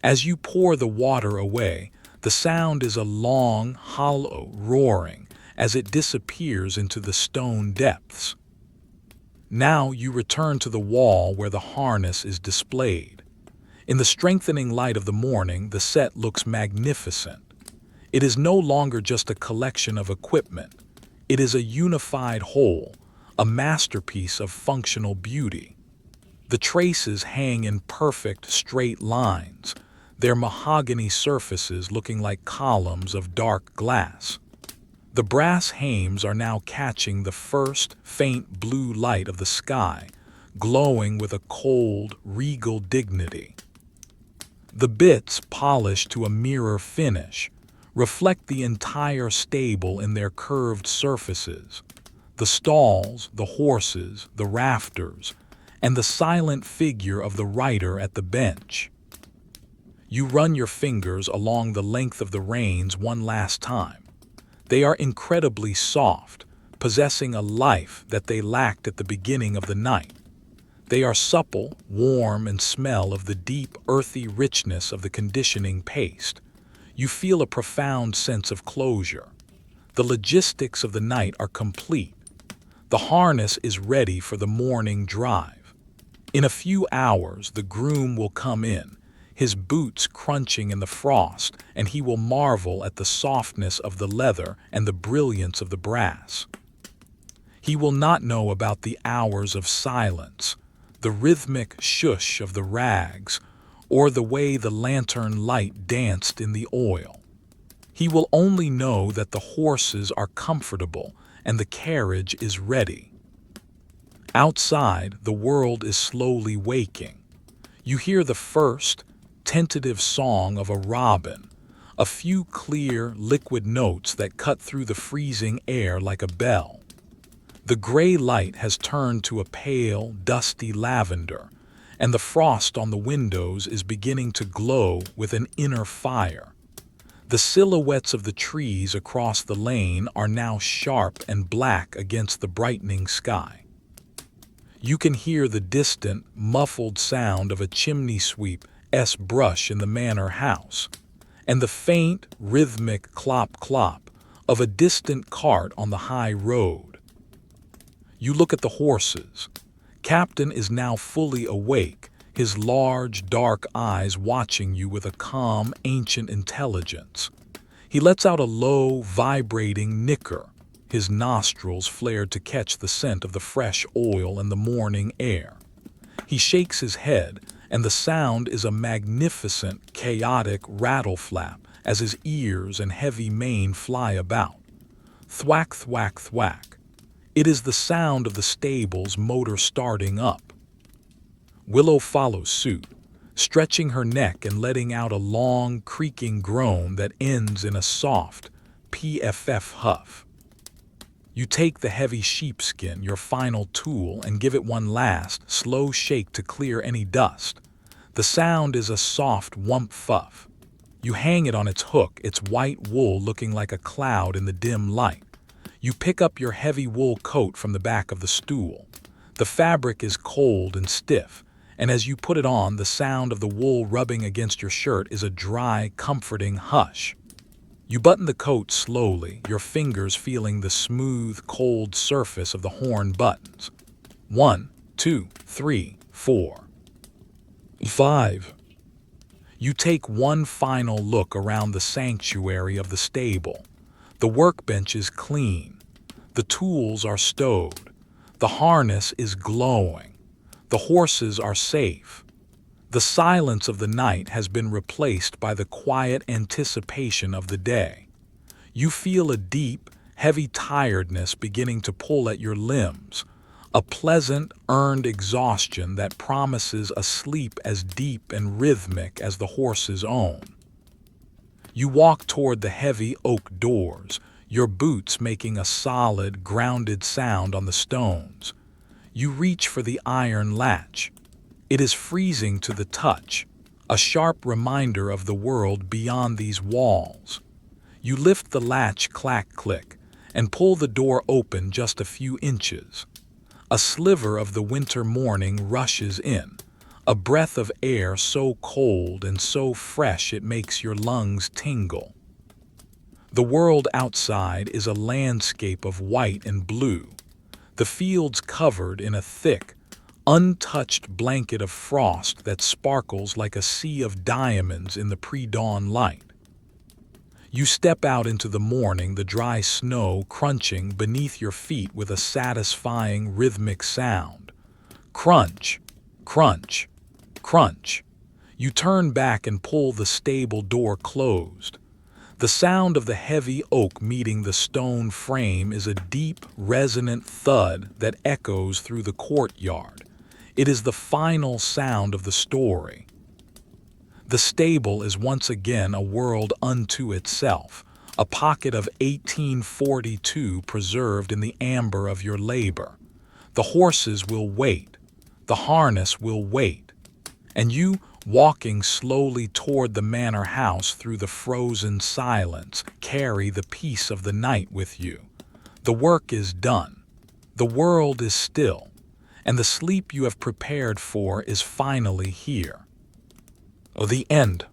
As you pour the water away, the sound is a long, hollow roaring as it disappears into the stone depths. Now you return to the wall where the harness is displayed. In the strengthening light of the morning, the set looks magnificent. It is no longer just a collection of equipment. It is a unified whole, a masterpiece of functional beauty. The traces hang in perfect straight lines, their mahogany surfaces looking like columns of dark glass. The brass hames are now catching the first faint blue light of the sky, glowing with a cold, regal dignity. The bits, polished to a mirror finish, reflect the entire stable in their curved surfaces. The stalls, the horses, the rafters, and the silent figure of the rider at the bench. You run your fingers along the length of the reins one last time. They are incredibly soft, possessing a life that they lacked at the beginning of the night. They are supple, warm, and smell of the deep, earthy richness of the conditioning paste. You feel a profound sense of closure. The logistics of the night are complete. The harness is ready for the morning drive. In a few hours, the groom will come in, his boots crunching in the frost, and he will marvel at the softness of the leather and the brilliance of the brass. He will not know about the hours of silence, the rhythmic shush of the rags, or the way the lantern light danced in the oil. He will only know that the horses are comfortable and the carriage is ready. Outside, the world is slowly waking. You hear the first, tentative song of a robin, a few clear, liquid notes that cut through the freezing air like a bell. The gray light has turned to a pale, dusty lavender, and the frost on the windows is beginning to glow with an inner fire. The silhouettes of the trees across the lane are now sharp and black against the brightening sky. You can hear the distant, muffled sound of a chimney sweep's brush in the manor house, and the faint, rhythmic clop-clop of a distant cart on the high road. You look at the horses. Captain is now fully awake, his large, dark eyes watching you with a calm, ancient intelligence. He lets out a low, vibrating nicker, his nostrils flared to catch the scent of the fresh oil and the morning air. He shakes his head, and the sound is a magnificent, chaotic rattle flap as his ears and heavy mane fly about. Thwack, thwack, thwack. It is the sound of the stable's motor starting up. Willow follows suit, stretching her neck and letting out a long, creaking groan that ends in a soft, PFF huff. You take the heavy sheepskin, your final tool, and give it one last, slow shake to clear any dust. The sound is a soft whump fuff. You hang it on its hook, its white wool looking like a cloud in the dim light. You pick up your heavy wool coat from the back of the stool. The fabric is cold and stiff, and as you put it on, the sound of the wool rubbing against your shirt is a dry, comforting hush. You button the coat slowly, your fingers feeling the smooth, cold surface of the horn buttons. 1, 2, 3, 4, 5. You take one final look around the sanctuary of the stable. The workbench is clean. The tools are stowed. The harness is glowing. The horses are safe. The silence of the night has been replaced by the quiet anticipation of the day. You feel a deep, heavy tiredness beginning to pull at your limbs, a pleasant, earned exhaustion that promises a sleep as deep and rhythmic as the horse's own. You walk toward the heavy oak doors, your boots making a solid, grounded sound on the stones. You reach for the iron latch. It is freezing to the touch, a sharp reminder of the world beyond these walls. You lift the latch clack-click and pull the door open just a few inches. A sliver of the winter morning rushes in, a breath of air so cold and so fresh it makes your lungs tingle. The world outside is a landscape of white and blue, the fields covered in a thick, untouched blanket of frost that sparkles like a sea of diamonds in the pre-dawn light. You step out into the morning, the dry snow crunching beneath your feet with a satisfying rhythmic sound. Crunch, crunch, crunch. You turn back and pull the stable door closed. The sound of the heavy oak meeting the stone frame is a deep, resonant thud that echoes through the courtyard. It is the final sound of the story. The stable is once again a world unto itself, a pocket of 1842 preserved in the amber of your labor. The horses will wait, the harness will wait, and you, walking slowly toward the manor house through the frozen silence, carry the peace of the night with you. The work is done, the world is still, and the sleep you have prepared for is finally here. The end.